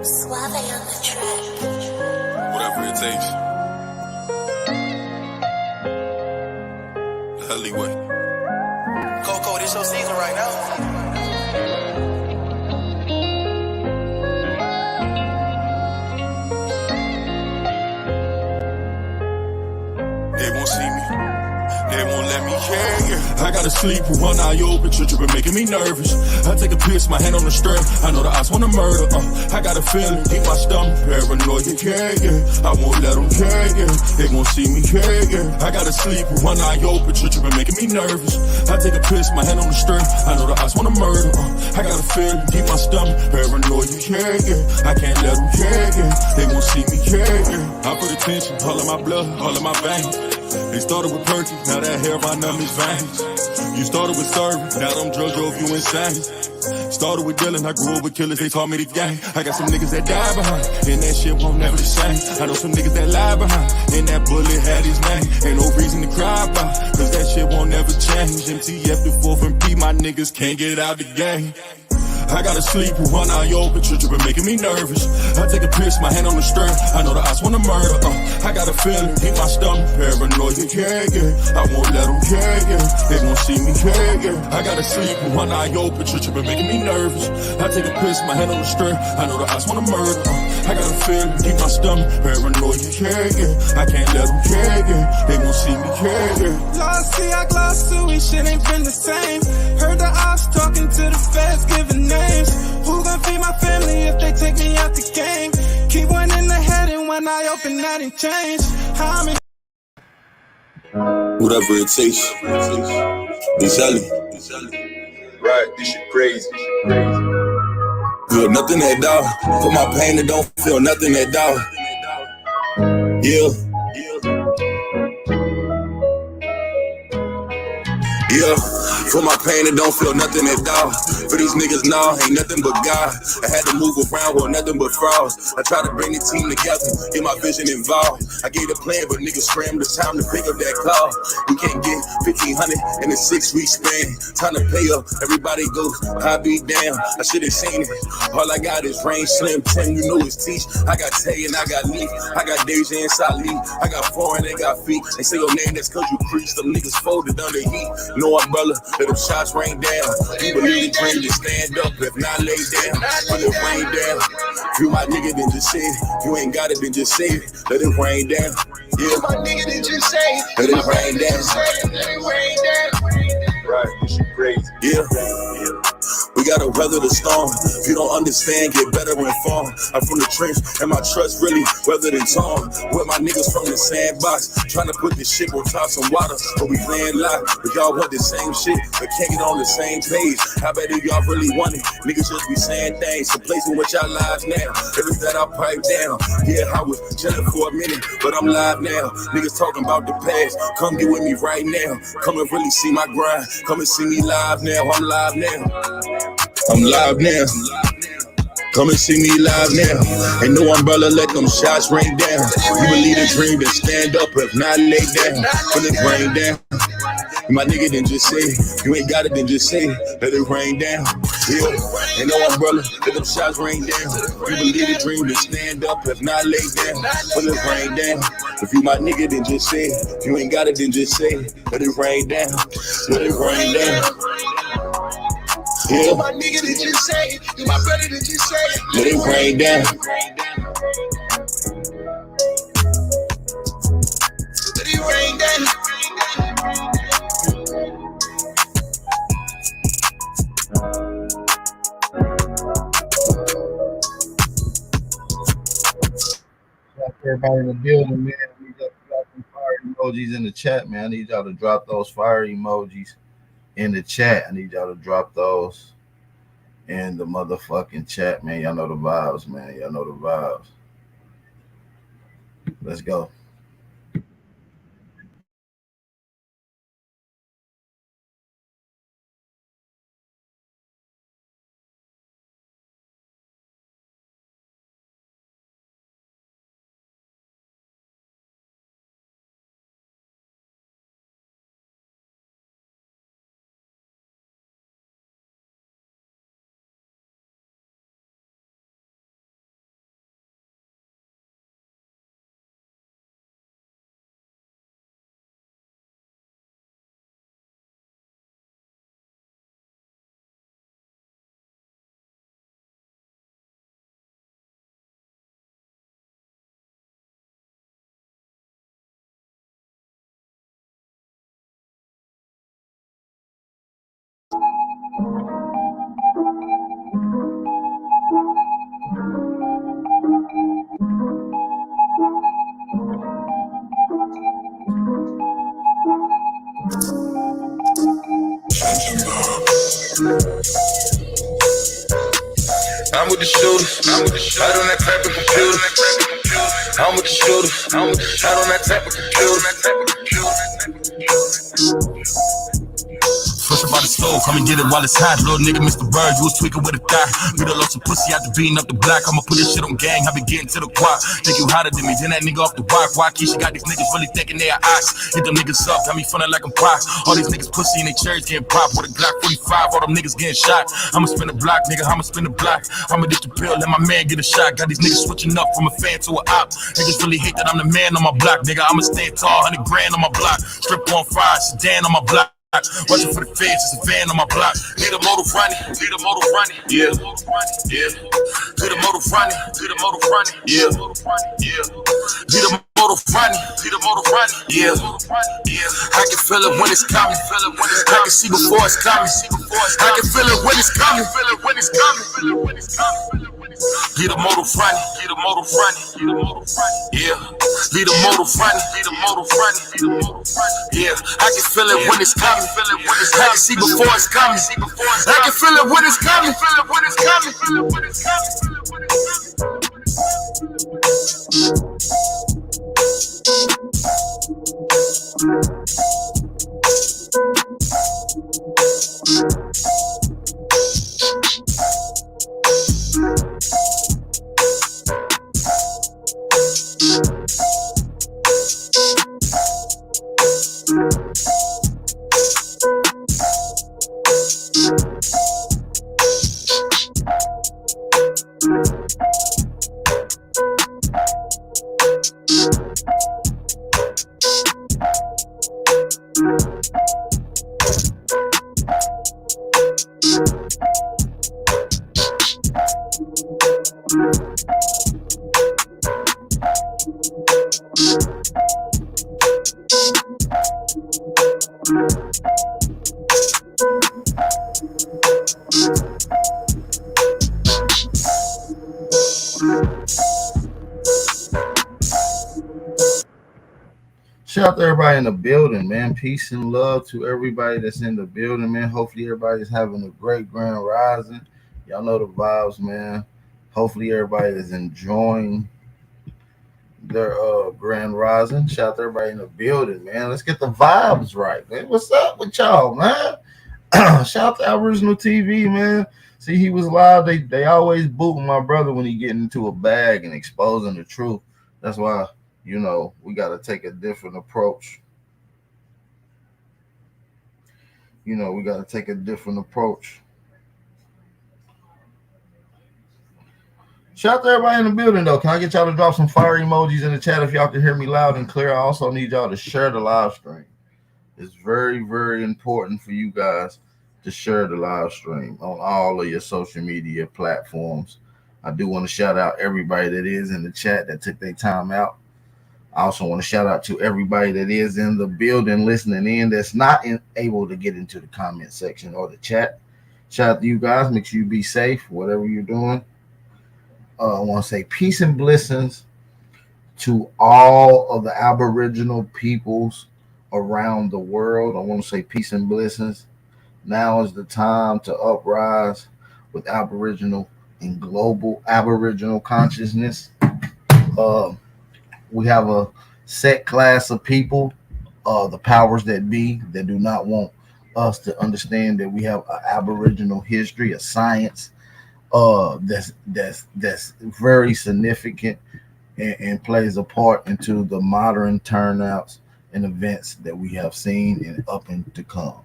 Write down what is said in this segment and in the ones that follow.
Suave on the track. Whatever it takes. The alleyway. Coco, this your season right now. They won't see me. They won't let me hear. I gotta sleep with one eye open, tripping, making me nervous. I take a piss, my hand on the string. I know the odds wanna murder. I got a feeling deep my stomach, paranoid, yeah. I won't let them care. They won't see me, yeah. I gotta sleep with one eye open, tripping, making me nervous. I take a piss, my hand on the string. I know the odds wanna murder. I got a feeling deep my stomach, paranoid, yeah. I can't let them care. They won't see me, yeah. I put attention, all in my blood, all in my veins. They started with perky, now that hair right numb his veins. You started with serving, now them drugs drove you insane. Started with dealing, I grew up with killers, they taught me the game. I got some niggas that die behind, and that shit won't never the same. I know some niggas that lie behind, and that bullet had his name. Ain't no reason to cry about, cause that shit won't never change. MTF the 4th and P, my niggas can't get out the game. I gotta sleep with one eye open, tripping, making me nervous. I take a piss, my hand on the string. I know the odds wanna murder. I got a feeling deep my stomach, paranoid, yeah. I won't let them care. They won't see me, yeah. I gotta sleep with one eye open, tripping, making me nervous. I take a piss, my hand on the string. I know the odds wanna murder. I got a feeling deep my stomach, paranoid, yeah. I can't let them care. They won't see me, yeah. Lost, see, I glossed to it, shit ain't been the same. Heard the ops talking to the feds, giving names. Who gon' feed my family if they take me out the game? Keep one in the head and one eye open, that ain't change. How many Whatever it takes. Desent. Right, this shit crazy. Feel nothing at all. For my pain, it don't feel nothing at all. Yeah. Yeah, for my pain, it don't feel nothing at all. For these niggas, nah, ain't nothing but God. I had to move around with nothing but frauds. I tried to bring the team together, get my vision involved. I gave a plan, but niggas scrambled. It's time to pick up that call. You can't get 1,500 in a 6-week span. Time to pay up, everybody goes, I be down. I should've seen it. All I got is Rain, Slim, Tim, you know it's Teach. I got Tay and I got Leaf. I got Deja and Salih. I got Foreign, they got Feet. They say your name, that's cause you preach. Them niggas folded under heat. No umbrella, let them shots rain down. You believe the dream, just stand up, if not lay down. Let it rain down. If you my nigga, then just say it. If you ain't got it, then just say it. Let it rain down. Yeah, My nigga, then just say it. let it rain down. Let it rain down. Right, this shit crazy. Yeah. We gotta weather the storm. If you don't understand, get better informed. I'm from the trench, and my trust really weathered and torn. With my niggas from the sandbox, trying to put this shit on top some water, but we playing live. But y'all want the same shit, but can't get on the same page. How bad do y'all really want it? Niggas just be saying things, replacing with y'all lives now. Every that I pipe down. Yeah, I was chilling for a minute, but I'm live now. Niggas talking about the past, come get with me right now. Come and really see my grind. Come and see me live now. I'm live now. I'm live now. Come and see me live now. Ain't no umbrella, let them shots rain down. You believe the dream, then stand up, if not lay down. Let it rain down. My nigga, then just say it. You ain't got it, then just say it. Let it rain down. Yeah. Ain't no umbrella, let them shots rain down. You believe the dream, then stand up, if not lay down. Let it rain down. If you my nigga, then just say it. If you ain't got it, then just say it. Let it rain down. Let it rain down. Yeah. My nigga, then just say it. You my brother, then just say it. Let it rain down. Let it rain down. Everybody in the building, man. We got some fire emojis in the chat, man. I need y'all to drop those fire emojis in the chat. I need y'all to drop those in the motherfucking chat, man. Y'all know the vibes, man. Y'all know the vibes. Let's go. I'm with the shooters. Out on that type of computer. I'm with the shooters. Out on that type of computer. Fresh about the stove, come and get it while it's hot. Little nigga, Mr. Bird, you was tweaking with a thigh. We done lost some pussy out the beating up the block. I'ma put this shit on gang, I be getting to the quad. Think you hotter than me, then that nigga off the block. Why Keisha got these niggas really thinking they are ox? Hit them niggas up, got me feeling like I'm pop. All these niggas pussy and they cherries getting pop. With a Glock 45, all them niggas getting shot. I'ma spin the block, nigga, I'ma spin the block. I'ma dip the pill, let my man get a shot. Got these niggas switching up from a fan to an op. Niggas really hate that I'm the man on my block, nigga. I'ma stand tall, 100 grand on my block. Strip on fire, sedan on my block. Watching for the feds, it's a van on my block. Need a motor running, yeah, yeah. Need a motor running, yeah, yeah. Need a motor running, yeah, yeah. I can feel it when it's coming, I can see before it's coming. I can feel it when it's coming, Get a motor running, yeah. Need a motor running, yeah. I can feel it when it's coming. I can see before it's coming. I can feel it when it's coming. Shout out to everybody in the building, man. Peace and love to everybody that's in the building, man. Hopefully everybody's having a great grand rising. Y'all know the vibes, man. Hopefully everybody is enjoying their grand rising. Shout out to everybody in the building, man. Let's get the vibes right, man. What's up with y'all, man? Shout out to Original TV, man. See, he was live. They always booting my brother when he getting into a bag and exposing the truth. That's why, you know, we got to take a different approach. Shout out to everybody in the building, though. Can I get y'all to drop some fire emojis in the chat if y'all can hear me loud and clear? I also need y'all to share the live stream. It's very, very important for you guys to share the live stream on all of your social media platforms. I do want to shout out everybody that is in the chat that took their time out. I also want to shout out to everybody that is in the building listening in that's not able to get into the comment section or the chat. Shout out to you guys. Make sure you be safe, whatever you're doing. I want to say peace and blessings to all of the Aboriginal peoples around the world. I want to say peace and blessings. Now is the time to uprise with Aboriginal and global Aboriginal consciousness. We have a set class of people, the powers that be, that do not want us to understand that we have an Aboriginal history, a science that's very significant and plays a part into the modern turnouts and events that we have seen and up and to come.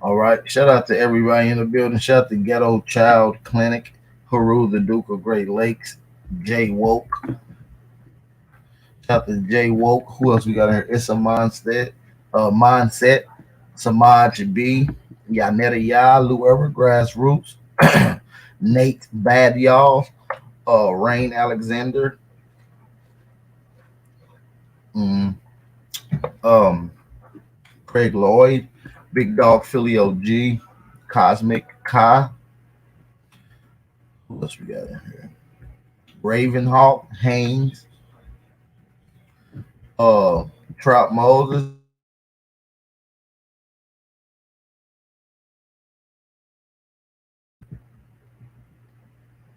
All right. Shout out to everybody in the building. Shout out to Ghetto Child Clinic, Haru, the Duke of Great Lakes, Jay Woke. Shout out to Jay Woke. Who else we got here? It's a Mindset, Samaj B, Yanetta Ya, Whoever, Grassroots, Nate Bad Y'all, Rain Alexander, Craig Lloyd, Big Dog Philly OG, Cosmic Kai. Who else we got in here? Ravenhawk, Haynes, Trout Moses,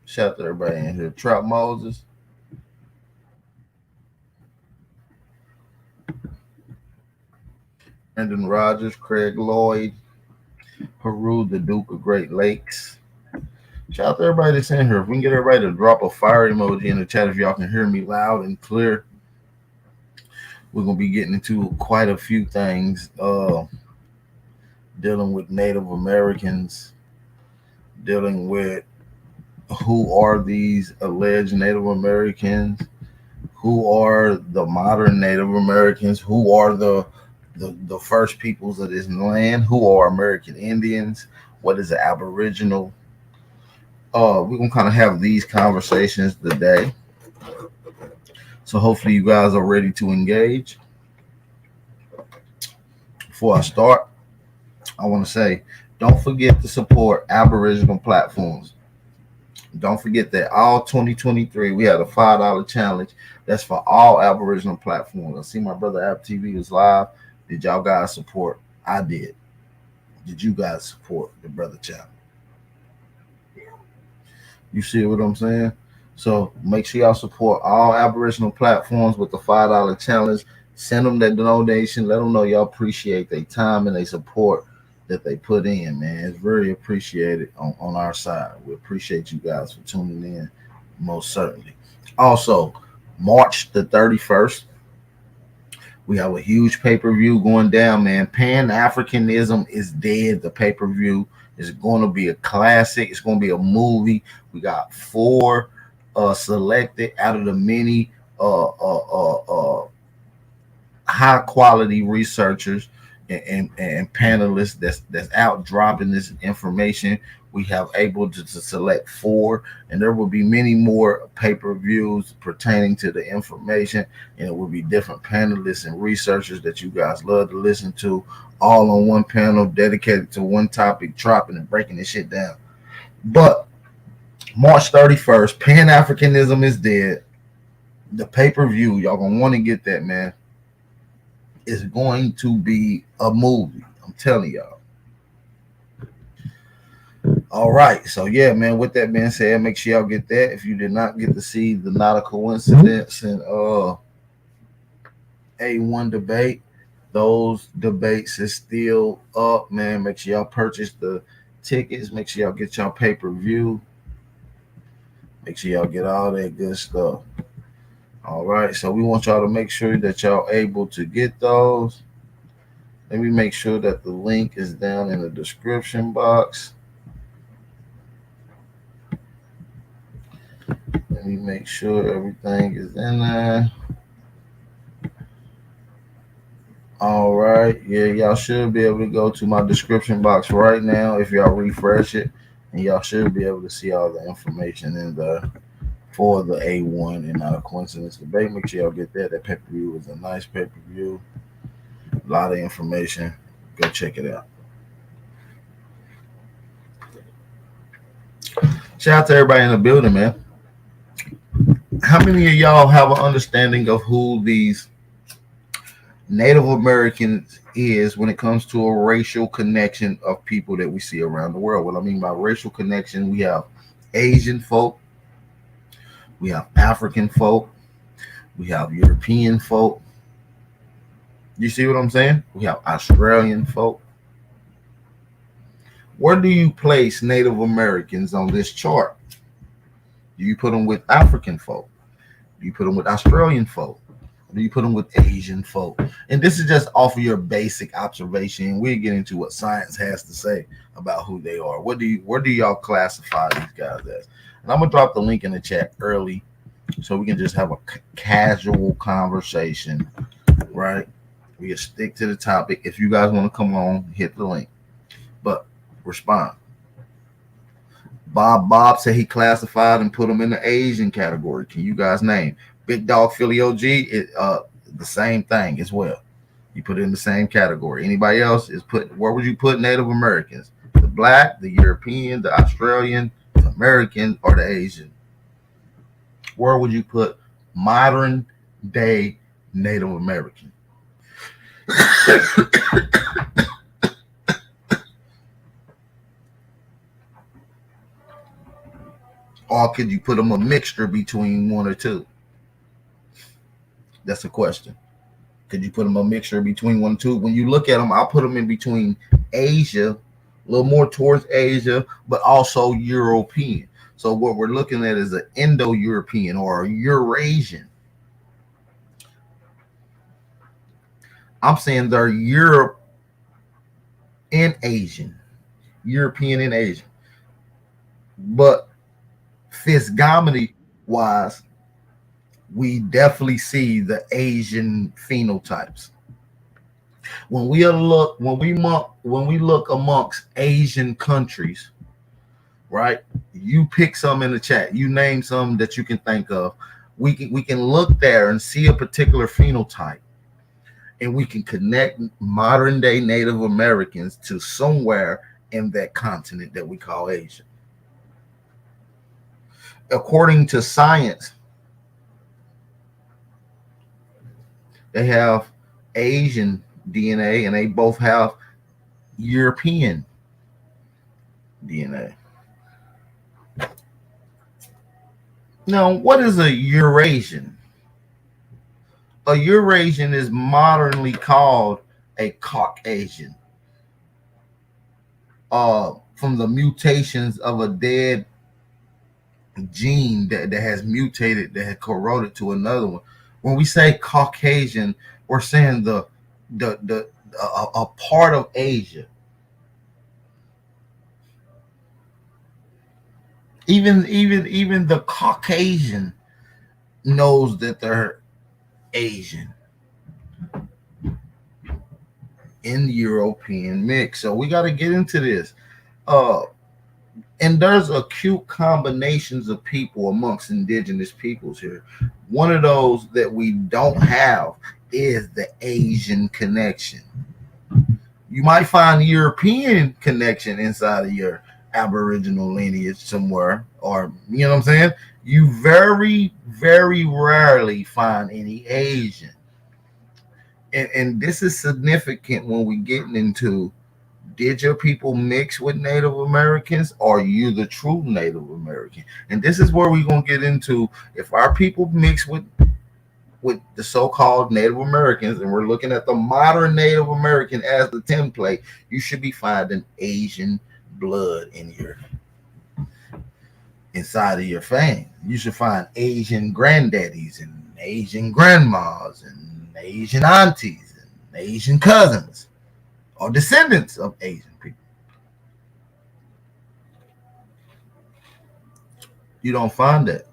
Shout out to everybody in here. Trap Moses. Brendan Rogers, Craig Lloyd, Haru, the Duke of Great Lakes. Shout out to everybody that's in here. If we can get everybody to drop a fire emoji in the chat, if y'all can hear me loud and clear, we're gonna be getting into quite a few things. Dealing with Native Americans, dealing with who are these alleged Native Americans, who are the modern Native Americans, who are the first peoples of this land, who are American Indians, what is an Aboriginal. We're gonna kind of have these conversations today. So hopefully you guys are ready to engage. Before I start, I want to say, don't forget to support Aboriginal platforms. Don't forget that all 2023, we had a $5 challenge. That's for all Aboriginal platforms. I see my brother App TV was live. Did y'all guys support? I did. Did you guys support the brother challenge? You see what I'm saying? So make sure y'all support all Aboriginal platforms with the $5 challenge. Send them that donation. Let them know y'all appreciate their time and their support that they put in, man. It's very appreciated on our side. We appreciate you guys for tuning in, most certainly. Also, March the 31st, we have a huge pay-per-view going down, man. Pan-Africanism is dead. The pay-per-view is going to be a classic. It's going to be a movie. We got 4 selected out of the many high-quality researchers and panelists that's out dropping this information. We have able to select 4, and there will be many more pay-per-views pertaining to the information, and it will be different panelists and researchers that you guys love to listen to, all on one panel dedicated to one topic, dropping and breaking this shit down. But March 31st, Pan-Africanism is dead. The pay-per-view, y'all gonna want to get that, man. It's going to be a movie. I'm telling y'all. All right. So, yeah, man, with that being said, make sure y'all get that. If you did not get to see the Not a Coincidence and A1 debate, those debates is still up, man. Make sure y'all purchase the tickets. Make sure y'all get y'all pay-per-view. Make sure y'all get all that good stuff. All right, so we want y'all to make sure that y'all able to get those. Let me make sure that the link is down in the description box. Let me make sure everything is in there. All right, yeah, y'all should be able to go to my description box right now if y'all refresh it, and y'all should be able to see all the information in there for the A1 and Not a Coincidence debate. Make sure y'all get that. That pay-per-view is a nice pay-per-view. A lot of information. Go check it out. Shout out to everybody in the building, man. How many of y'all have an understanding of who these Native Americans is when it comes to a racial connection of people that we see around the world? What I mean by racial connection, we have Asian folk, we have African folk, we have European folk. You see what I'm saying? We have Australian folk. Where do you place Native Americans on this chart? Do you put them with African folk? Do you put them with Australian folk? Or do you put them with Asian folk? And this is just off of your basic observation. We'll get into what science has to say about who they are. Where do y'all classify these guys as? And I'm gonna drop the link in the chat early so we can just have a casual conversation, right? We can stick to the topic. If you guys want to come on, hit the link, but respond. Bob said he classified and put them in the Asian category. Can you guys name? Big Dog Philly OG, the same thing as well. You put it in the same category. Anybody else is put? Where would you put Native Americans? The Black, the European, the Australian, the American, or the Asian? Where would you put modern day Native American? Or could you put them a mixture between one or two? That's a question. Could you put them a mixture between one and two? When you look at them, I'll put them in between Asia, a little more towards Asia, but also European. So what we're looking at is an Indo-European or a Eurasian. I'm saying they're Europe and Asian, European and Asian. But physiognomy wise, we definitely see the Asian phenotypes. When we look amongst Asian countries, right? You pick some in the chat. You name some that you can think of. We can look there and see a particular phenotype, and we can connect modern day Native Americans to somewhere in that continent that we call Asia. According to science, they have Asian DNA and they both have European DNA. Now, what is a Eurasian? A Eurasian is modernly called a Caucasian, from the mutations of a dead gene that has mutated, that has corroded to another one. When we say Caucasian, we're saying a part of Asia. Even the Caucasian knows that they're Asian in the European mix. So we got to get into this. And there's acute combinations of people amongst indigenous peoples here. One of those that we don't have is the Asian connection. You might find European connection inside of your Aboriginal lineage somewhere, or you know what I'm saying? You very, very rarely find any Asian. And this is significant when we getting into, did your people mix with Native Americans, or are you the true Native American? And this is where we're going to get into, if our people mix with the so-called Native Americans, and we're looking at the modern Native American as the template, you should be finding Asian blood inside of your family. You should find Asian granddaddies and Asian grandmas and Asian aunties and Asian cousins, or descendants of Asian people. You don't find that.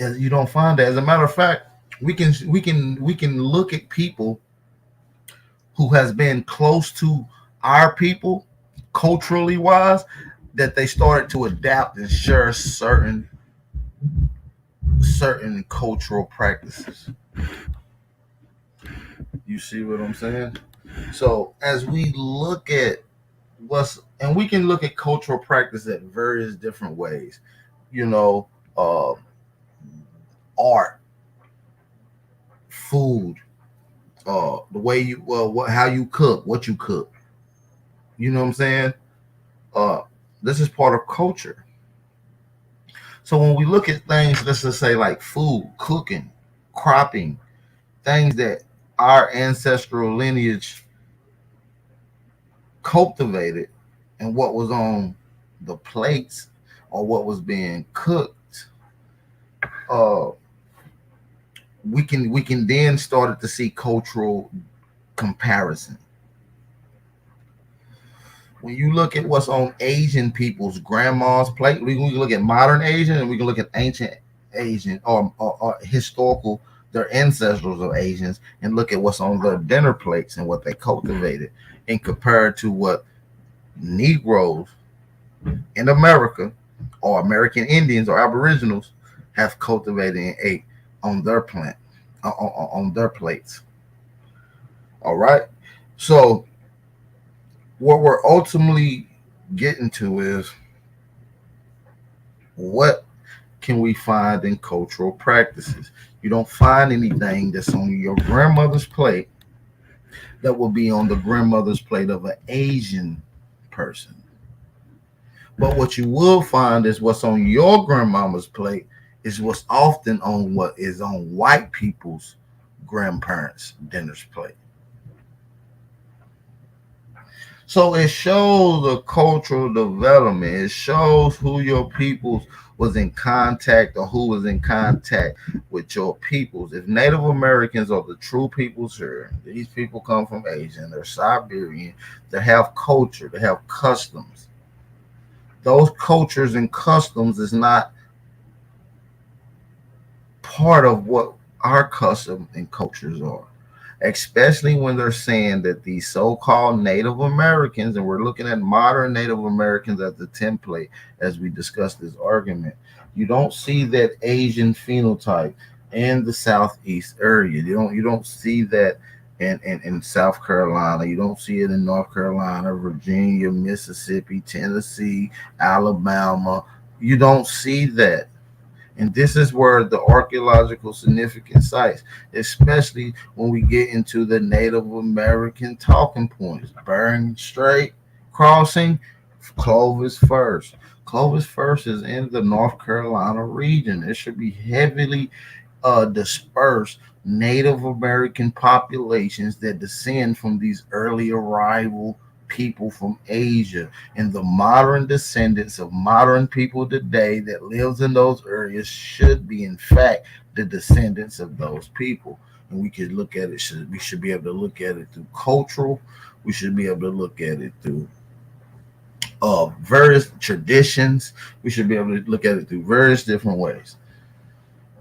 You don't find that. As a matter of fact, we can look at people who has been close to our people culturally wise, that they started to adapt and share certain cultural practices. You see what I'm saying? So as we look at and we can look at cultural practice at various different ways, art, food, the way you, how you cook, what you cook. You know what I'm saying? This is part of culture. So when we look at things, let's just say like food, cooking, cropping, things that our ancestral lineage cultivated, and what was on the plates or what was being cooked, we can then start to see cultural comparison. When you look at what's on Asian people's grandma's plate, we can look at modern Asian and we can look at ancient Asian or historical, their ancestors of Asians, and look at what's on their dinner plates and what they cultivated, and compare to what Negroes in America or American Indians or Aboriginals have cultivated and ate on their plant, on their plates. All right. So what we're ultimately getting to is, what can we find in cultural practices? You don't find anything that's on your grandmother's plate that will be on the grandmother's plate of an Asian person. But what you will find is what's on your grandmama's plate is what's often on what is on white people's grandparents' dinner's plate. So it shows the cultural development. It shows who your peoples was in contact or who was in contact with your peoples. If Native Americans are the true peoples here, these people come from Asia and they're Siberian, they have culture, they have customs. Those cultures and customs is not part of what our customs and cultures are, especially when they're saying that these so-called Native Americans, and we're looking at modern Native Americans as the template as we discuss this argument, you don't see that Asian phenotype in the southeast area. You don't see that in South Carolina. You don't see it in North Carolina, Virginia, Mississippi, Tennessee, Alabama. You don't see that. And this is where the archaeological significant sites, especially when we get into the Native American talking points, Bering Strait crossing, Clovis First. Clovis First is in the North Carolina region. It should be heavily dispersed Native American populations that descend from these early arrival people from Asia, and the modern descendants of modern people today that lives in those areas should be in fact the descendants of those people. And we could look at it, we should be able to look at it through cultural, we should be able to look at it through various traditions, we should be able to look at it through various different ways.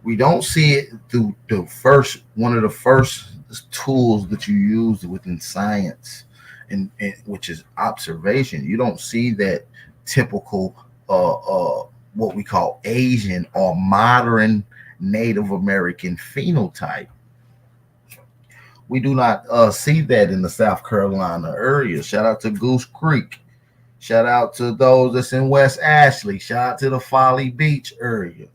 We don't see it through the first one of the first tools that you use within science, and which is observation. You don't see that typical what we call Asian or modern Native American phenotype. We do not see that in the South Carolina area. Shout out to Goose Creek. Shout out to those that's in West Ashley. Shout out to the Folly Beach area.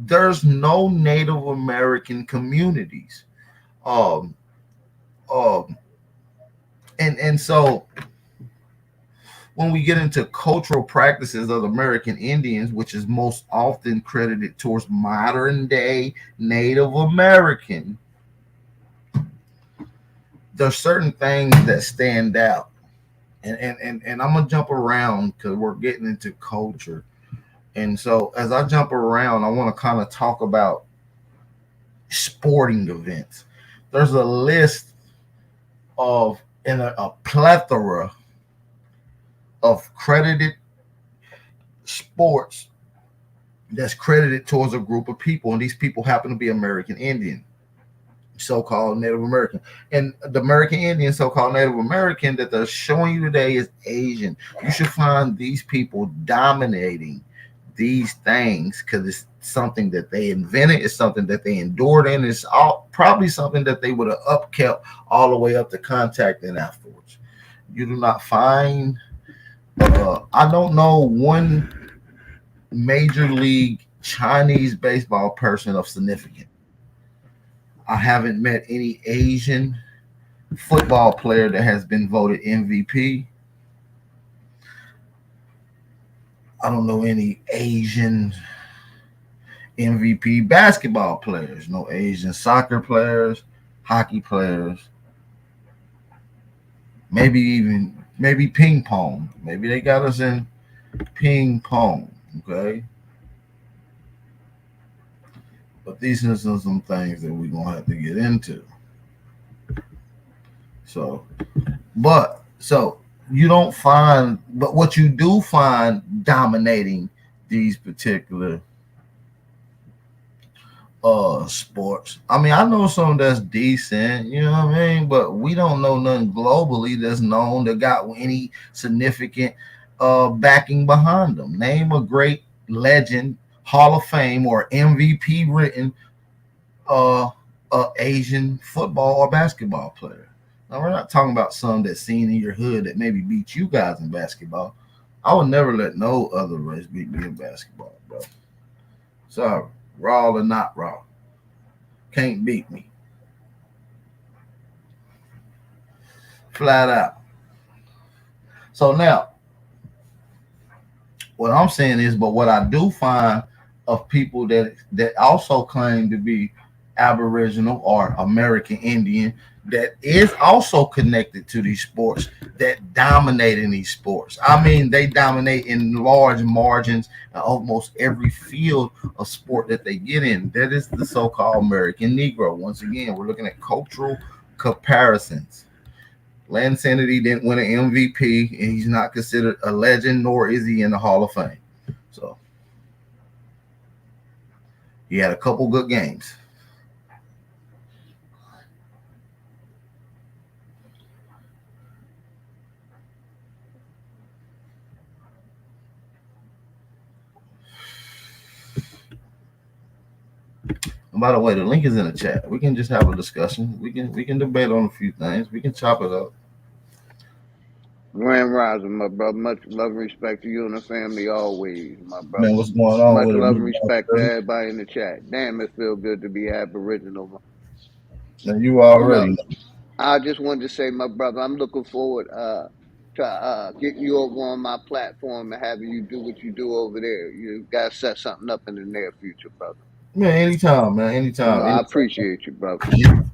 There's no Native American communities. Um, and so when we get into cultural practices of American Indians, which is most often credited towards modern day Native American, there's certain things that stand out. And I'm gonna jump around because we're getting into culture. And so as I jump around, I want to kind of talk about sporting events. There's a list of a plethora of credited sports that's credited towards a group of people, and these people happen to be American Indian, so-called Native American. And the American Indian, so-called Native American that they're showing you today is Asian. You should find these people dominating these things because it's something that they invented, it's something that they endured, and it's all probably something that they would have upkept all the way up to contact and afterwards. You do not find I don't know one major league Chinese baseball person of significance. I haven't met any Asian football player that has been voted MVP. I don't know any Asian MVP basketball players, no Asian soccer players, hockey players, maybe ping pong. Maybe they got us in ping pong, okay? But these are some things that we're gonna have to get into. So you don't find, but what you do find dominating these particular sports. I mean, I know some that's decent, you know what I mean, but we don't know nothing globally that's known that got any significant backing behind them. Name a great legend, Hall of Fame, or MVP written Asian football or basketball player. Now, we're not talking about some that's seen in your hood that maybe beat you guys in basketball. I would never let no other race beat me in basketball, bro. Sorry, raw or not raw. Can't beat me. Flat out. So now, what I'm saying is, but what I do find of people that also claim to be Aboriginal or American Indian that is also connected to these sports that dominate in these sports. I mean, they dominate in large margins in almost every field of sport that they get in. That is the so-called American Negro. Once again, we're looking at cultural comparisons. Land Sanity didn't win an MVP, and he's not considered a legend, nor is he in the Hall of Fame. So he had a couple good games. And by the way, the link is in the chat. We can just have a discussion. We can debate on a few things. We can chop it up. Grand Rising, my brother. Much love and respect to you and the family always, my brother. Man, what's going on Much with love and it? respect to everybody in the chat. Damn, it feel good to be Aboriginal. Now, you already know. I just wanted to say, my brother, I'm looking forward to getting you over on my platform and having you do what you do over there. You got to set something up in the near future, brother. Man, anytime, man. Anytime. I appreciate you, brother.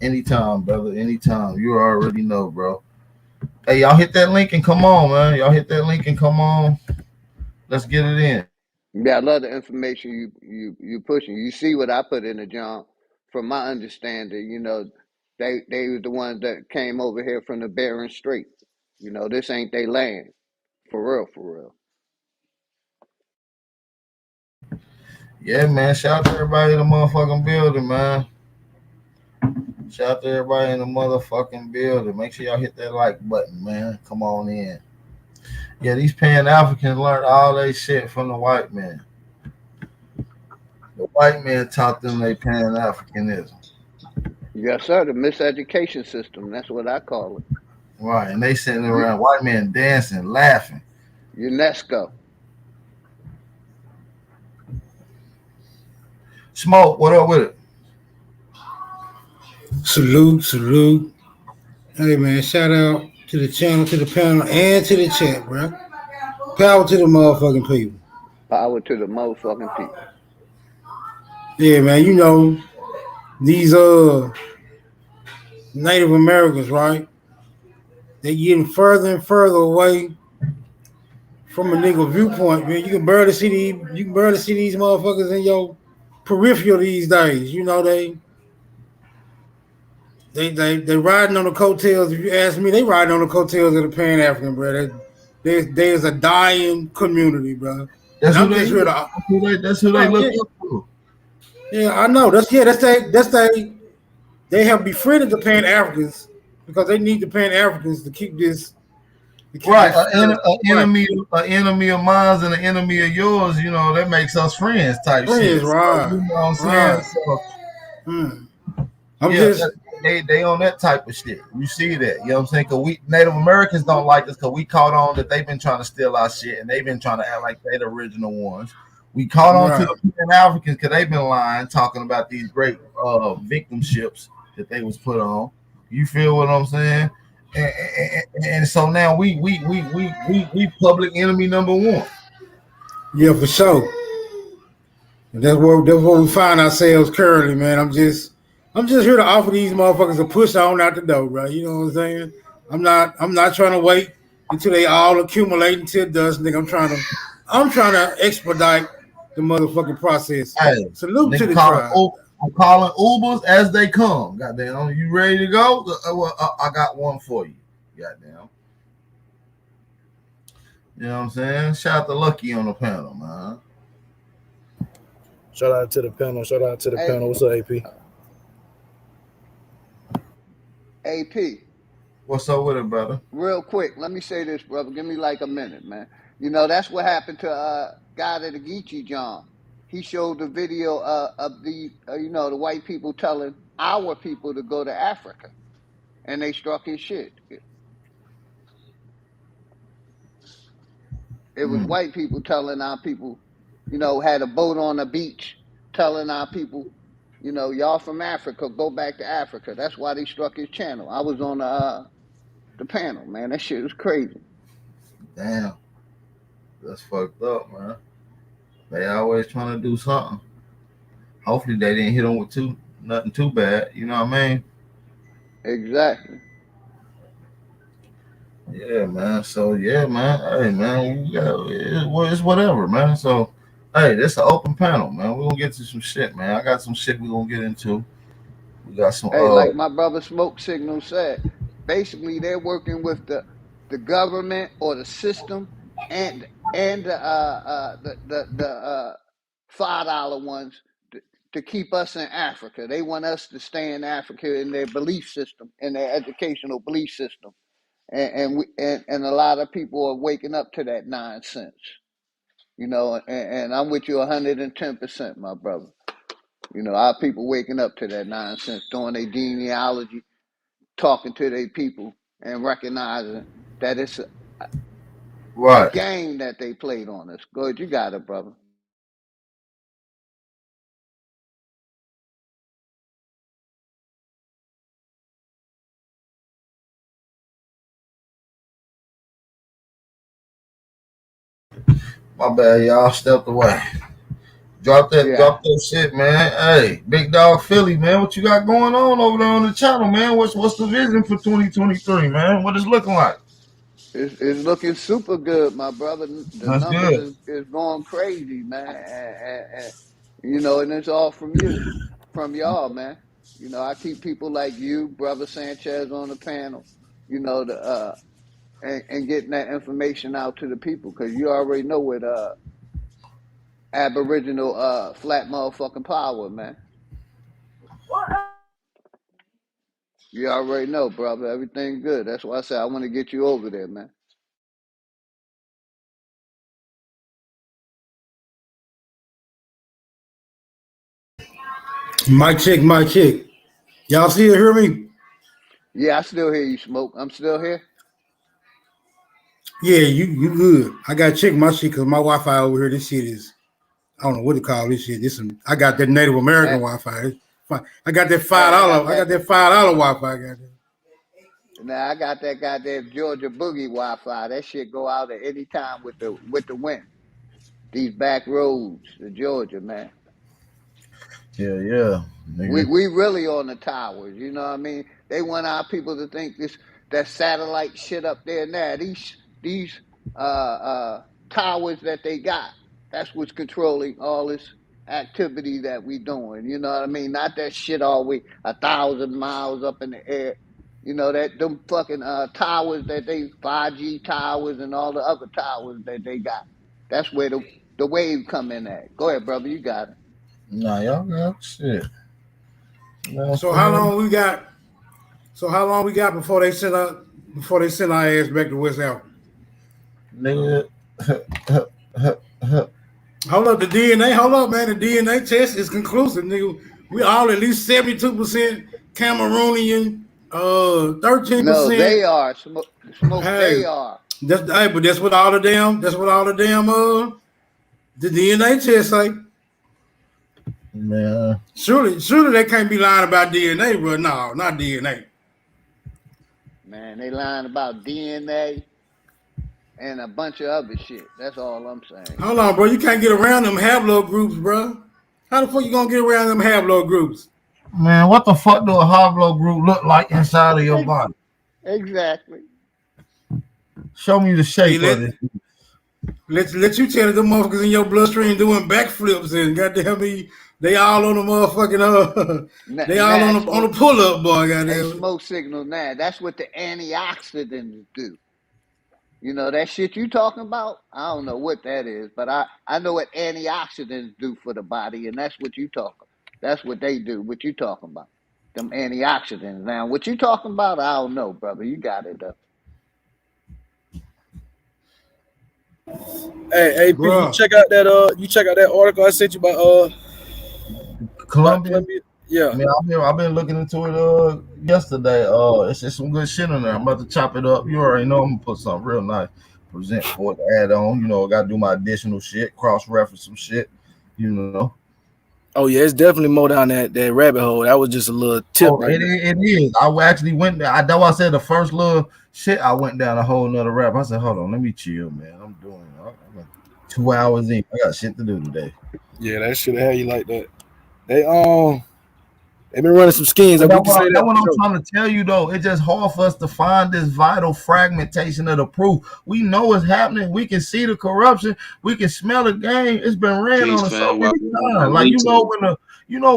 Anytime, brother. Anytime. You already know, bro. Hey, y'all hit that link and come on, man. Y'all hit that link and come on. Let's get it in. Yeah, I love the information you pushing. You see what I put in the John. From my understanding, they was the ones that came over here from the Bering Strait. This ain't their land. For real, for real. Yeah, man. Shout out to everybody in the motherfucking building, man. Shout out to everybody in the motherfucking building. Make sure y'all hit that like button, man. Come on in. Yeah, these Pan-Africans learned all they shit from the white man. The white man taught them they Pan-Africanism. Yes, sir. The miseducation system. That's what I call it. Right, and they sitting around, white men dancing, laughing. UNESCO. Smoke, what up with it? Salute. Hey, man, shout out to the channel, to the panel, and to the chat, bro. Power to the motherfucking people. Power to the motherfucking people. Yeah, man, these Native Americans, right? They getting further and further away from a nigga viewpoint, man. You can barely see these motherfuckers in your peripheral these days. They riding on the coattails. If you ask me, they riding on the coattails of the Pan-African, bro. There's a dying community, bro. That's who they look up to. Yeah, I know. They have befriended the Pan-Africans because they need the Pan-Africans to keep this. Right, an enemy of mine and an enemy of yours. That makes us friends type shit. Right. So, you know what I'm saying? Right. So, they on that type of shit. You see that? You know what I'm saying? Because we Native Americans don't like us because we caught on that they've been trying to steal our shit and they've been trying to act like they're the original ones. We caught on to the Pan-Africans because they've been lying, talking about these great victimships that they was put on. You feel what I'm saying? And so now we public enemy number one. Yeah, for sure. And that's where we find ourselves currently, man. I'm just here to offer these motherfuckers a push on out the door, bro. You know what I'm saying? I'm not trying to wait until they all accumulate until dust, nigga. I'm trying to expedite the motherfucking process. Hey, salute to the tribe. I'm calling Ubers as they come. Goddamn, you ready to go? I got one for you. Goddamn. You know what I'm saying? Shout out to Lucky on the panel, man. Shout out to the panel. What's up, AP? AP. What's up with it, brother? Real quick, let me say this, brother. Give me like a minute, man. That's what happened to guy at the Geechee John. He showed the video of the the white people telling our people to go to Africa, and they struck his shit. It was white people telling our people, had a boat on the beach, telling our people, y'all from Africa, go back to Africa. That's why they struck his channel. I was on the panel, man. That shit was crazy. Damn. That's fucked up, man. They always trying to do something. Hopefully they didn't hit them with nothing too bad. You know what I mean? Exactly. Yeah, man. So yeah, man. Hey, man. It's whatever, man. So hey, this an open panel, man. We gonna get to some shit, man. I got some shit we gonna get into. We got some. Hey, like my brother Smoke Signal said, basically they're working with the government or the system and the $5 ones to keep us in Africa. They want us to stay in Africa in their belief system, in their educational belief system, and a lot of people are waking up to that nonsense. You know, and I'm with you 110%, my brother. You know, our people waking up to that nonsense, doing their genealogy, talking to their people, and recognizing that it's a game that they played on us. Go ahead, you got it, brother. My bad, y'all stepped away. Drop that shit, man. Hey, Big Dog Philly, man. What you got going on over there on the channel, man? What's the vision for 2023, man? What is looking like? It's looking super good, my brother. The That's numbers good. is going crazy, man. And you know, and it's all from you, from y'all, man. You know, I keep people like you, brother Sanchez, on the panel. You know, and getting that information out to the people, because you already know what Aboriginal flat motherfucking power, man. You already know, brother. Everything good. That's why I said I want to get you over there, man. Mic check, mic check. Y'all still hear me? Yeah, I still hear you, Smoke. I'm still here. Yeah, you good. I got to check my shit because my Wi-Fi over here, this shit is, I don't know what to call this shit. I got that Native American Wi-Fi. I got that $5. I got that $5 Wi-Fi. Now I got that goddamn Georgia boogie Wi-Fi. That shit go out at any time with the wind. These back roads to Georgia, man. Yeah. Nigga. We really on the towers. You know what I mean? They want our people to think that satellite shit up there now. These towers that they got. That's what's controlling all this activity that we doing. You know what I mean? Not that shit all the way 1,000 miles up in the air. You know, that them fucking towers that they 5G towers and all the other towers that they got. That's where the wave come in at. Go ahead, brother, you got it. Nah, y'all got shit. So how long we got? So how long we got before they send our ass back to West Africa? Nigga. Hold up, the DNA. Hold up, man. The DNA test is conclusive, nigga. We all at least 72% Cameroonian, 13%. No, they are smoke. They are. But that's what all the damn. That's what all the damn. The DNA test say. Man. Surely they can't be lying about DNA, bro. No, not DNA. Man, they lying about DNA and a bunch of other shit. That's all I'm saying. Hold on, bro. You can't get around them haplogroups, bro. How the fuck you gonna get around them haplogroups? Man, what the fuck do a haplogroup look like inside of your body? Exactly. Show me the shape of it. Let you tell them motherfuckers in your bloodstream doing backflips and goddamn me, they all on the motherfucking they all on the pull up, boy. Goddamn. Smoke signal now. That's what the antioxidants do. You know that shit you talking about? I don't know what that is, but I know what antioxidants do for the body, and that's what you talking. That's what they do. What you talking about? Them antioxidants. Now, what you talking about? I don't know, brother. You got it though. Hey, AP, you check out that article I sent you about Colombia. Yeah. I mean, I've been looking into it yesterday. It's just some good shit in there. I'm about to chop it up. You already know I'm gonna put something real nice, present for it to add on. You know, I gotta do my additional shit, cross-reference some shit, you know. Oh yeah, it's definitely more down that rabbit hole. That was just a little tip. It is. I actually went there. That's why I said the first little shit I went down a whole nother rabbit. I said, hold on, let me chill, man. I'm 2 hours in. I got shit to do today. Yeah, that should have had you like that. They've been running some skins. But We can say that's that what for I'm sure. trying to tell you, though. It's just hard for us to find this vital fragmentation of the proof. We know it's happening. We can see the corruption. We can smell the game. It's been ran Case on us so fan, many times. Like me too.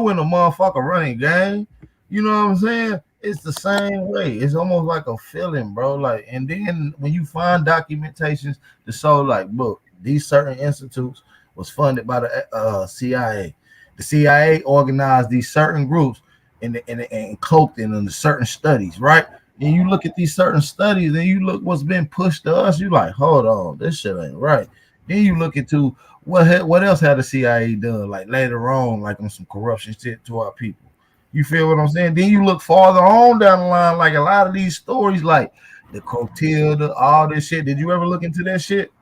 when a motherfucker running game. You know what I'm saying? It's the same way. It's almost like a feeling, bro. Like, and then when you find documentations to show, like, look, these certain institutes was funded by the CIA. The CIA organized these certain groups and cloaked in certain studies, right? And you look at these certain studies and you look what's been pushed to us, you like, hold on, this shit ain't right. Then you look into what else had the CIA done, like later on, like on some corruption shit to our people. You feel what I'm saying? Then you look farther on down the line, like a lot of these stories, like the Clotilda, all this shit. Did you ever look into that shit?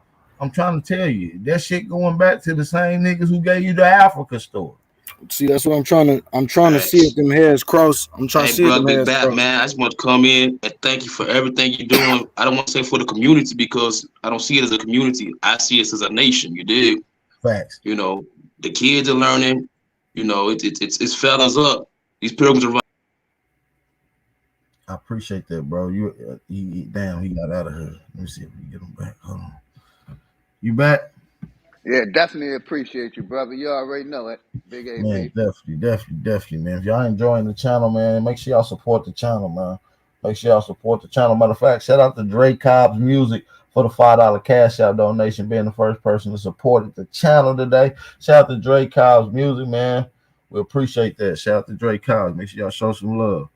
I'm trying to tell you, that shit going back to the same niggas who gave you the Africa story. See, that's what I'm trying to see if them hairs cross. I'm trying to see if them Big hairs Bat, cross. man, I just want to come in and thank you for everything you're doing. I don't want to say for the community because I don't see it as a community. I see it as a nation. You dig? Facts. You know, the kids are learning. You know, it's fellas up. These pilgrims are. I appreciate that, bro. He got out of here. Let me see if we can get him back. Hold on. You back? Yeah, definitely appreciate you, brother. You already know it. Big AP. Man, definitely, man. If y'all enjoying the channel, man, make sure y'all support the channel, man. Make sure y'all support the channel. Matter of fact, shout out to Dre Cobb's Music for the $5 cash out donation, being the first person to support the channel today. Shout out to Dre Cobb's Music, man. We appreciate that. Shout out to Dre Cobbs. Make sure y'all show some love.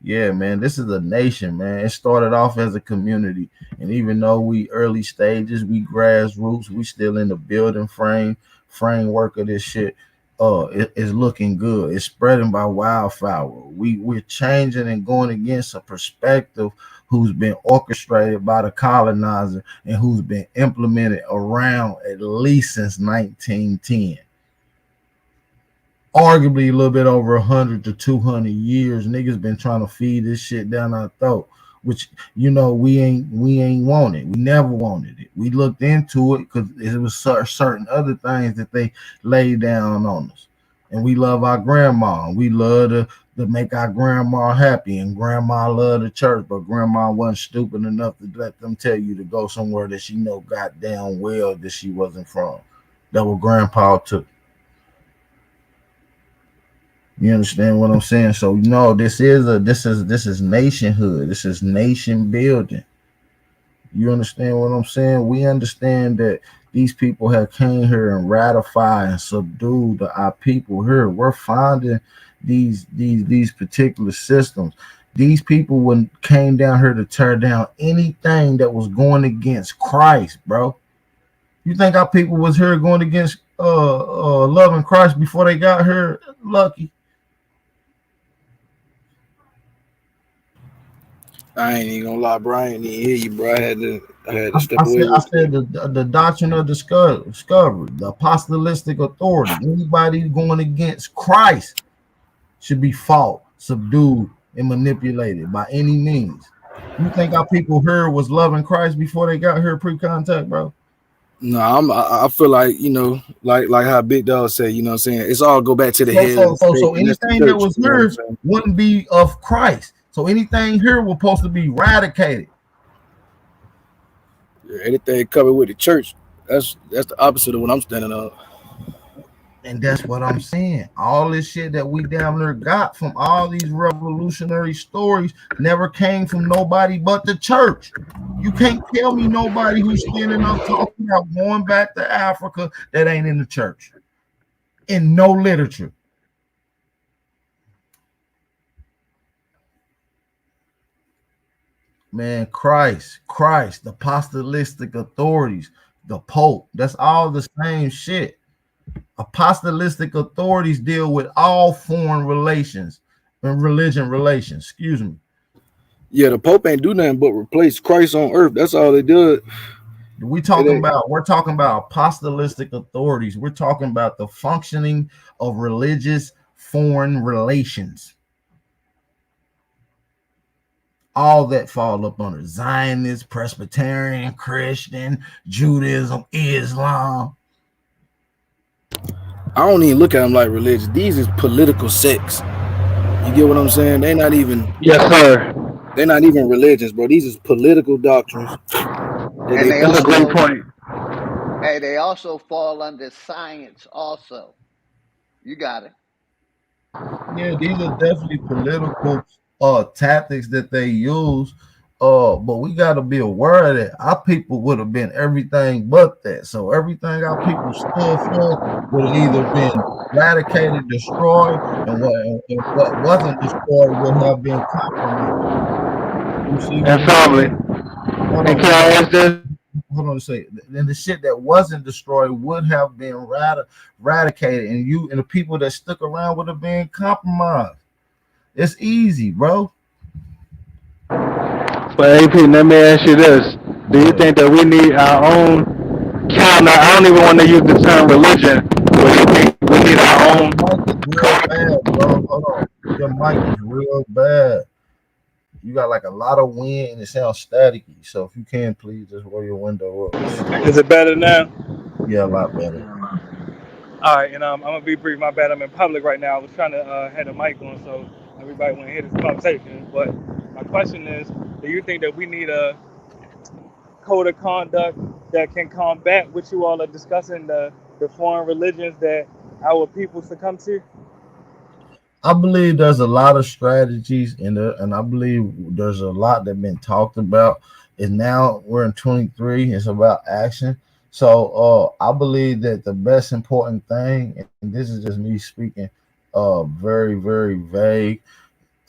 Yeah, man, this is a nation, man. It started off as a community, and even though we early stages, we grassroots, we still in the building framework of this shit. It is looking good. It's spreading by wildfire. We're changing and going against a perspective who's been orchestrated by the colonizer and who's been implemented around at least since 1910. Arguably a little bit over 100 to 200 years. Niggas been trying to feed this shit down our throat, which, you know, we ain't wanted. We never wanted it. We looked into it because it was certain other things that they laid down on us. And we love our grandma. We love to make our grandma happy, and grandma loved the church, but grandma wasn't stupid enough to let them tell you to go somewhere that she know goddamn well that she wasn't from. That what grandpa took. You understand what I'm saying? So, you know, this is nationhood. This is nation building. You understand what I'm saying? We understand that these people have came here and ratified and subdued our people here. We're finding these particular systems. These people came down here to tear down anything that was going against Christ, bro. You think our people was here going against loving Christ before they got here? Lucky. I ain't even gonna lie, bro. I ain't even hear you, bro. I had to step away. I said the doctrine of discovery, the apostolistic authority. Anybody going against Christ should be fought, subdued, and manipulated by any means. You think our people here was loving Christ before they got here pre-contact, bro? No, I feel like, you know, like how Big Dog said, you know what I'm saying? It's all go back to the head. So anything that was here wouldn't be of Christ. So anything here was supposed to be eradicated. Yeah, anything covered with the church, that's the opposite of what I'm standing on. And that's what I'm saying. All this shit that we down there got from all these revolutionary stories never came from nobody but the church. You can't tell me nobody who's standing up talking about going back to Africa that ain't in the church. In no literature. Man, Christ, the apostolistic authorities, the Pope, that's all the same shit. Apostolistic authorities deal with all foreign relations and religion relations. Excuse me. Yeah, the Pope ain't do nothing but replace Christ on earth. That's all they did. We're talking about apostolistic authorities. We're talking about the functioning of religious foreign relations. All that fall up under Zionist, Presbyterian, Christian, Judaism, Islam. I don't even look at them like religious. These is political sects. You get what I'm saying? They're not even religions, bro. These is political doctrines. And they That's a great also, point. hey, they also fall under science. Also, you got it. Yeah, these are definitely political tactics that they use. But we gotta be aware that our people would have been everything but that. So everything our people stood for would have either been eradicated, destroyed, and what wasn't destroyed would have been compromised. You see what And I'm family. saying? Hold And on, can I ask this? hold on a second. And the shit that wasn't destroyed would have been eradicated, and you and the people that stuck around would have been compromised. It's easy, bro. But AP, let me ask you this: do you think that we need our own counter? I don't even want to use the term religion, but you think we need our own? Your mic is real bad, bro. Hold on. Your mic is real bad. You got like a lot of wind and it sounds staticky. So if you can, please just roll your window up. Is it better now? Yeah, a lot better. All right, and I'm gonna be brief. My bad. I'm in public right now. I was trying to have the mic on so everybody want to hear this conversation. But my question is, do you think that we need a code of conduct that can combat what you all are discussing, the foreign religions that our people succumb to? I believe there's a lot of strategies in there, and I believe there's a lot that been talked about. And now we're in 23. It's about action. So I believe that the best important thing, and this is just me speaking, very very vague.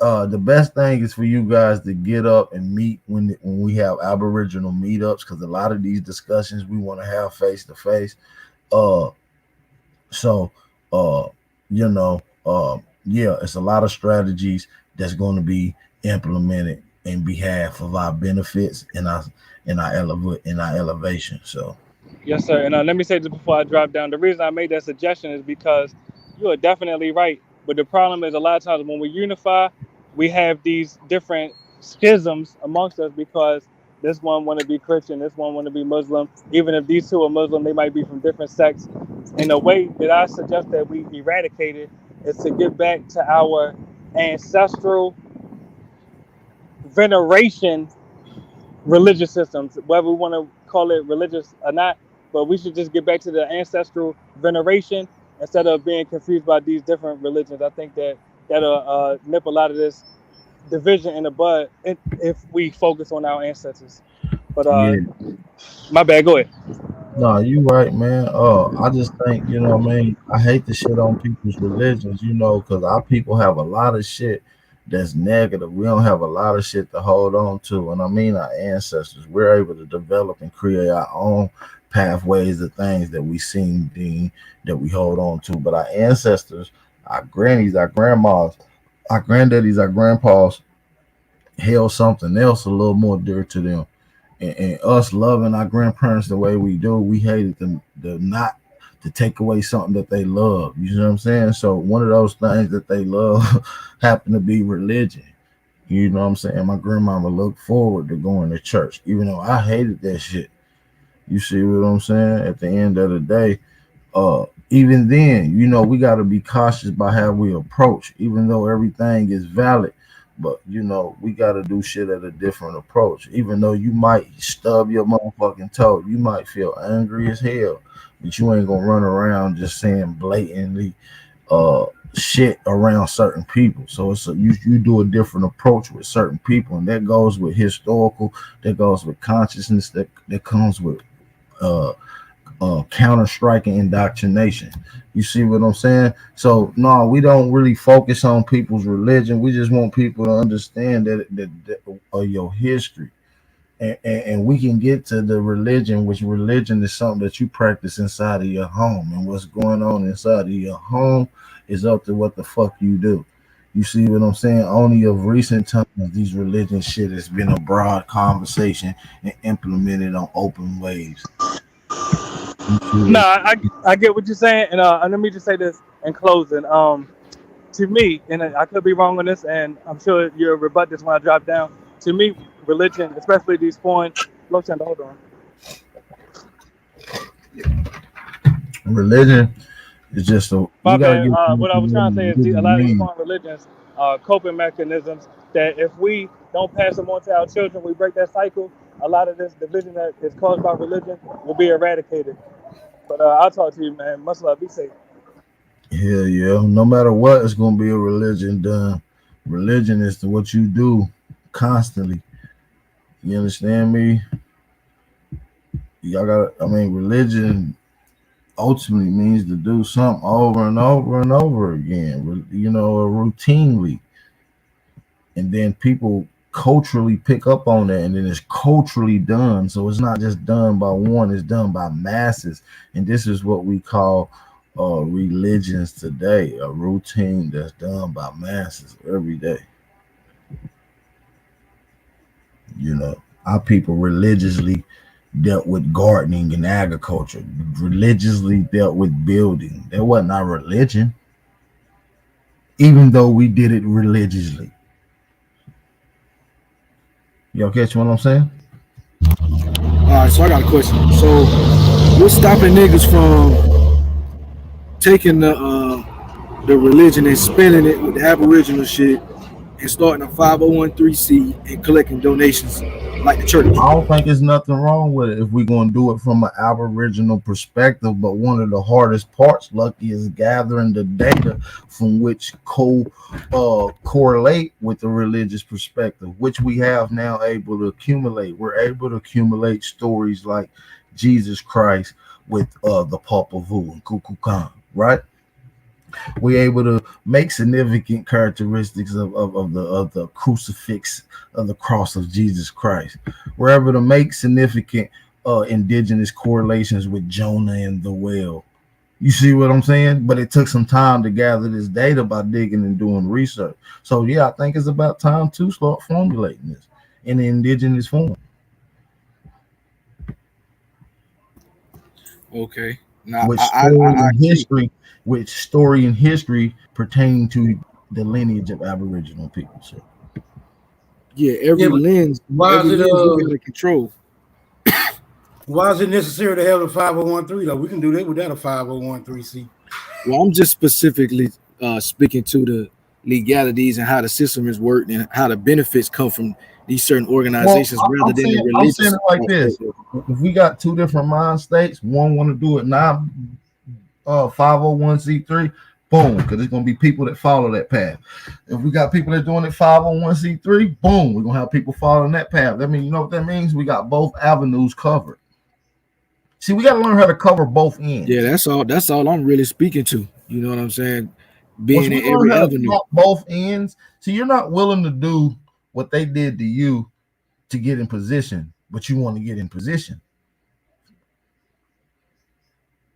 The best thing is for you guys to get up and meet when we have Aboriginal meetups, because a lot of these discussions we want to have face to face. Uh, so you know, yeah, it's a lot of strategies that's going to be implemented in behalf of our benefits and our elevation. So Yes, sir. And let me say this before I drop down. The reason I made that suggestion is because you are definitely right. But the problem is a lot of times when we unify, we have these different schisms amongst us because this one want to be Christian, this one want to be Muslim. Even if these two are Muslim, they might be from different sects. And the way that I suggest that we eradicate it is to get back to our ancestral veneration religious systems, whether we want to call it religious or not, but we should just get back to the ancestral veneration instead of being confused by these different religions. I think that'll nip a lot of this division in the bud if we focus on our ancestors. But yeah, my bad, go ahead. no, you right, man. I just think, you know what I mean? I hate to shit on people's religions, because our people have a lot of shit that's negative. We don't have a lot of shit to hold on to. And I mean our ancestors. We're able to develop and create our own pathways of things that we seem that we hold on to. But our ancestors, our grannies, our grandmas, our granddaddies, our grandpas held something else a little more dear to them. And us loving our grandparents the way we do, we hated them not to take away something that they love. You know what I'm saying? So one of those things that they love happened to be religion. You know what I'm saying? My grandmama looked forward to going to church, even though I hated that shit. You see what I'm saying? At the end of the day, even then, we got to be cautious by how we approach, even though everything is valid. But we gotta do shit at a different approach. Even though you might stub your motherfucking toe, you might feel angry as hell, but you ain't gonna run around just saying blatantly shit around certain people. So you do a different approach with certain people, and that goes with historical, that goes with consciousness, that comes with counter striking indoctrination. You see what I'm saying? So no, we don't really focus on people's religion. We just want people to understand that your history, and we can get to the religion, which religion is something that you practice inside of your home, and what's going on inside of your home is up to what the fuck you do. You see what I'm saying? Only of recent times, these religion shit has been a broad conversation and implemented on open waves. No, I get what you're saying, and let me just say this in closing. To me, and I could be wrong on this, and I'm sure you'll rebut this when I drop down. To me, religion, especially these foreign, hold on. Religion It's just My you gotta bad. get What I was trying to say is a to lot of these need. foreign religions are coping mechanisms that if we don't pass them on to our children, we break that cycle. A lot of this division that is caused by religion will be eradicated. But I'll talk to you, man. Much love. Be safe. Hell yeah. No matter what, it's gonna be a religion done. Religion is to what you do constantly. You understand me? Y'all got I mean, religion ultimately means to do something over and over and over again, you know, routinely. And then people culturally pick up on that, and then it's culturally done. So it's not just done by one, it's done by masses. And this is what we call religions today, a routine that's done by masses every day. You know, our people religiously dealt with gardening and agriculture, religiously dealt with building. That wasn't our religion, even though we did it religiously. Y'all catch what I'm saying? All right, so I got a question. So, what's stopping niggas from taking the religion and spinning it with the Aboriginal shit and starting a 501c and collecting donations like the church? I don't think there's nothing wrong with it if we're going to do it from an Aboriginal perspective. But one of the hardest parts, Lucky, is gathering the data from which correlate with the religious perspective, which we have now able to accumulate. We're able to accumulate stories like Jesus Christ with the Papa Vu and Kukulkan, right? We're able to make significant characteristics of the crucifix of the cross of Jesus Christ. We're able to make significant indigenous correlations with Jonah and the whale. You see what I'm saying? But it took some time to gather this data by digging and doing research. So yeah, I think it's about time to start formulating this in the indigenous form. Okay. Now, With I story and agree. history, with story and history pertaining to the lineage of Aboriginal people. So Yeah, Yeah, every but lens why is it you gotta control. why is it necessary to have a 501(c) though? We can do that without a 501(c). Well, I'm just specifically speaking to the legalities and how the system is worked and how the benefits come from these certain well, organizations rather than the I'm saying religious it like this. aspect of it. If we got two different mind states, one want to do it now, 501c3, boom, because there's gonna be people that follow that path. If we got people that doing it 501c3, boom, we're gonna have people following that path. That means, you know what that means? We got both avenues covered. See, we got to learn how to cover both Yeah, ends. that's all I'm really speaking to. You know what I'm saying? Once Being we in learn every how to avenue. pop both ends, see, you're not willing to do what they did to you to get in position, but you want to get in position.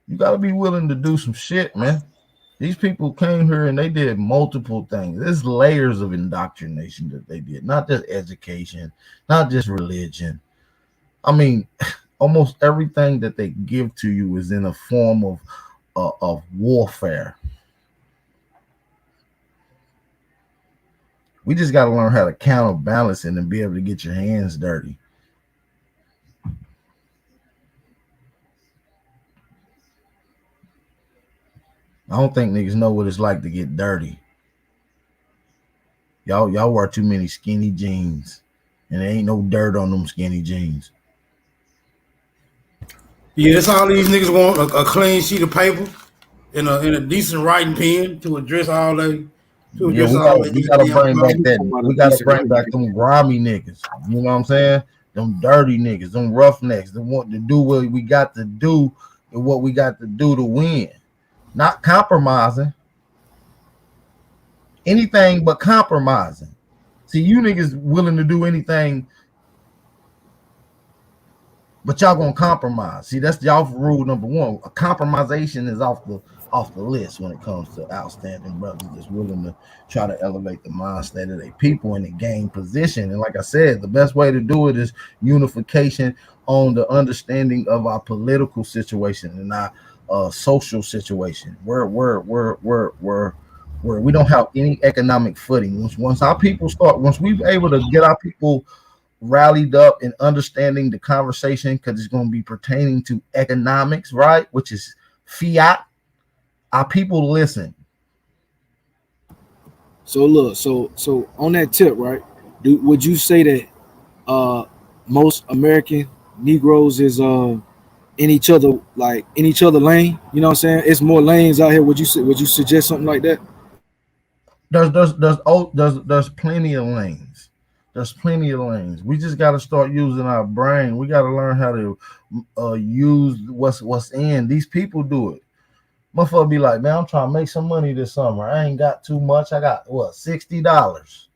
You got to be willing to do some shit, man. These people came here and they did multiple things. There's layers of indoctrination that they did, not just education, not just religion. I mean, almost everything that they give to you is in a form of warfare. We just got to learn how to counterbalance it and be able to get your hands dirty. I don't think niggas know what it's like to get dirty. Y'all wear too many skinny jeans, and there ain't no dirt on them skinny jeans. Yeah, that's all these niggas want, a clean sheet of paper and a decent writing pen to address all they Yeah, we gotta goddamn bring back problems. that. About a We gotta decent bring writing back them grimy niggas. You know what I'm saying? Them dirty niggas, them roughnecks, that want to do what we got to do and what we got to do to win. Not compromising. Anything but compromising. See, you niggas willing to do anything, but y'all gonna compromise. See, that's y'all rule number one. A compromisation is off the list when it comes to outstanding brothers that's willing to try to elevate the mindset of their people and to gain position. And like I said, the best way to do it is unification on the understanding of our political situation and our social situation, where we don't have any economic footing. Once our people start, once we're able to get our people rallied up and understanding the conversation, because it's going to be pertaining to economics, right? Which is fiat. Our people listen. So look, so on that tip, right? Would you say that most American Negroes is in each other, like in each other lane? You know what I'm saying? It's more lanes out here. Would you suggest something like that? There's plenty of lanes. There's plenty of lanes. We just got to start using our brain. We got to learn how to use what's in. These people do it. Motherfucker be like, man, I'm trying to make some money this summer. I ain't got too much. I got what, $60.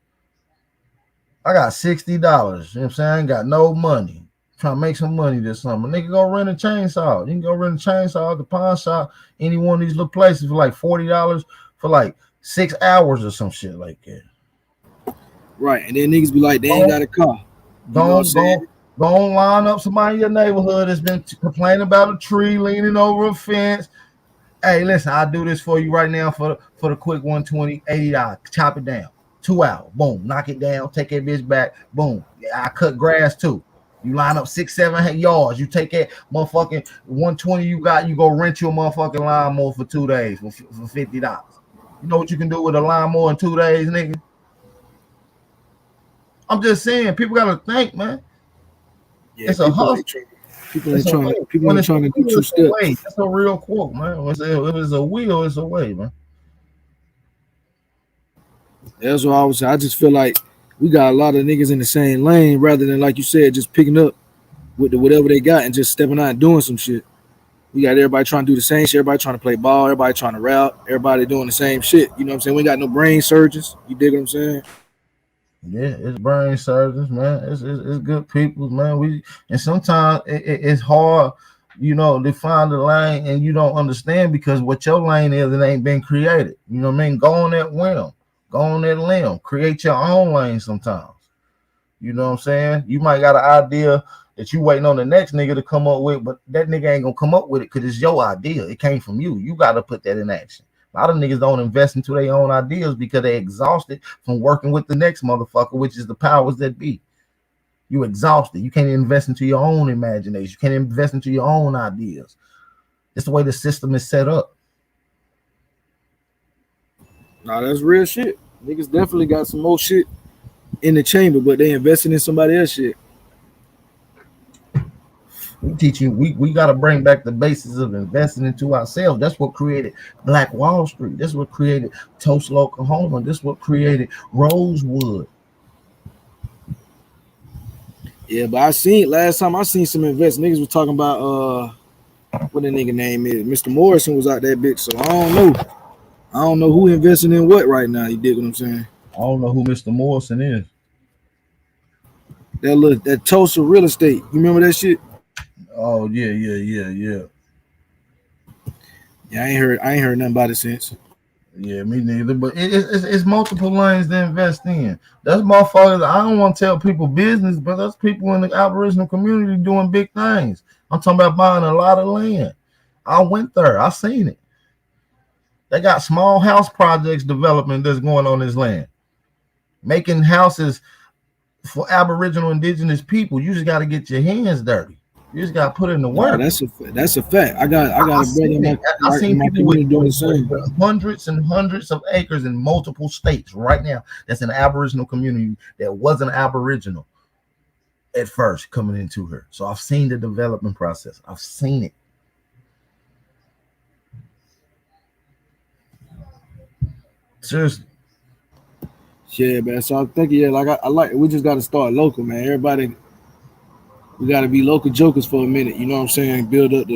I got $60. You know what I'm saying? I ain't got no money. Trying to make some money this summer. Nigga, go rent a chainsaw. You can go rent a chainsaw at the pawn shop, any one of these little places for like $40 for like 6 hours or some shit like that. Right. And then niggas be like, they ain't got a car. Don't line up somebody in your neighborhood that's been complaining about a tree leaning over a fence. Hey, listen, I'll do this for you right now for the quick 120, $80. Chop it down. 2 hours. Boom. Knock it down. Take that bitch back. Boom. I cut grass too. You line up 6, 7 yards. You take that motherfucking 120 you got, you go rent your motherfucking lawnmower for 2 days for $50. You know what you can do with a lawnmower in 2 days, nigga? I'm just saying, people gotta think, man. Yeah, it's a hustle. People ain't trying to do two steps. That's a real quote, man. If it's a wheel, it's a way, man. That's what I was saying. I just feel like we got a lot of niggas in the same lane rather than, like you said, just picking up with whatever they got and just stepping out and doing some shit. We got everybody trying to do the same shit. Everybody trying to play ball. Everybody trying to route. Everybody doing the same shit. You know what I'm saying? We ain't got no brain surgeons. You dig what I'm saying? Yeah, it's brain surgeons, man. It's good people, man. And sometimes it's hard, you know, to find the lane and you don't understand because what your lane is, it ain't been created. You know what I mean? Go on that whim. Go on that limb. Create your own lane sometimes. You know what I'm saying? You might got an idea that you waiting on the next nigga to come up with, but that nigga ain't gonna come up with it because it's your idea. It came from you. You got to put that in action. A lot of niggas don't invest into their own ideas because they exhausted from working with the next motherfucker, which is the powers that be. You exhausted. You can't invest into your own imagination. You can't invest into your own ideas. It's the way the system is set up. Nah, that's real shit. Niggas definitely got some more shit in the chamber, but they investing in somebody else's shit. We teach you, we got to bring back the basis of investing into ourselves. That's what created Black Wall Street. That's what created Tulsa, Oklahoma. This what created Rosewood. Yeah, but last time I seen some invest niggas was talking about what the nigga name is. Mr. Morrison was out that bitch, so I don't know. I don't know who investing in what right now. You dig what I'm saying? I don't know who Mr. Morrison is. That Tulsa real estate. You remember that shit? Oh yeah. Yeah, I ain't heard nothing about it since. Yeah, me neither. But it's multiple lanes to invest in. That's motherfuckers. I don't want to tell people business, but that's people in the Aboriginal community doing big things. I'm talking about buying a lot of land. I went there. I seen it. They got small house projects development that's going on this land, making houses for Aboriginal indigenous people. You just got to get your hands dirty. You just got to put in the work. That's a fact. I got a brother in my people doing the same. With hundreds and hundreds of acres in multiple states right now. That's an Aboriginal community that wasn't Aboriginal at first coming into her. So I've seen the development process. I've seen it. Seriously. Yeah, man. So I'm thinking, I like. We just got to start local, man. Everybody, we got to be local jokers for a minute. You know what I'm saying? Build up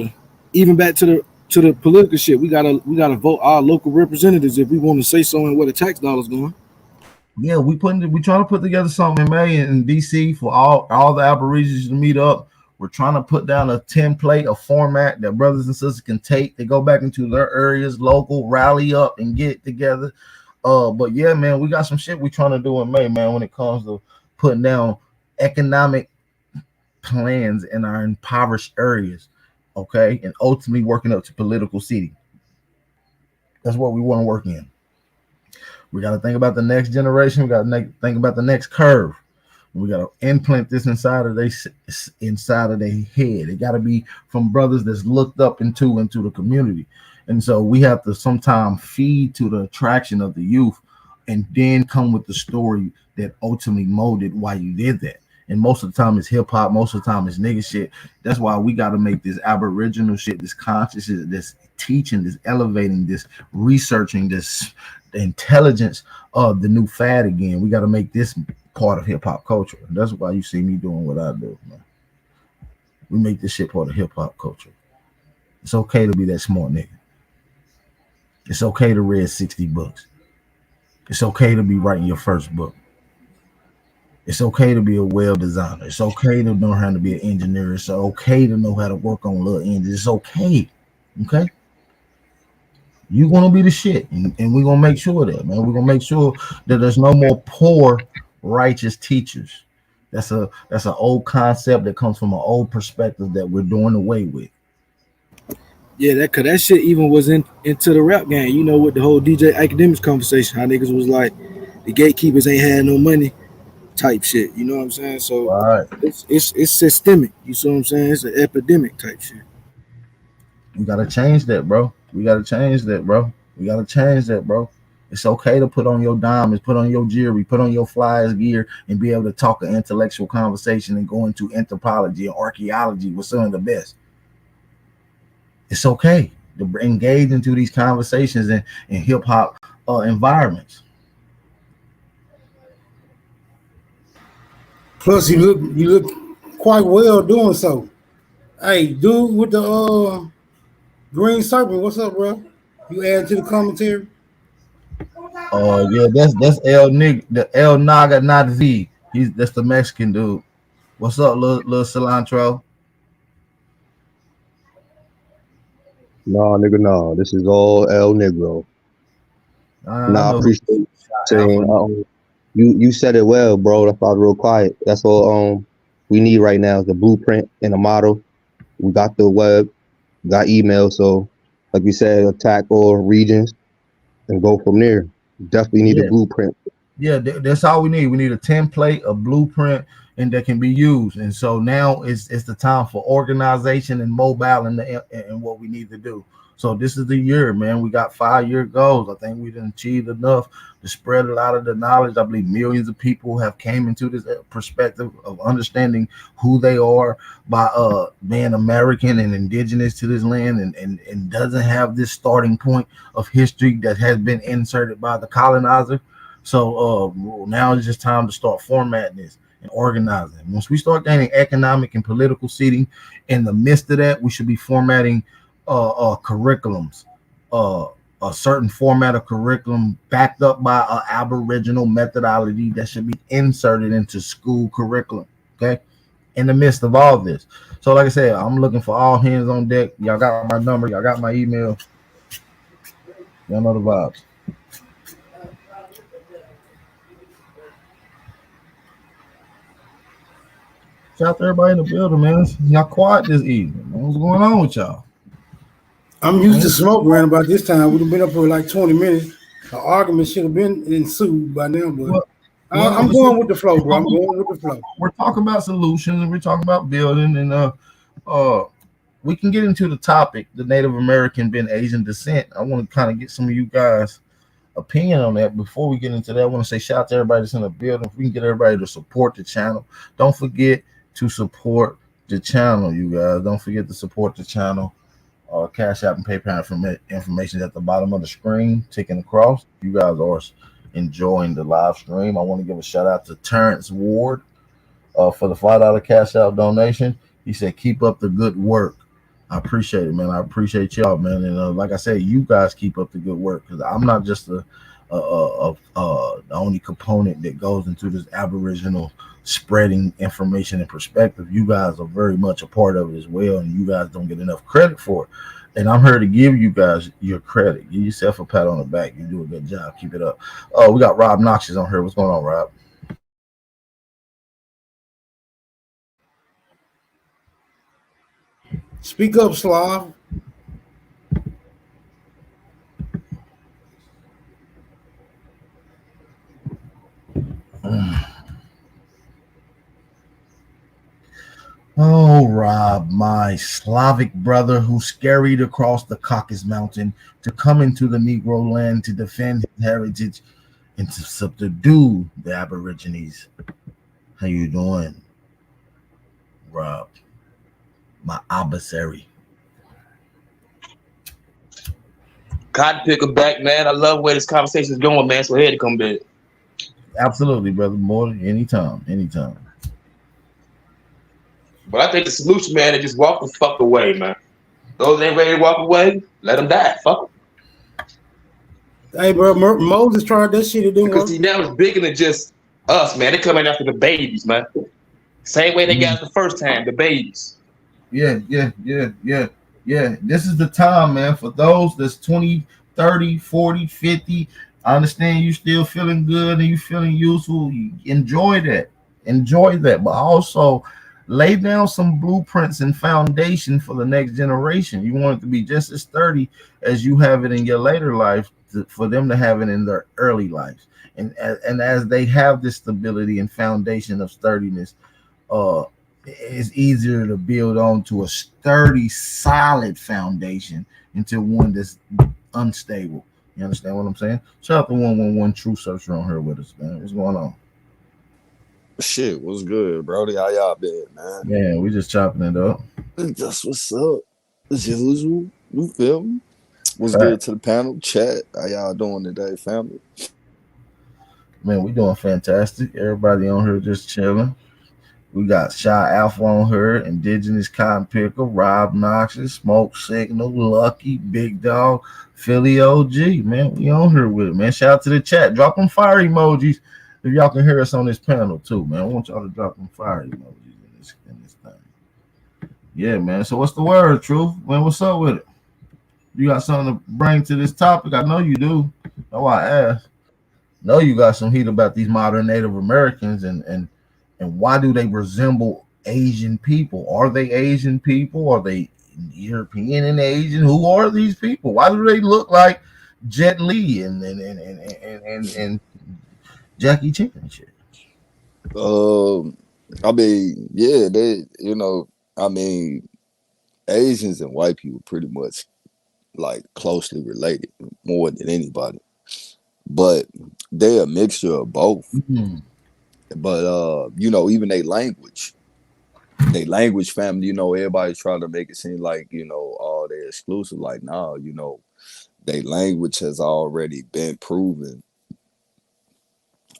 even back to the political shit. We gotta vote our local representatives if we want to say so and where the tax dollars going. Yeah, we trying to put together something in May in DC for all the Aborigines to meet up. We're trying to put down a template, a format that brothers and sisters can take. They go back into their areas, local, rally up and get together. But yeah, man, we got some shit we trying to do in May, man, when it comes to putting down economic plans in our impoverished areas, okay, and ultimately working up to political city. That's what we want to work in. We got to think about the next generation. We got to think about the next curve. We got to implant this inside of their head. It got to be from brothers that's looked up into the community. And so we have to sometimes feed to the attraction of the youth and then come with the story that ultimately molded why you did that. And most of the time it's hip hop, most of the time it's nigga shit. That's why we got to make this aboriginal shit, this consciousness, this teaching, this elevating, this researching, this intelligence of the new fad again. We got to make this part of hip hop culture. That's why you see me doing what I do, man. We make this shit part of hip hop culture. It's okay to be that smart nigga. It's okay to read 60 books. It's okay to be writing your first book. It's okay to be a well designer. It's okay to know how to be an engineer. It's okay to know how to work on little engines. It's okay. Okay. You're gonna be the shit. And we're gonna make sure of that, man. We're gonna make sure that there's no more poor righteous teachers. That's an old concept that comes from an old perspective that we're doing away with. Yeah, that shit even was into the rap game. You know, with the whole DJ Academics conversation, how niggas was like, the gatekeepers ain't had no money type shit. You know what I'm saying? So All right. it's systemic. You see what I'm saying? It's an epidemic type shit. We gotta change that, bro. We gotta change that, bro. We gotta change that, bro. It's okay to put on your diamonds, put on your jewelry, put on your flyers gear, and be able to talk an intellectual conversation and go into anthropology and archaeology with some of the best. It's okay to engage into these conversations in hip hop environments. Plus, you look quite well doing so. Hey, dude with the green serpent, what's up, bro? You add to the commentary? Yeah, that's the El Naga not V. That's the Mexican dude. What's up, little cilantro? No, nigga, no. This is all El Negro. I Nah, I know appreciate you saying. You said it well, bro. That's why I was real quiet. That's all. We need right now is the blueprint and a model. We got the web, got email. So, like we said, attack all regions and go from there. Definitely need a blueprint. Yeah, that's all we need. We need a template, a blueprint, and that can be used. And so now it's the time for organization and mobile and what we need to do. So this is the year, man. We got 5-year goals. I think we've achieved enough to spread a lot of the knowledge. I believe millions of people have came into this perspective of understanding who they are by being American and indigenous to this land and doesn't have this starting point of history that has been inserted by the colonizer. So now it's just time to start formatting this and organizing. Once we start gaining economic and political seating, in the midst of that, we should be formatting curriculums, a certain format of curriculum backed up by an Aboriginal methodology that should be inserted into school curriculum. Okay, in the midst of all this. So, like I said, I'm looking for all hands on deck. Y'all got my number. Y'all got my email. Y'all know the vibes. Shout out to everybody in the building, man. Y'all quiet this evening. What's going on with y'all? I'm used to smoke around about this time. We've been up for like 20 minutes. The argument should have been ensued by now, but I'm going with the flow, bro. I'm going with the flow. We're talking about solutions and we're talking about building, and we can get into the topic, the Native American being Asian descent. I want to kind of get some of you guys' opinion on that. Before we get into that, I want to say shout out to everybody that's in the building. If we can get everybody to support the channel, don't forget to support the channel, you guys. Don't forget to support the channel. Cash App and PayPal information is at the bottom of the screen, ticking across. You guys are enjoying the live stream. I want to give a shout out to Terrence Ward for the $5 Cash App donation. He said, "Keep up the good work." I appreciate it, man. I appreciate y'all, man. And like I said, you guys keep up the good work, because I'm not just the only component that goes into this Aboriginal spreading information and perspective. You guys are very much a part of it as well, and you guys don't get enough credit for it. And I'm here to give you guys your credit. Give yourself a pat on the back. You do a good job. Keep it up. We got Rob Noxious on here. What's going on, Rob? Speak up, Slav. Oh, Rob, my Slavic brother who scurried across the Caucasus Mountain to come into the Negro land to defend his heritage and to subdue the Aborigines. How you doing, Rob? My adversary. Cotton picker back, man. I love where this conversation is going, man. So ahead to come back. Absolutely, brother. More than anytime. Anytime. But I think the solution, man, is just walk the fuck away, man. Those ain't ready to walk away, let them die. Fuck them. Hey, bro, Moses tried that shit. It didn't Because work. see, now it's bigger than just us, man. They coming after the babies, man. Same way they got us the first time, the babies. Yeah. This is the time, man, for those that's 20, 30, 40, 50. I understand you still feeling good and you feeling useful. You enjoy that. Enjoy that. But also lay down some blueprints and foundation for the next generation. You want it to be just as sturdy as you have it in your later life for them to have it in their early lives. And as they have this stability and foundation of sturdiness, uh it's easier to build on to a sturdy, solid foundation into one that's unstable. You understand what I'm saying? Shout out to 111 True Searcher on here with us, man. What's going on? Shit, what's good, Brody? How y'all been, man? Man, we just chopping it up. That's what's up. As usual, you feel me? What's Right. good to the panel? Chat. How y'all doing today, family? Man, we doing fantastic. Everybody on here just chilling. We got Shy Alpha on her, Indigenous Cotton Picker, Rob Noxious, Smoke Signal, Lucky, Big Dog, Philly OG. Man, we on here with it, man. Shout out to the chat. Drop them fire emojis if y'all can hear us on this panel too, man. I want y'all to drop them fire emojis in this thing. Yeah, man. So what's the word, Truth? Man, what's up with it? You got something to bring to this topic? I know you do. That's why I asked. Know you got some heat about these modern Native Americans and why do they resemble Asian people? Are they Asian people? Are they European and Asian? Who are these people? Why do they look like Jet Li and Jackie Chan and shit? I mean, yeah, I mean, Asians and white people pretty much like closely related more than anybody. But they're a mixture of both. Mm-hmm. But even their language family, everybody's trying to make it seem like, oh, they're exclusive. Like, nah, their language has already been proven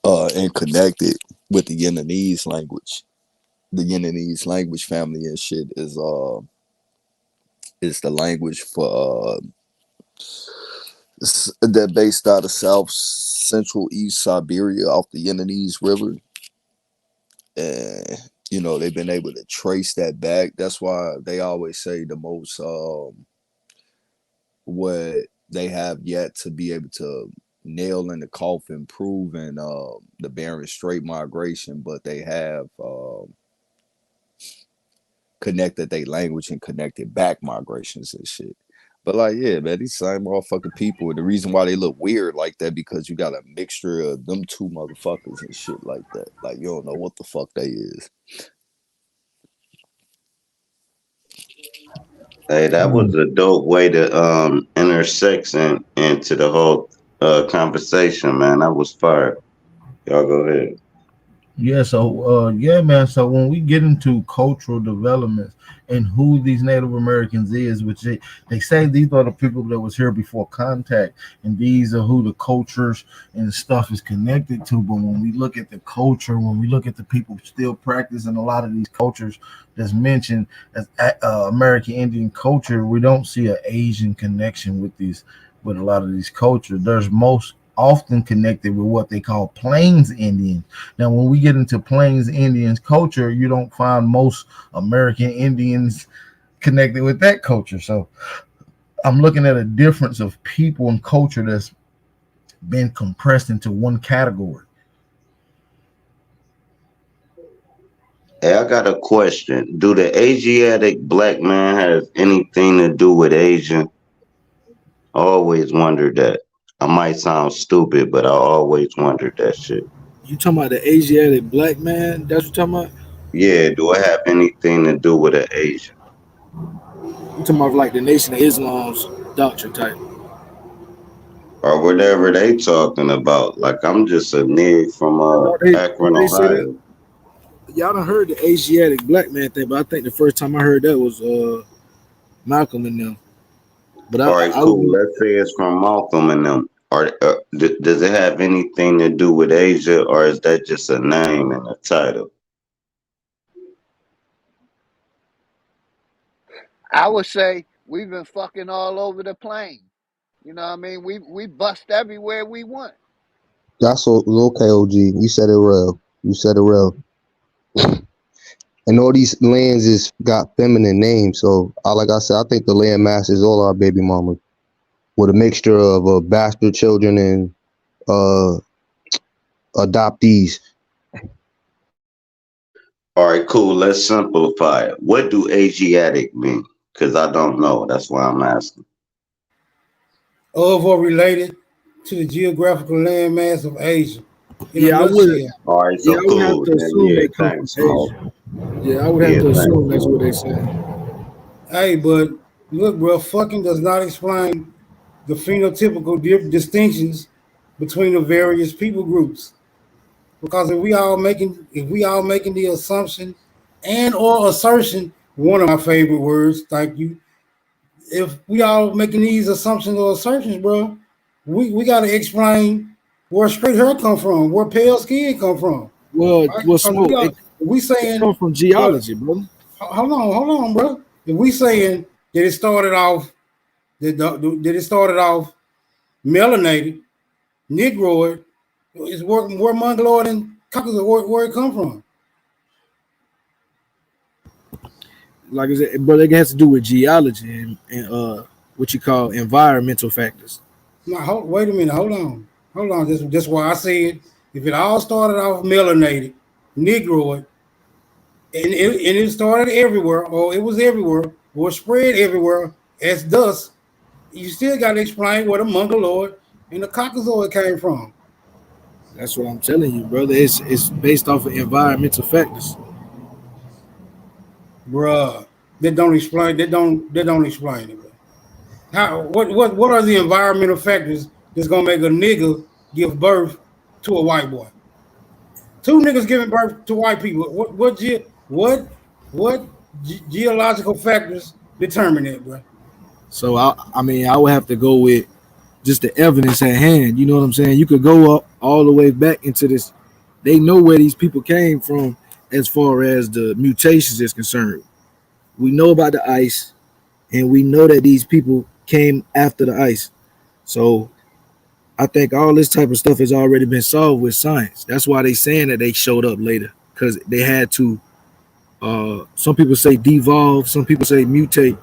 and connected with the Yemenese language. The Yemenese language family and shit is the language for they're based out of South Central East Siberia off the Yemenese River. And they've been able to trace that back. That's why they always say the most what they have yet to be able to nail in the coffin proven the Bering Strait migration, but they have connected their language and connected back migrations and shit. But like, yeah, man, these same motherfucking people. The reason why they look weird like that because you got a mixture of them two motherfuckers and shit like that. Like you don't know what the fuck they is. Hey, that was a dope way to intersect into the whole conversation, man. That was fire. Y'all go ahead. Yeah, so man. So when we get into cultural developments and who these Native Americans is, which they say these are the people that was here before contact, and these are who the cultures and stuff is connected to. But when we look at the culture, when we look at the people still practicing a lot of these cultures that's mentioned as American Indian culture, we don't see an Asian connection with a lot of these cultures. There's most often connected with what they call Plains Indians. Now, when we get into Plains Indians culture, you don't find most American Indians connected with that culture. So I'm looking at a difference of people and culture that's been compressed into one category. Hey, I got a question. Do the Asiatic black man have anything to do with Asian? I always wondered that. I might sound stupid, but I always wondered that shit. You talking about the Asiatic black man? That's what you're talking about? Yeah, do it have anything to do with an Asian? You talking about like the Nation of Islam's doctrine type? Or whatever they talking about. Like I'm just a nigga from No, they Akron, they say that. Ohio. Y'all done heard the Asiatic black man thing, but I think the first time I heard that was Malcolm and them. But All right, I cool. would Let's say it's from Malcolm and them. Does it have anything to do with Asia, or is that just a name and a title? I would say we've been fucking all over the plane. You know what I mean? We bust everywhere we want. That's okay, OG. You said it real. You said it real. And all these lands is got feminine names. So, like I said, I think the land mass is all our baby mamas with a mixture of bastard children and uh, adoptees. All right, cool. Let's simplify it. What do Asiatic mean? Because I don't know. That's why I'm asking. Of or related to the geographical landmass of Asia. In a yeah, I would nutshell. All right, yeah, so I would have cool. to Then assume yeah, they come from thanks, Smoke. Asia. Yeah, I would have Yeah, to thanks, assume that's what Smoke. they said. Hey, but look, bro, fucking does not explain the phenotypical distinctions between the various people groups. Because if we all making the assumption and or assertion, one of my favorite words, thank you. If we all making these assumptions or assertions, bro, we gotta explain where straight hair come from, where pale skin come from. Right? Well, Because we smoke. are we It comes saying, from but geology, brother. hold on, bro. If we saying that it started off that it started off melanated, negroid, is where Mongoloid and Caucasus where it come from. Like I said, but it has to do with geology and what you call environmental factors. Now, wait a minute, hold on. That's why I said if it all started off melanated, negroid, and it started everywhere, or it was everywhere, or spread everywhere as dust, you still got to explain where the Mongoloid and the Caucasoid came from. That's what I'm telling you, brother. It's based off of environmental factors. Bruh, that don't explain it, bro. What are the environmental factors that's gonna make a nigga give birth to a white boy? Two niggas giving birth to white people. What geological factors determine that, bro? So I mean, I would have to go with just the evidence at hand. You know what I'm saying? You could go up all the way back into this. They know where these people came from as far as the mutations is concerned. We know about the ice, and we know that these people came after the ice. So I think all this type of stuff has already been solved with science. That's why they saying that they showed up later because they had to. Some people say devolve, some people say mutate.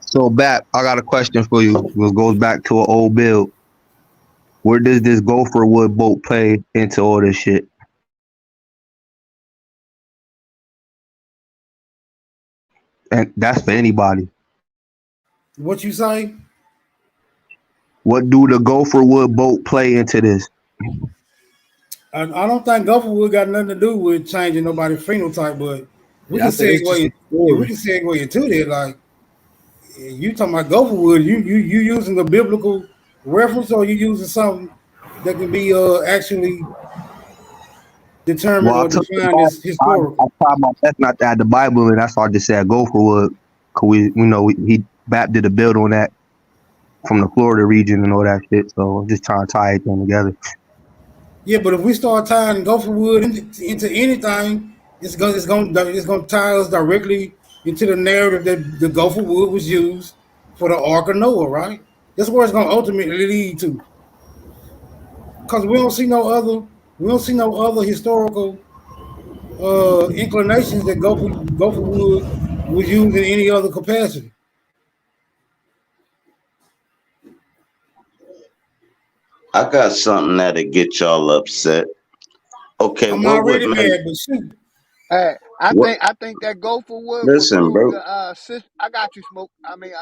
So, Bat, I got a question for you. It goes back to an old bill. Where does this gopher wood boat play into all this shit? And that's for anybody. What you say? What do the gopher wood boat play into this? I don't think Gopherwood got nothing to do with changing nobody's phenotype, but we Yeah, can I think it's just a segue. Yeah, we story. can segue into that. Like you talking about Gopherwood, you using a biblical reference, or you using something that can be actually determined Well, I or took the defined Bible. as I historical. tried my best not to add the Bible, and that's why I just said gopher wood. Cause he Bap did a build on that from the Florida region and all that shit. So I'm just trying to tie everything together. Yeah, but if we start tying Gopherwood into anything, it's gonna tie us directly into the narrative that the Gopherwood was used for the Ark of Noah, right? That's where it's gonna ultimately lead to. Because we don't see no other historical inclinations that Gopherwood was used in any other capacity. I got something that'll get y'all upset. Okay, I'm what would already make mad, but shoot. Hey, what? I think that Gopher Wood would Listen, prove bro. the I got you, Smoke. I mean,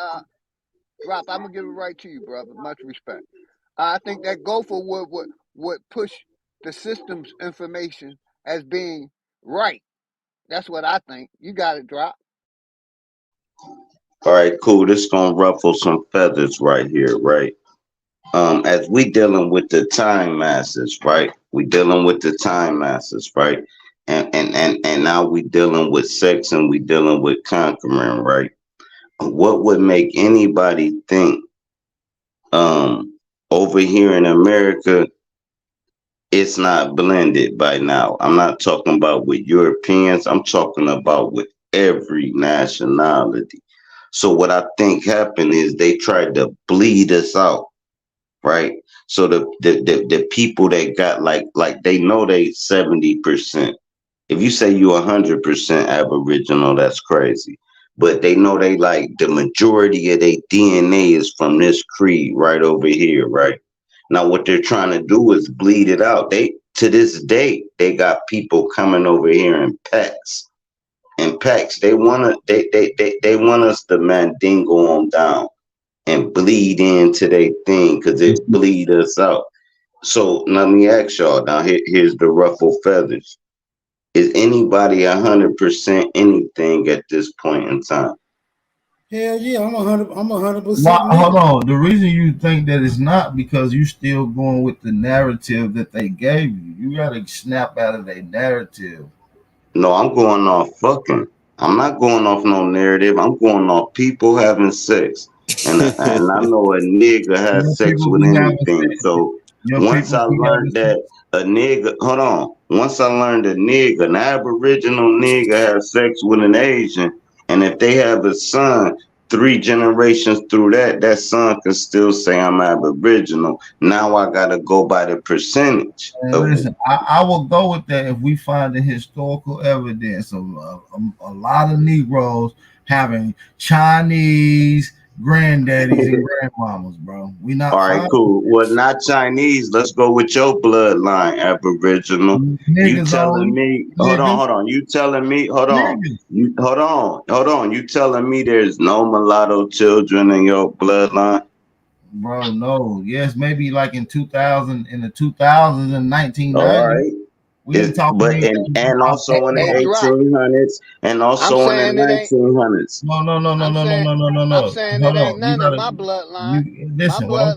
Drop. I'm gonna give it right to you, brother. Much respect. I think that Gopher would push the system's information as being Right. That's what I think. You got it, Drop. All right, cool. This gonna ruffle some feathers right here, right? As we dealing with the time masses, right? We dealing with the time masses, right? And now we dealing with sex and we dealing with conquering, right? What would make anybody think over here in America it's not blended by now? I'm not talking about with Europeans, I'm talking about with every nationality. So what I think happened is they tried to bleed us out, right? So the people that got like they know they 70%. If you say you 100% Aboriginal, that's crazy. But they know they like the majority of their DNA is from this creed right over here, right? Now what they're trying to do is bleed it out. They to this day they got people coming over here in packs. In packs, they want us to mandingo them down and bleed into their thing because it bleed us out. So let me ask y'all now. Here's the ruffle feathers. Is anybody 100% anything at this point in time? Hell yeah, I'm 100%. Hold on. The reason you think that it's not because you still going with the narrative that they gave you. You gotta snap out of their narrative. No, I'm going off fucking. I'm not going off no narrative. I'm going off people having sex. And I know a nigga has sex with anything. So once I learned that a nigga, hold on. Once I learned a nigga, an Aboriginal nigga has sex with an Asian, and if they have a son, 3 generations through that son can still say I'm Aboriginal. Now I gotta go by the percentage. Listen, I will go with that if we find the historical evidence of a lot of Negroes having Chinese granddaddies and grandmamas, bro. We not. All right, cool. Well, not Chinese. Let's go with your bloodline, Aboriginal. You telling me? Hold on. You telling me? Hold on. Hold on. You telling me there's no mulatto children in your bloodline? Bro, no. Yes, maybe like in 2000, in the 2000s and 1990s. All right. And also in the 1800s, and also in the 1900s. No. I'm saying it ain't none of my bloodline. Listen, what I'm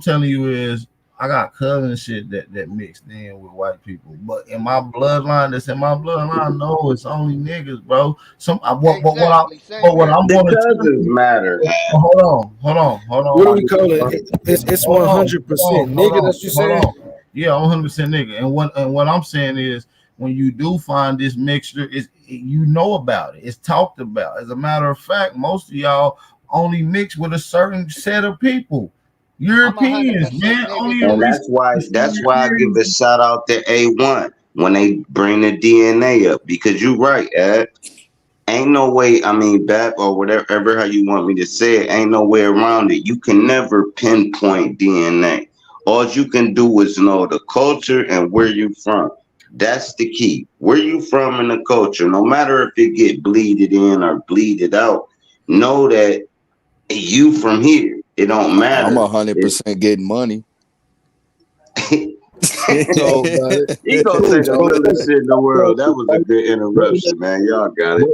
telling you is, I got cousin shit that mixed in with white people, but in my bloodline, no, it's only niggas, bro. What I'm going to tell you matter. Hold on. What do we call it? It's 100% nigga. That's what you saying? Yeah, I'm 100% nigga. And what I'm saying is, when you do find this mixture, you know about it. It's talked about. As a matter of fact, most of y'all only mix with a certain set of people. Europeans, man. And that's why I give a shout out to A1 when they bring the DNA up, because you're right, Ed. Ain't no way, I mean, back or whatever how you want me to say it, ain't no way around it. You can never pinpoint DNA. All you can do is know the culture and where you from. That's the key. Where you from in the culture, no matter if it get bleeded in or bleeded out, know that you from here. It don't matter. I'm 100% getting money. He gonna say the realest shit in the world. That was a good interruption, man. Y'all got it.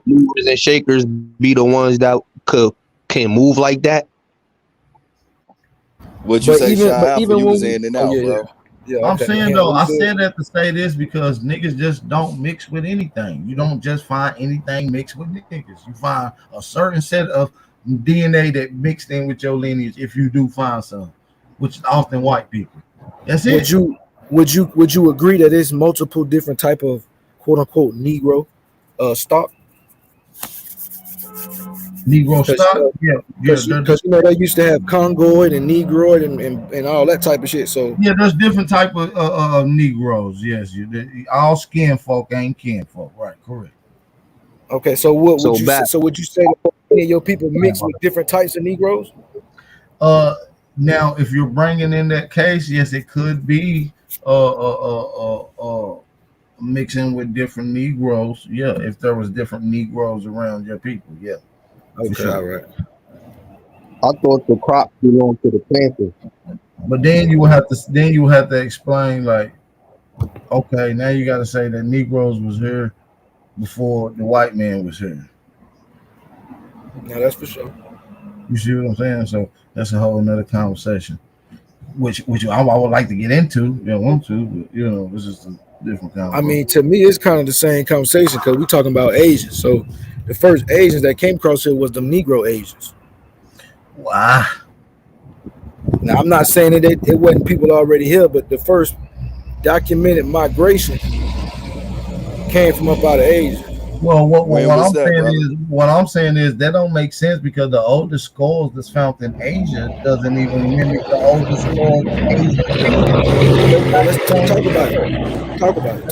Movers and shakers be the ones that can move like that. What you say, Shy? You was in and out, bro. Yeah, I'm saying though, I said that to say this because niggas just don't mix with anything. You don't just find anything mixed with niggas. You find a certain set of DNA that mixed in with your lineage if you do find some, which is often white people. That's it. Would you agree that there's multiple different type of quote unquote Negro stock? Negro stock? Yeah. Because you know they used to have Congoid and Negroid and all that type of shit. So yeah, there's different type of Negroes. Yes, all skin folk ain't kin folk. Right, correct. Okay, so what would you say? So would you say that your people mix with different types of Negroes? Now if you're bringing in that case, yes, it could be mixing with different Negroes. Yeah, if there was different Negroes around your people. Yeah. Okay, all right. I thought the crops belonged to the Panthers. But then you will have to explain like, okay, now you got to say that Negroes was here before the white man was here. Now that's for sure. You see what I'm saying? So that's a whole nother conversation, which I would like to get into. You don't want to, but it's just a different conversation. I mean, to me, it's kind of the same conversation because we talking about Asians. So the first Asians that came across here was the Negro Asians. Wow. Now I'm not saying that it wasn't people already here, but the first documented migration came from up out of Asia. Well, what I'm saying is that don't make sense because the oldest skulls that's found in Asia doesn't even mimic the oldest skulls in Asia. Let's talk about it. Talk about it.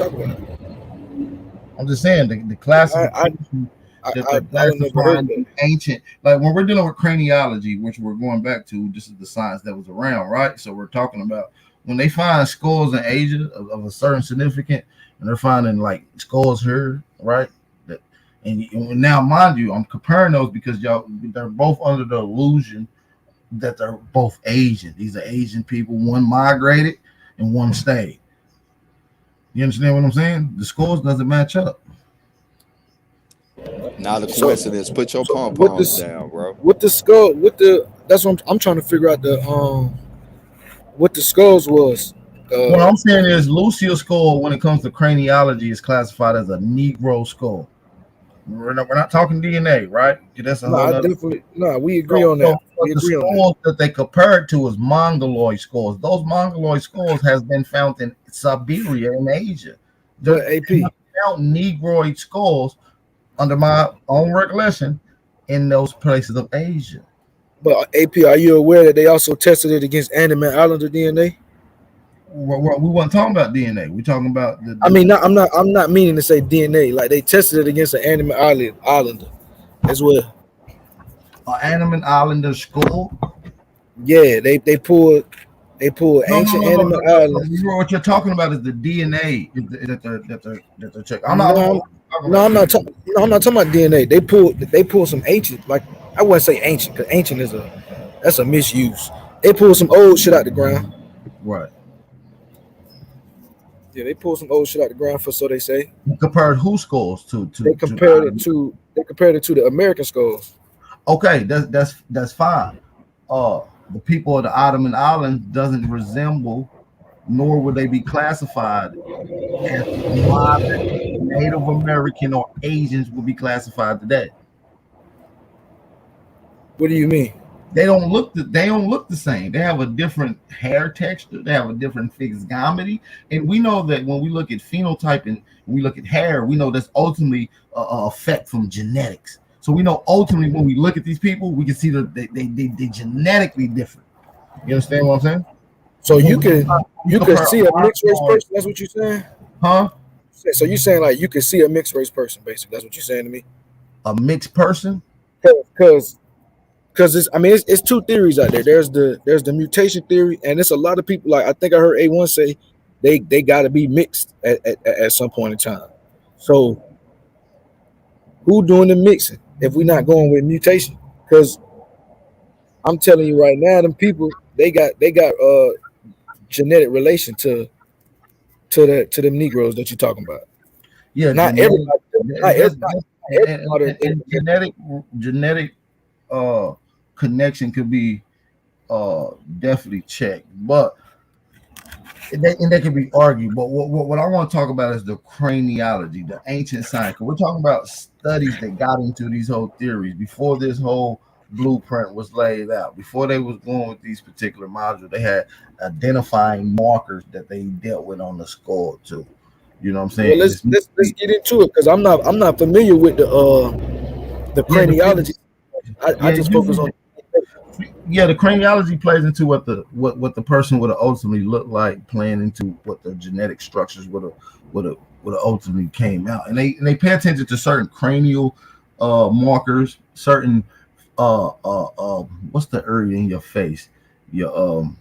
I'm just saying the classification that classifying ancient, like when we're dealing with craniology, which we're going back to, this is the science that was around, right? So we're talking about when they find skulls in Asia of a certain significance, and they're finding like skulls here, right? And now, mind you, I'm comparing those because they're both under the illusion that they're both Asian. These are Asian people. One migrated and one stayed. You understand what I'm saying? The scores doesn't match up. Now the coincidence. Put your pom-poms down, bro. With the skull, that's what I'm trying to figure out what the skulls was. What I'm saying is Lucio's skull, when it comes to craniology, is classified as a Negro skull. We're not talking DNA, right? That's a whole we agree on that. The skulls that they compared to is Mongoloid skulls. Those Mongoloid skulls has been found in Siberia in Asia. They found Negroid skulls, under my own recollection, in those places of Asia. But AP, are you aware that they also tested it against Andaman Islander DNA? We weren't talking about DNA. We're talking about I'm not meaning to say DNA. Like they tested it against an Andaman Islander as well. An Andaman Islander skull? Yeah, they pulled ancient Andaman Islanders. What you're talking about is the DNA that they're checking. I'm not talking about DNA. They pulled some ancient, like I wouldn't say ancient because ancient that's a misuse. They pulled some old shit out the ground. Right. Yeah, they pulled some old shit out the ground so they say. You compared whose skulls to? They compared it to the American skulls. Okay, that's fine. The people of the Ottoman Islands doesn't resemble, nor would they be classified as modern Native American or Asians would be classified today. What do you mean? They don't look the same. They have a different hair texture. They have a different physiognomy. And we know that when we look at phenotype and we look at hair, we know that's ultimately a effect from genetics. So we know ultimately when we look at these people, we can see that they genetically different. You understand what I'm saying? So you can see a mixed race person. That's what you're saying? Huh? So you're saying like you can see a mixed race person, basically. That's what you're saying to me? A mixed person? Because it's two theories out there. There's the mutation theory, and it's a lot of people. Like I think I heard A1 say they got to be mixed at some point in time. So who doing the mixing if we're not going with mutation? Because I'm telling you right now, them people they got genetic relation to them Negroes that you're talking about. Yeah, not everybody. Genetic connection could be definitely checked, but they can be argued. But what I want to talk about is the craniology, the ancient science. We're talking about studies that got into these whole theories before this whole blueprint was laid out. Before they was going with these particular modules, they had identifying markers that they dealt with on the skull too. You know what I'm saying? Well, let's get into it because I'm not familiar with the craniology. I just focus on. Yeah, the craniology plays into what the person would ultimately look like, playing into what the genetic structures would have ultimately came out, and they pay attention to certain cranial markers, certain what's the area in your face, your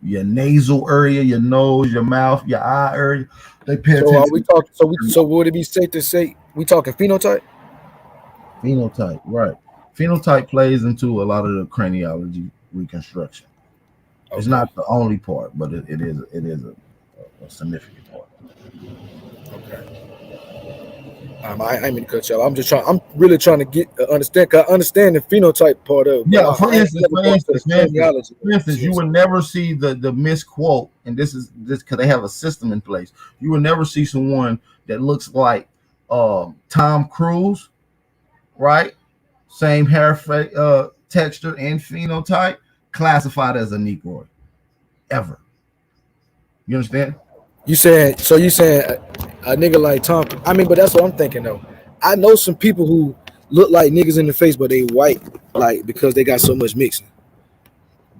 nasal area, your nose, your mouth, your eye area. They pay attention. So are we talking? So would it be safe to say we talking phenotype? Phenotype, right? Phenotype plays into a lot of the craniology reconstruction. It's Okay. not the only part, but it is a significant part. Okay. I ain't mean to cut you off. I'm really trying to get understand. Cause I understand the phenotype part of it, but Yeah, I ain't never going to the craniology. for instance, you would never see the misquote, and this is this because they have a system in place. You would never see someone that looks like Tom Cruise, right? Same hair texture and phenotype, classified as a Negro ever. You understand? You saying so? You saying a nigga like Tom? I mean, but that's what I'm thinking though. I know some people who look like niggas in the face, but they white, like because they got so much mixing.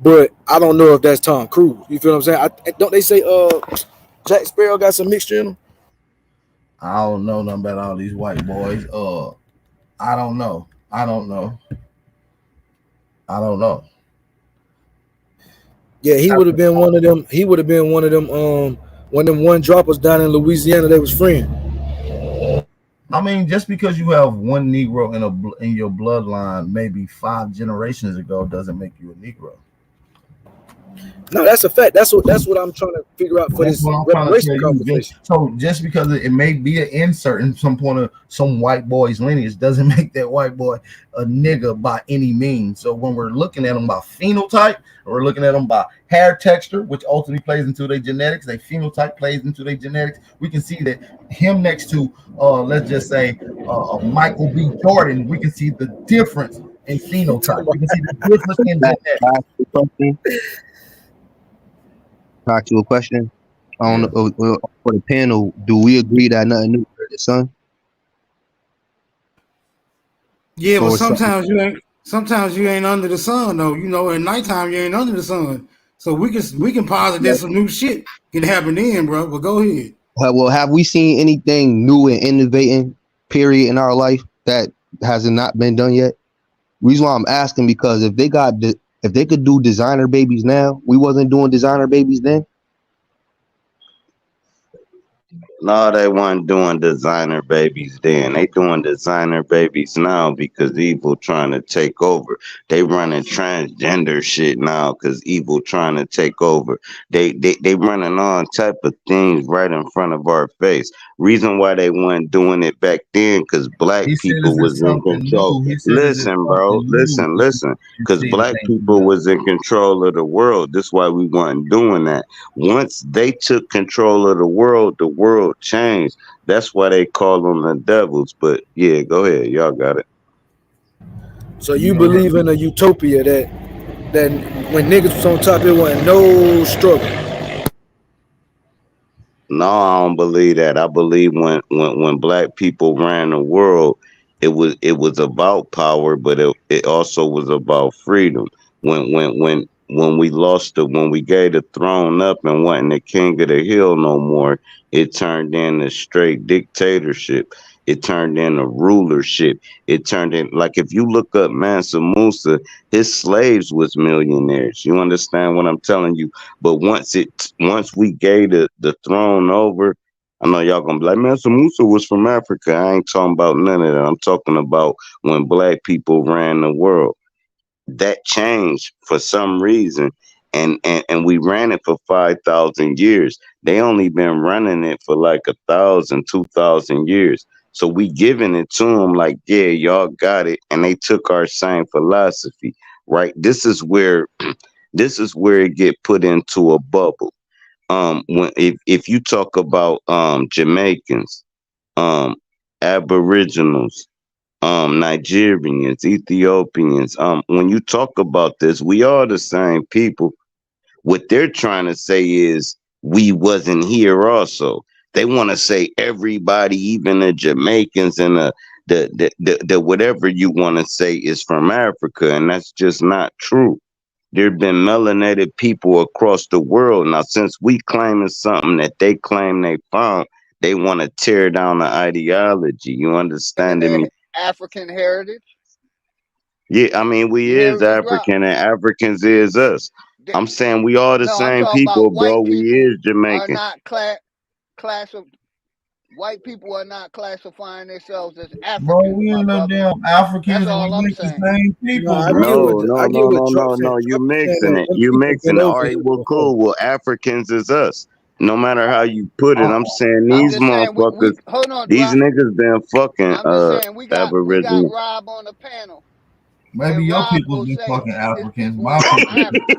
But I don't know if that's Tom Cruise. You feel what I'm saying? Don't they say Jack Sparrow got some mixture in him? I don't know nothing about all these white boys. I don't know. I don't know. I don't know. Yeah, he would have been one of them. He would have been one of them. One of them one droppers down in Louisiana. They was friends. I mean, just because you have one Negro in your bloodline, maybe 5 generations ago, doesn't make you a Negro. No, that's a fact. That's what I'm trying to figure out for That's this what I'm trying to reparation tell you. conversation. Just because it may be an insert in some point of some white boy's lineage doesn't make that white boy a nigga by any means. So when we're looking at them by phenotype, or we're looking at them by hair texture, which ultimately plays into their genetics, their phenotype plays into their genetics. We can see that him next to let's just say Michael B. Jordan, we can see the difference in phenotype. We can see the difference in genetics. Ask you a question. On for the panel, do we agree that nothing new under the sun? Yeah, but Or something? sometimes you ain't under the sun though. You know, at nighttime you ain't under the sun. So we can posit that some new shit can happen then, bro. But go ahead. Well, have we seen anything new and innovating, period, in our life that has not been done yet? Reason why I'm asking because if they could do designer babies now, we wasn't doing designer babies then. No, they weren't doing designer babies then. They doing designer babies now because evil trying to take over. They running transgender shit now because evil trying to take over. They running all type of things right in front of our face. Reason why they weren't doing it back then because black He said, people "Is it was in something control. new?" He said, "Is it Listen, bro. something new?" Listen. You Because see black the things people was in control of the world. That's why we weren't doing that. Once they took control of the world changed. That's why they call them the devils. But yeah, go ahead. Y'all got it. So you believe in a utopia that when niggas was on top, it wasn't no struggle. No, I don't believe that. I believe when black people ran the world, it was about power, but it also was about freedom. When we lost when we gave the throne up and wasn't the king of the hill no more, it turned into straight dictatorship. It turned into rulership. It turned in like if you look up Mansa Musa, his slaves was millionaires. You understand what I'm telling you? But once we gave the throne over, I know y'all gonna be like, man, Musa was from Africa. I ain't talking about none of that. I'm talking about when black people ran the world. That changed for some reason, and we ran it for 5,000 years. They only been running it for like 1,000, 2,000 years. So we giving it to them like, yeah, y'all got it, and they took our same philosophy, right? This is where it get put into a bubble. When if you talk about Jamaicans, um, Aboriginals, Nigerians, Ethiopians, when you talk about this, we are the same people. What they're trying to say is we wasn't here also. They want to say everybody, even the Jamaicans and the whatever you want to say is from Africa, and that's just not true. There have been melanated people across the world. Now, since we claiming something that they claim they found, they want to tear down the ideology. You And understanding their me? African heritage. Yeah, I mean, we You hear is me drop? African and Africans is us. They- I'm saying we all the no, I'm same talking people, about bro. white We people is are Jamaican. not class of. White people are not classifying themselves as Bro, Africans, we my ain't no brother. damn That's Africans and we all I'm ain't the saying. same No, people, I bro. get what No, I get no, what no, Trump no, saying. no. You Trump is saying mixing that it. them You people been mixing it. All over right, here well, before. cool. Well, Africans is us. No matter how you put it, Uh, I'm saying I'm these just saying we motherfuckers, hold on, these drop. niggas been fucking I'm just saying we got Aboriginal. Rob on the panel, maybe and your Rob people's will been say fucking his Africans. people My ain't from people. Africa.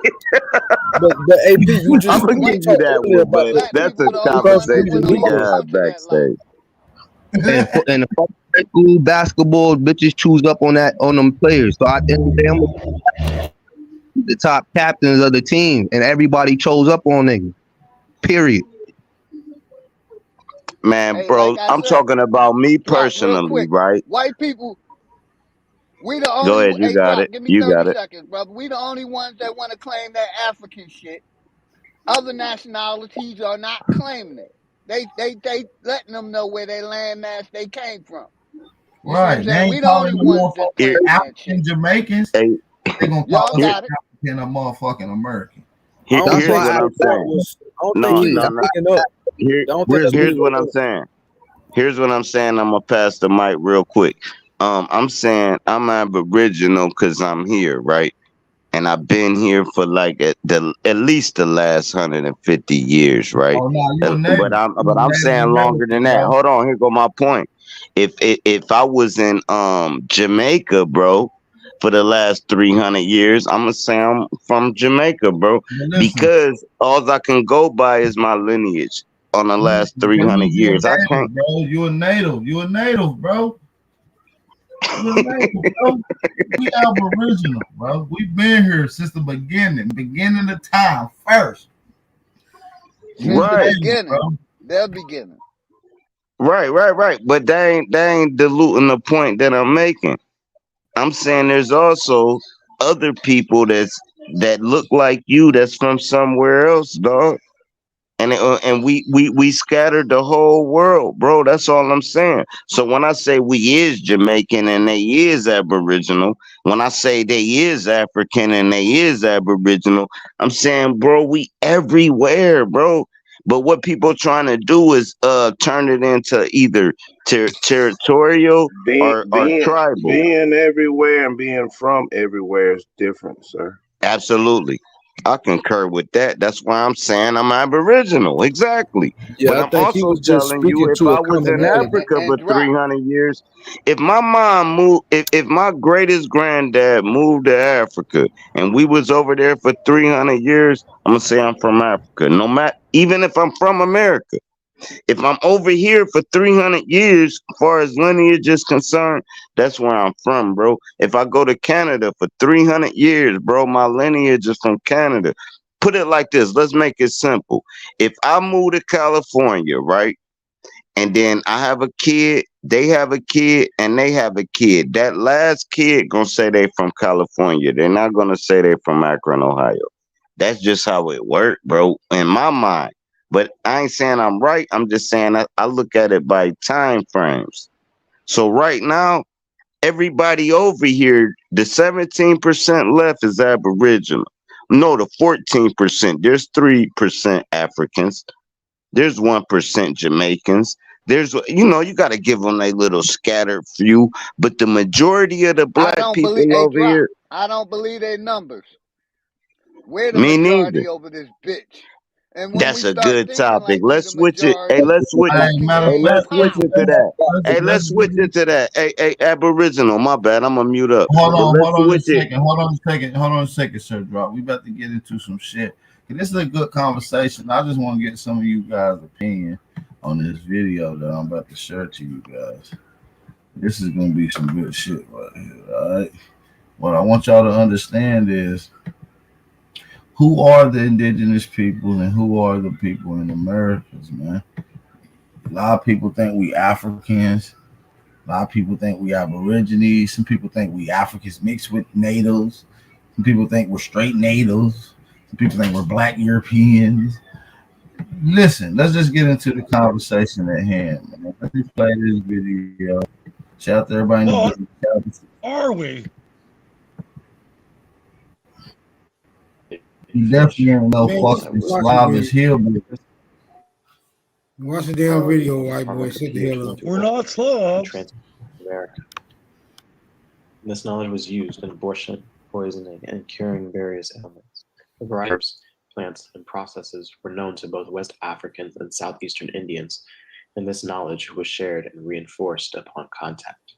But AP, I'm gonna we give White you talked that earlier one, about but the black that's a people the only one that incarcerated conversation went a we can whole Negroes. have continent long. backstage. And the fucking school basketball bitches choose up on them players. So at the end of the day, I'm the top captains of the team, and everybody chose up on niggas. Period. Man, Hey, bro, like I I'm said, talking about me drop real personally, quick. right? White people, we the Go only. ahead, you Hey, got drop. it. Give me You 30 got it. seconds, brother. We the only ones that want to claim that African shit. Other nationalities are not claiming it. They letting them know where their landmass they came from. You see what I'm Right. They saying? We ain't the only calling the ones that's motherfuckers Here, claiming that African shit. Jamaicans. hey, They gonna call Y'all us here, got it. African or motherfucking American. I don't That's here's think why what I I'm that saying. was. I don't think No, he was no, that's no. why making up. Here, I don't think real that's what he here's quick. was what I'm saying. saying. Here's what I'm saying. I'm gonna pass the mic real quick. I'm saying I'm Aboriginal because I'm here, right? And I've been here for like at least the last 150 years, right? Oh no, you a But native. You a I'm Native saying longer than American, that. bro. Hold on, here go my point. If I was in Jamaica, bro, for the last 300 years, I'm gonna say I'm from Jamaica, bro, But listen, because all I can go by is my lineage on the last that 300 means you a years. I can't. native, bro. You a native. You a native, bro. You a native, bro. We Aboriginal, bro. We've been here since the beginning of time first. We Since the Right. native, beginning. bro. The beginning. Right. But they ain't diluting the point that I'm making. I'm saying there's also other people that look like you that's from somewhere else, dog. And we scattered the whole world, bro. That's all I'm saying. So when I say we is Jamaican and they is Aboriginal, when I say they is African and they is Aboriginal, I'm saying, bro, we everywhere, bro. But what people trying to do is turn it into either territorial or tribal. Being everywhere and being from everywhere is different, sir. Absolutely. I concur with that. That's why I'm saying I'm Aboriginal. Exactly. But Yeah, I I'm think he also was just telling you speaking if to I a was in Yeah, commonality. Africa and for drop. 300 years, if my mom moved, if my greatest granddad moved to Africa and we was over there for 300 years, I'm going to say I'm from Africa. No matter, even if I'm from America. If I'm over here for 300 years, as far as lineage is concerned, that's where I'm from, bro. If I go to Canada for 300 years, bro, my lineage is from Canada. Put it like this. Let's make it simple. If I move to California, right, and then I have a kid, they have a kid, and they have a kid, that last kid gonna say they from California. They're not gonna say they from Akron, Ohio. That's just how it worked, bro, in my mind. But I ain't saying I'm right. I'm just saying I look at it by time frames. So right now, everybody over here, the 17% left is Aboriginal. No, the 14%. There's 3% Africans. There's 1% Jamaicans. There's, you got to give them a little scattered few. But the majority of the I black don't believe people hey over drop. here, I don't believe their numbers. We're the me neither. majority over this bitch. And when we That's a start good thinking topic. like we Let's the switch it. Hey, majority, let's switch. Hey, that can matter give of Hey, us let's fact, switch it to power. that. Hey, let's let's switch do it this. to that. Hey, Aboriginal. My bad. I'm gonna mute up. Hold But on, let's hold on a switch it. second. Hold on a second. Hold on a second, Sir Drop. We about to get into some shit. This is a good conversation. I just want to get some of you guys' opinion on this video that I'm about to share to you guys. This is gonna be some good shit right here. All right. What I want y'all to understand is who are the indigenous people and who are the people in Americas, man. A lot of people think we Africans. A lot of people think we Aborigines. Some people think we Africans mixed with natives. Some people think we're straight natives. Some people think we're black Europeans. Listen, let's just get into the conversation at hand, man. Let's just play this video. Shout out to everybody in the business. Are we? He definitely ain't no Man, fucking block him, Slavish man. hillbilly. Watch the damn video, white boy. Sit the hell up. We're not slobs. America. This knowledge was used in abortion, poisoning, and curing various ailments. The varieties, plants, and processes were known to both West Africans and Southeastern Indians, and this knowledge was shared and reinforced upon contact.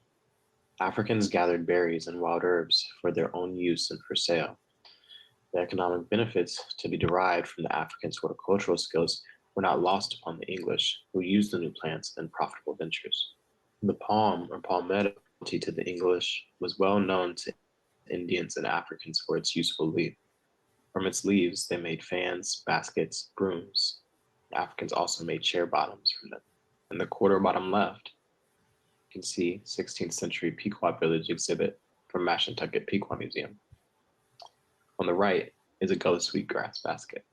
Africans gathered berries and wild herbs for their own use and for sale. The economic benefits to be derived from the Africans' horticultural skills were not lost upon the English, who used the new plants in profitable ventures. The palm or palmetto to the English was well known to Indians and Africans for its useful leaf. From its leaves, they made fans, baskets, brooms. The Africans also made chair bottoms from them. In the quarter bottom left, you can see 16th century Pequot village exhibit from Mashantucket Pequot Museum. On the right is a gullah sweetgrass basket.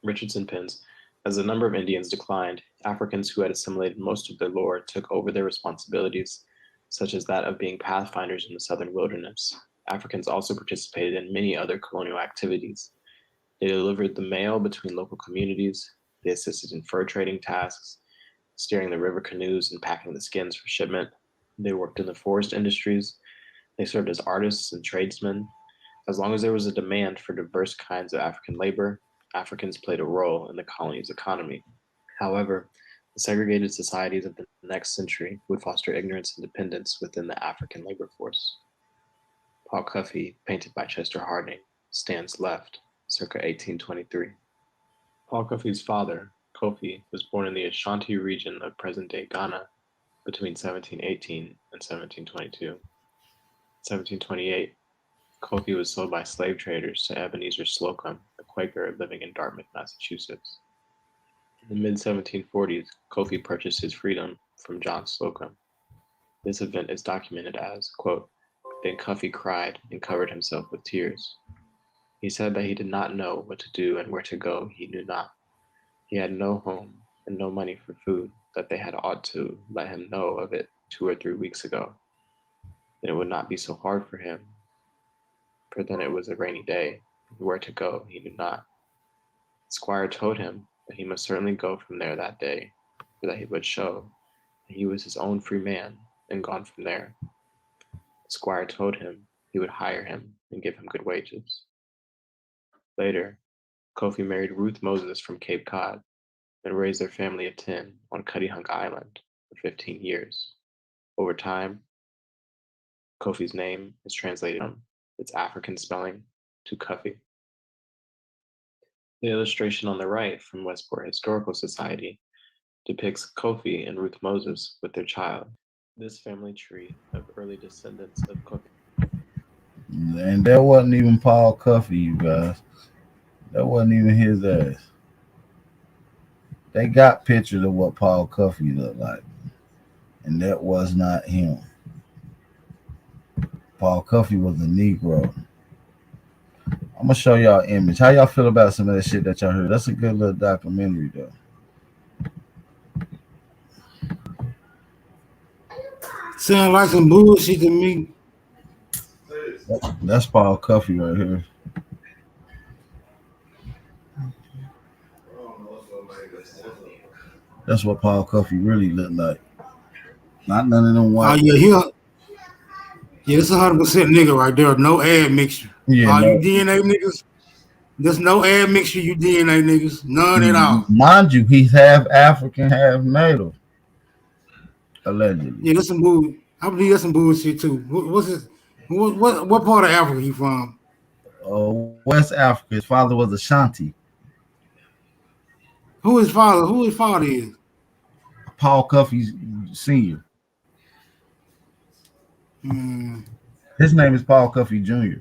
Richardson pins, as the number of Indians declined, Africans who had assimilated most of their lore took over their responsibilities, such as that of being pathfinders in the southern wilderness. Africans also participated in many other colonial activities. They delivered the mail between local communities, they assisted in fur trading tasks, steering the river canoes and packing the skins for shipment. They worked in the forest industries. They served as artists and tradesmen. As long as there was a demand for diverse kinds of African labor, Africans played a role in the colony's economy. However, the segregated societies of the next century would foster ignorance and dependence within the African labor force. Paul Cuffey, painted by Chester Harding, stands left, circa 1823. Paul Cuffey's father, Kofi, was born in the Ashanti region of present-day Ghana between 1718 and 1722. In 1728, Kofi was sold by slave traders to Ebenezer Slocum, a Quaker living in Dartmouth, Massachusetts. In the mid-1740s, Kofi purchased his freedom from John Slocum. This event is documented as, quote, "Then Kofi cried and covered himself with tears. He said that he did not know what to do and where to go he knew not. He had no home and no money for food, that they had ought to let him know of it 2 or 3 weeks ago. Then it would not be so hard for him, for then it was a rainy day, and where to go he knew not. The squire told him that he must certainly go from there that day, for that he would show that he was his own free man, and gone from there. The squire told him he would hire him and give him good wages." Later, Kofi married Ruth Moses from Cape Cod and raised their family of 10 on Cuttyhunk Island for 15 years. Over time, Kofi's name is translated from its African spelling to Cuffy. The illustration on the right from Westport Historical Society depicts Kofi and Ruth Moses with their child. This family tree of early descendants of Kofi. And that wasn't even Paul Cuffey, you guys. That wasn't even his ass. They got pictures of what Paul Cuffey looked like, and that was not him. Paul Cuffey was a Negro. I'm gonna show y'all an image. How y'all feel about some of that shit that y'all heard? That's a good little documentary, though. Sound like some bullshit to me. That's Paul Cuffey right here. That's what Paul Cuffey really looked like. Not none of them white. Oh yeah, it's 100% nigga right there. No admixture. Yeah, You DNA niggas. There's no admixture. You DNA niggas. None at all. Mind you, he's half African, half Native. Allegedly. Yeah, that's some bull. I believe that's some bullshit too. What's his? What part of Africa he from? West Africa. His father was Ashanti. Who his father? Who his father is? Paul Cuffey Sr. His name is Paul Cuffey Jr.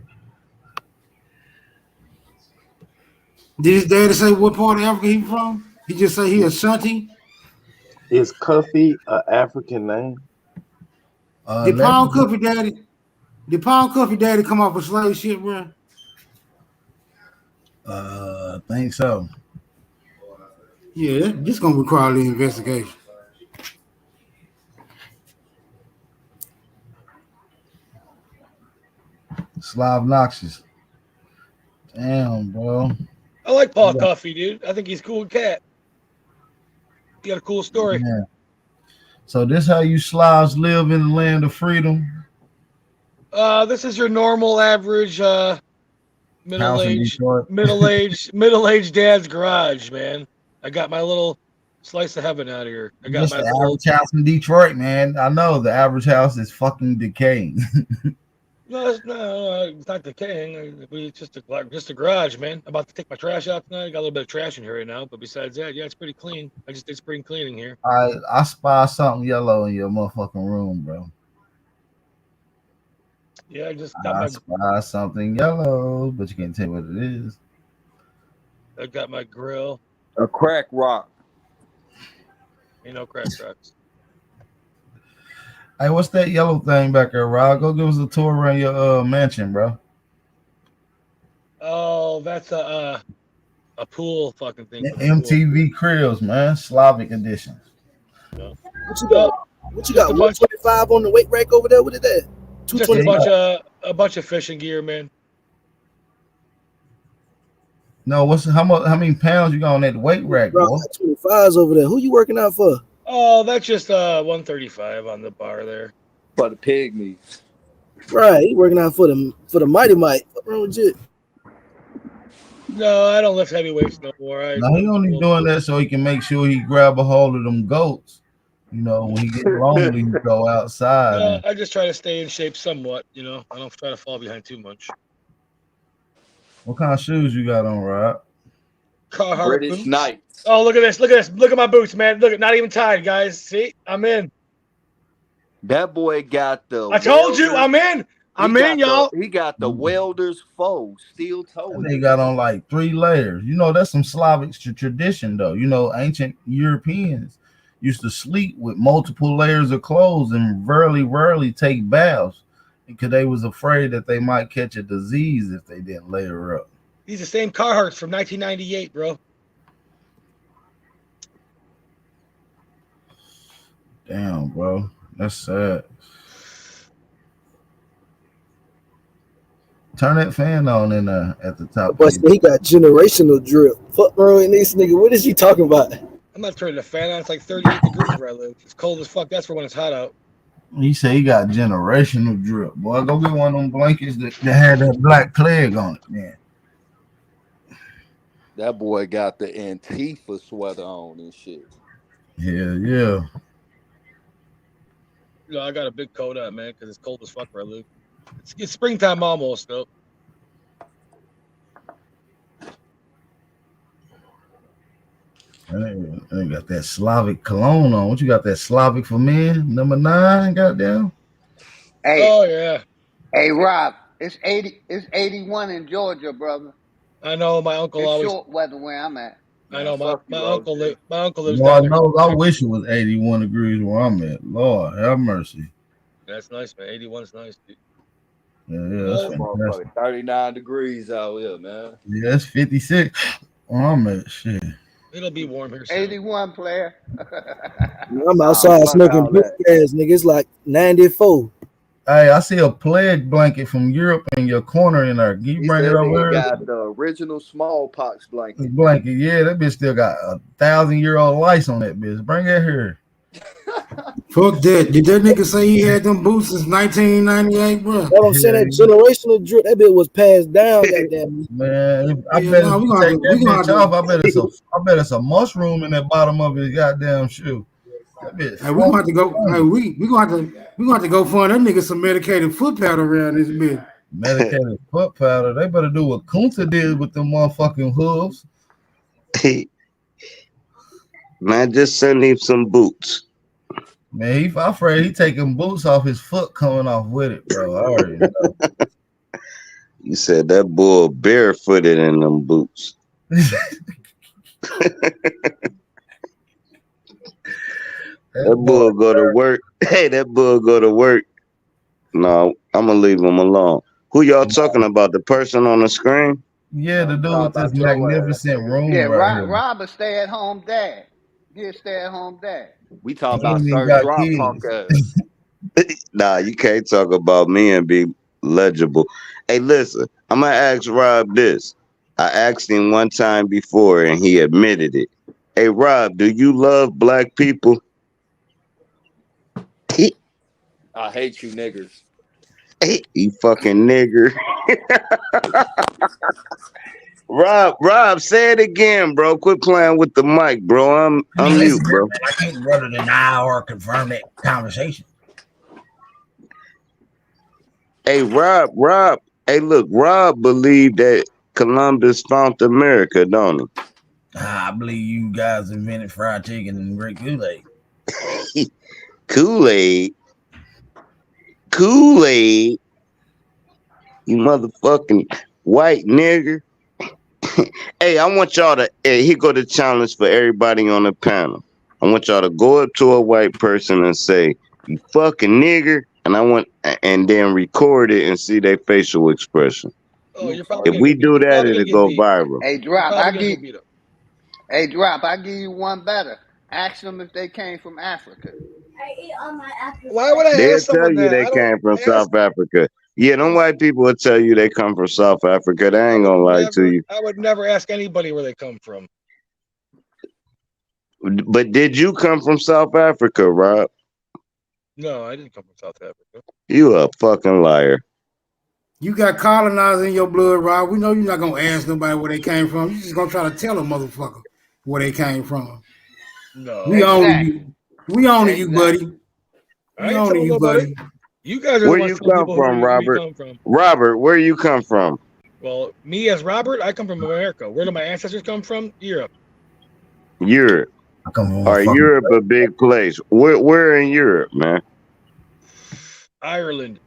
Did his daddy say what part of Africa he from? He just say he Ashanti? Is Cuffey an African name? Did Paul Cuffey daddy come off a slave ship, bro? I think so. Yeah, this gonna require the investigation. Slav Noxious. Damn, bro. I like Paul Cuffey, dude. I think he's a cool cat. You got a cool story. Yeah. So this how you Slavs live in the land of freedom? This is your normal average middle-aged dad's garage, man. I got my little slice of heaven out of here. I got Just my the little average house in Detroit, man. I know the average house is fucking decaying. No, it's not decaying. It's just a garage, man. I'm about to take my trash out tonight. I got a little bit of trash in here right now, but besides that, yeah, it's pretty clean. I just did spring cleaning here. I spy something yellow in your motherfucking room, bro. Yeah, I just got I spy something yellow, but you can't tell what it is. I got my grill. A crack rock. Ain't no crack rocks. Hey, what's that yellow thing back there, Rod? Go give us a tour around your mansion, bro. Oh, that's a pool fucking thing. MTV Cribs, man. Slavic edition. No. What you got? 125 on the weight rack over there? What is that? Just a bunch of fishing gear, man. No, how many pounds you got on that weight rack, bro? 25s over there. Who you working out for? Oh, that's just 135 on the bar there. For the pygmies. Right, he working out for the mighty might. What's wrong with you? No, I don't lift heavy weights no more. No, he only doing that so he can make sure he grab a hold of them goats. You know, when he gets lonely, he go outside. No, I just try to stay in shape somewhat. You know, I don't try to fall behind too much. What kind of shoes you got on, Rod? Carhartt British boots. Knights. Oh, look at this! Look at this! Look at my boots, man! Look, not even tied, guys. See, I'm in. That boy got the. I told you, I'm in. I'm in, y'all. He got the welder's foe steel toe. They got on like 3 layers. You know, that's some Slavic tradition, though. You know, ancient Europeans used to sleep with multiple layers of clothes and rarely take baths because they was afraid that they might catch a disease if they didn't layer up. These are the same Carhartts from 1998, bro. Damn, bro. That's sad. Turn that fan on in there at the top. But he got generational drip. Fuck bro, and this nigga, what is he talking about? I'm not turning the fan on. It's like 38 degrees where I live. It's cold as fuck. That's for when it's hot out. He said he got generational drip. Boy, go get one of them blankets that had that black plague on it, man. That boy got the Antifa sweater on and shit. Yeah. You know, I got a big coat on, man, because it's cold as fuck where I live. It's springtime almost, though. I got that Slavic cologne on. What you got? That Slavic for men, number 9, goddamn. Hey, oh yeah. Hey Rob, it's 81 in Georgia, brother. I know my uncle it's always short weather where I'm at. I know my uncle lives Lord down knows, I wish it was 81 degrees where I'm at. Lord have mercy. there. That's nice, man. 81's nice, dude. Yeah, that's fantastic. 39 degrees out here, man. Yeah, that's 56 where I'm at. Shit. It'll be warm here soon. 81 player. I'm outside smoking blue gas, nigga. It's like 94. Hey, I see a plague blanket from Europe in your corner in there. Can you bring it over? He got the original smallpox blanket. Yeah, that bitch still got 1,000-year-old lice on that bitch. Bring it here. Fuck that. Did that nigga say he had them boots since 1998, bro? What I'm saying, that generational drip, that bit was passed down. Goddamn. Man, I bet if you take that bitch off, I bet it's a mushroom in the bottom of his goddamn shoe. Hey, we gonna have to go. Hey, we gonna have to go find that nigga some medicated foot powder around this bitch. Medicated foot powder. They better do what Kunta did with them motherfucking hooves. Man, just send him some boots. Man, I'm afraid he taking boots off his foot coming off with it, bro. I already know. You said that bull barefooted in them boots. That bull go to work. Hey, that bull go to work. No, I'm gonna leave him alone. Who y'all talking about? The person on the screen? Yeah, the dude with this magnificent room. Yeah, right Rob a stay-at-home dad. He a stay-at-home dad. We talking about Sir Drop punk ass. Nah, you can't talk about me and be legible. Hey, listen, I'm gonna ask Rob this. I asked him one time before and he admitted it. Hey Rob, do you love black people? I hate you niggers. You fucking nigger. Rob, say it again, bro. Quit playing with the mic, bro. I'm mute, Listen here, bro. man. I can't whether deny or confirm that conversation. Hey, Rob. Hey, look, Rob believed that Columbus found America, don't I believe you guys invented fried chicken and great Kool-Aid. he? Kool-Aid. Kool-Aid. You motherfucking white nigger. Hey, I want y'all to, hey, here go the challenge for everybody on the panel. I want y'all to go up to a white person and say, you fucking nigger, and then record it and see their facial expression. Oh, you're probably If gonna we get beat. do You're that, probably gonna it'll get go beat. viral. Hey, You're Drop, probably gonna get beat up. I give you one better. Ask them if they came from Africa. Why would I They'll ask tell someone you that? they I don't came from ask. South Africa. Yeah, them white people will tell you they come from South Africa. They ain't gonna lie to you. I would never ask anybody where they come from. But did you come from South Africa, Rob? No, I didn't come from South Africa. You a fucking liar. You got colonizers in your blood, Rob. We know you're not gonna ask nobody where they came from. You just gonna try to tell a motherfucker where they came from. No. We own you. We own you, buddy. I We ain't own telling you, nobody. buddy. You guys are the Where ones you telling come people from, where you Robert? come from. Robert, where you come from? Well, me as Robert, I come from America. Where do my ancestors come from? Europe. Europe. I come from Or Europe a big place? Where in Europe, man? Ireland.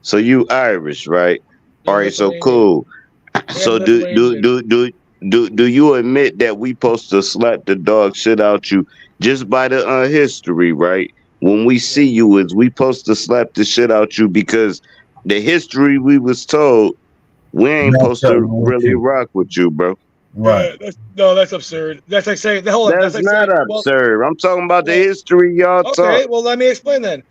So you Irish, right? They're All right, so Lithuanian. cool. They're So do you admit that we supposed to slap the dog shit out you just by the history, right? When we see you, is we supposed to slap the shit out you because the history we was told we ain't supposed to really rock with you, bro. Right. That's absurd. That's like saying That's not absurd. I'm talking about the history y'all Okay, taught. well, let me explain then.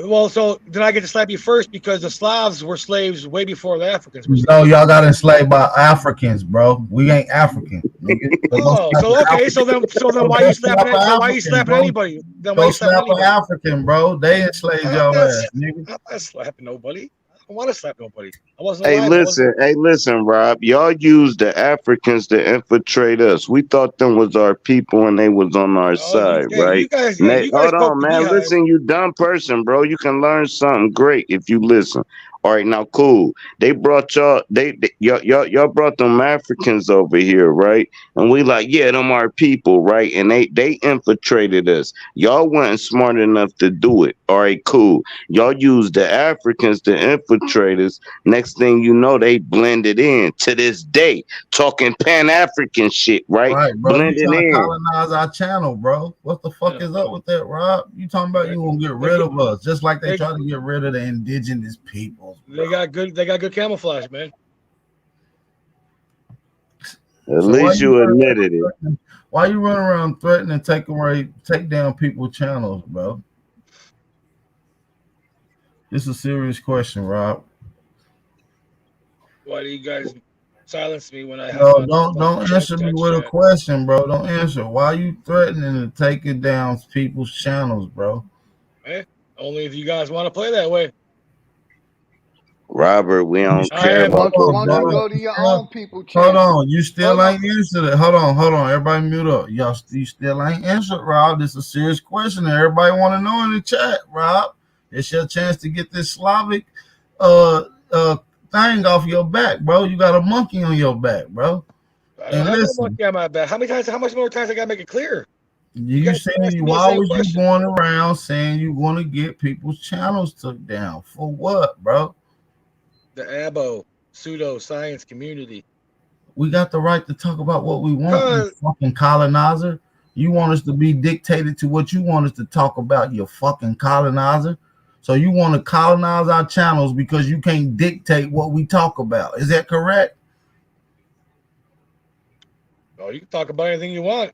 Well, so then I get to slap you first because the Slavs were slaves way before the Africans were slaves. No, y'all got enslaved by Africans, bro. We ain't African. Nigga. Oh, so okay, so then why you slapping? So why you slapping anybody? Then why Go you slapping slap an anybody? African, bro. They enslaved your ass, nigga. I'm not slapping nobody. I don't want to slap nobody. I wasn't Hey, alive. listen, Rob. Y'all used the Africans to infiltrate us. We thought them was our people and they was on our side, right? You guys Hold poked on, the man. beehive. Listen, you dumb person, bro. You can learn something great if you listen. All right, now cool. They brought y'all brought them Africans over here, right? And we like, yeah, them our people, right? And they infiltrated us. Y'all weren't smart enough to do it. All right, cool. Y'all used the Africans to infiltrate us. Next thing you know, they blended in to this day, talking Pan-African shit, right? Right, bro. You Blended trying to in. colonize our channel, bro. What the fuck is up with that, Rob? You talking about you gonna get rid of us, just like they try to get rid of the indigenous peoples. They got good camouflage, man. At least you admitted it. Why you run around threatening to take down people's channels, bro? This is a serious question, Rob. Why do you guys silence me when I have No, don't answer me with a question, bro. Don't answer. Why you threatening to take it down people's channels, bro? Only if you guys want to play that way. Robert, we don't care about Why don't you go to your own people channel? Hold on, you still ain't answered it. Hold on. Everybody mute up. You still ain't answered, Rob. This is a serious question that everybody want to know in the chat, Rob. It's your chance to get this Slavic thing off your back, bro. You got a monkey on your back, bro. I don't have no monkey on my back. How much more times I gotta make it clear? You saying why was you going around saying you want to get people's channels took down? For what, bro? The abo pseudo science community. We got the right to talk about what we want, you fucking colonizer. You want us to be dictated to what you want us to talk about, you fucking colonizer. So you want to colonize our channels because you can't dictate what we talk about. Is that correct? Oh, you can talk about anything you want.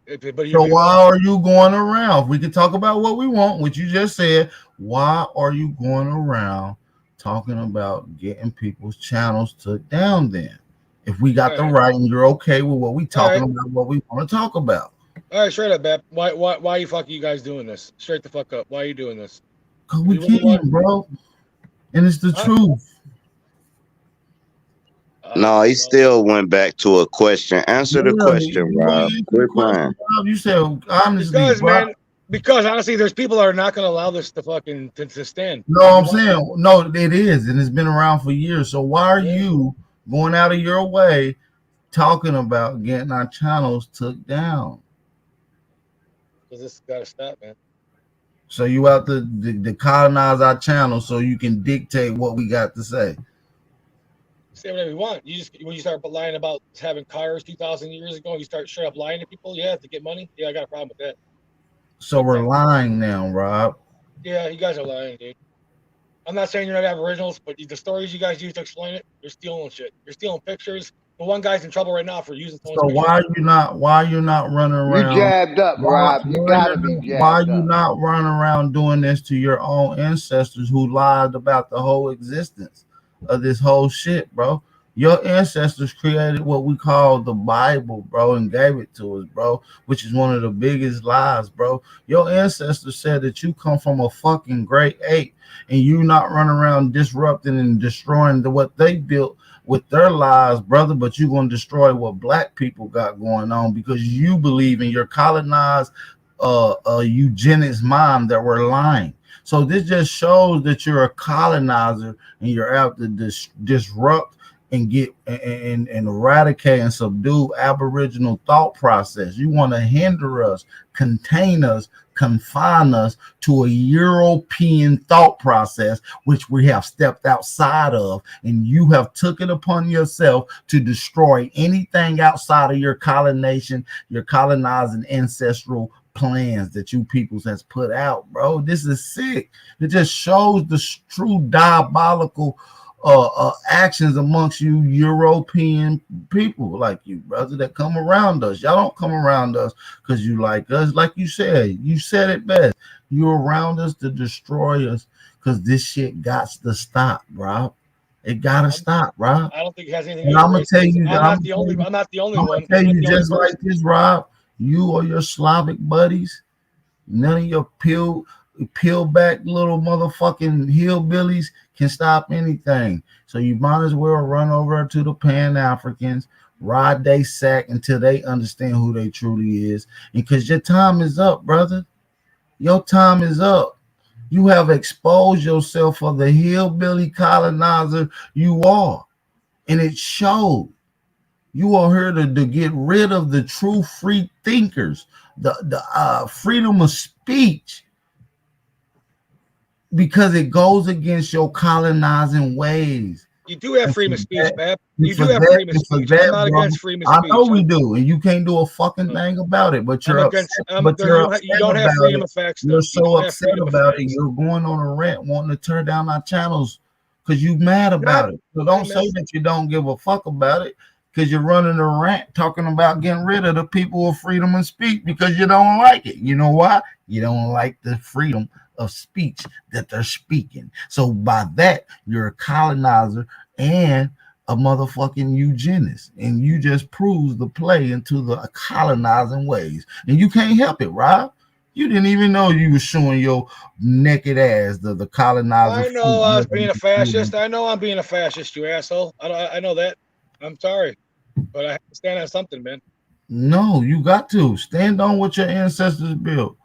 So why are you going around? We can talk about what we want, which you just said. Why are you going around talking about getting people's channels took down then? If we got the right and you're okay with what we talking about, what we want to talk about. All right, straight up, Bap. Why you fucking you guys doing this? Straight the fuck up. Why are you doing this? Cause we can, bro. And it's the truth. No, he still went back to a question. Answer the question, Rob. Quit playing. You said honestly, Because, bro. man, because honestly, there's people that are not going to allow this to fucking to stand. No, I'm saying no, it is, and it's been around for years. So why are you going out of your way talking about getting our channels took down? Because this got to stop, man. So you out to colonize our channel so you can dictate what we got to say. Say whatever you want. You just when you start lying about having cars 2,000 years ago, you start straight up lying to people. Yeah, to get money. Yeah, I got a problem with that. So we're lying now, Rob. Yeah, you guys are lying, dude. I'm not saying you're not Aboriginals, but the stories you guys use to explain it, you're stealing shit. You're stealing pictures. The one guy's in trouble right now for using someone's So picture. why you not running around? You jabbed up, Rob. You gotta be jabbed Why up. you not running around doing this to your own ancestors who lied about the whole existence of this whole shit, bro? Your ancestors created what we call the Bible, bro, and gave it to us, bro, which is one of the biggest lies, bro. Your ancestors said that you come from a fucking great ape, and you not running around disrupting and destroying what they built with their lives, brother, but you're going to destroy what black people got going on because you believe in your colonized eugenics mind that we're lying. So this just shows that you're a colonizer and you're out to disrupt and get and eradicate and subdue Aboriginal thought process. You want to hinder us, contain us, confine us to a European thought process, which we have stepped outside of, and you have took it upon yourself to destroy anything outside of your colonizing ancestral plans that you peoples has put out, bro. This is sick. It just shows the true diabolical actions amongst you European people like you, brother, that come around us. Y'all don't come around us because you like us. Like you said it best. You're around us to destroy us because this shit got to stop, bro. It gotta stop, bro. I don't think it has anything. And I'm gonna tell you, I'm not the only one. I'm gonna tell you just like this, Rob. You or your Slavic buddies, none of your peel back little motherfucking hillbillies can stop anything. So you might as well run over to the Pan-Africans, ride they sack until they understand who they truly is. Because your time is up, brother. Your time is up. You have exposed yourself for the hillbilly colonizer you are. And it showed. You are here to get rid of the true free thinkers, the freedom of speech, because it goes against your colonizing ways. You do have freedom of speech, Bab. You do have freedom of speech. I'm not against freedom of speech. I know we do, and you can't do a fucking thing about it. But you're upset. But you don't have freedom of facts. You're so upset about it. You're going on a rant, wanting to tear down our channels because you're mad about it. So don't say that you don't give a fuck about it, because you're running a rant talking about getting rid of the people of freedom of speech because you don't like it. You know why? You don't like the freedom of speech that they're speaking. So by that, you're a colonizer and a motherfucking eugenist, and you just proves the play into the colonizing ways, and you can't help it, Rob. You didn't even know you were showing your naked ass, the colonizer. I know I was being a fascist. I know I'm being a fascist, you asshole. I know that. I'm sorry, but I have to stand on something, man. No, you got to stand on what your ancestors built.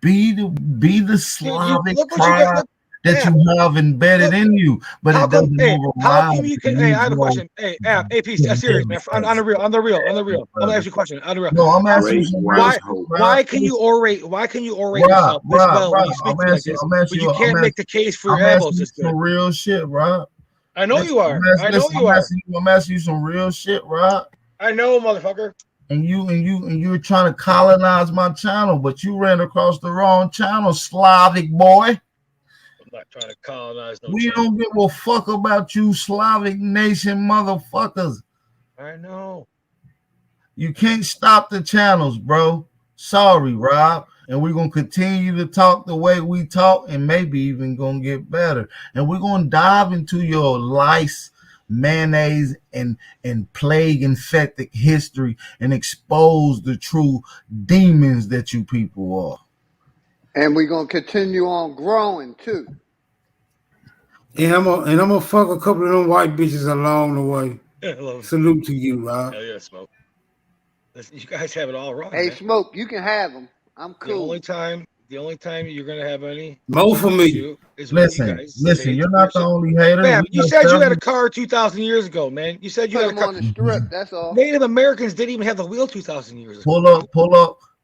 Be the Slavic pride that you have embedded in you, but it doesn't how come you can? Hey, I have a question. Hey, peace. Serious, man. On the real. I'm gonna ask you a question. On the real. No, I'm asking you why can you orate? Why can you orate yourself this well when you speak like this? But you can't make the case for your elbows this good. Some real shit, Rob. I know you are. I'm asking you some real shit, Rob. I know, motherfucker. And you're trying to colonize my channel, but you ran across the wrong channel, Slavic boy. I'm not trying to colonize no We don't give a fuck about you Slavic nation motherfuckers. I know. You can't stop the channels, bro. Sorry, Rob. And we're going to continue to talk the way we talk, and maybe even going to get better. And we're going to dive into your lice mayonnaise and plague infected history and expose the true demons that you people are. And we're gonna continue on growing too. And I'm gonna fuck a couple of them white bitches along the way. I love it. Salute to you, Rob. Hell yeah, Smoke. Listen, you guys have it all wrong, Hey, man. Smoke, you can have them. I'm cool. The only time you're gonna have any More for me. issue is when you guys say You're not the only hater. Man, you said you had a car 2,000 years ago, man. You said you Put had a them car. on the strip. That's all. Native Americans didn't even have the wheel 2,000 years ago.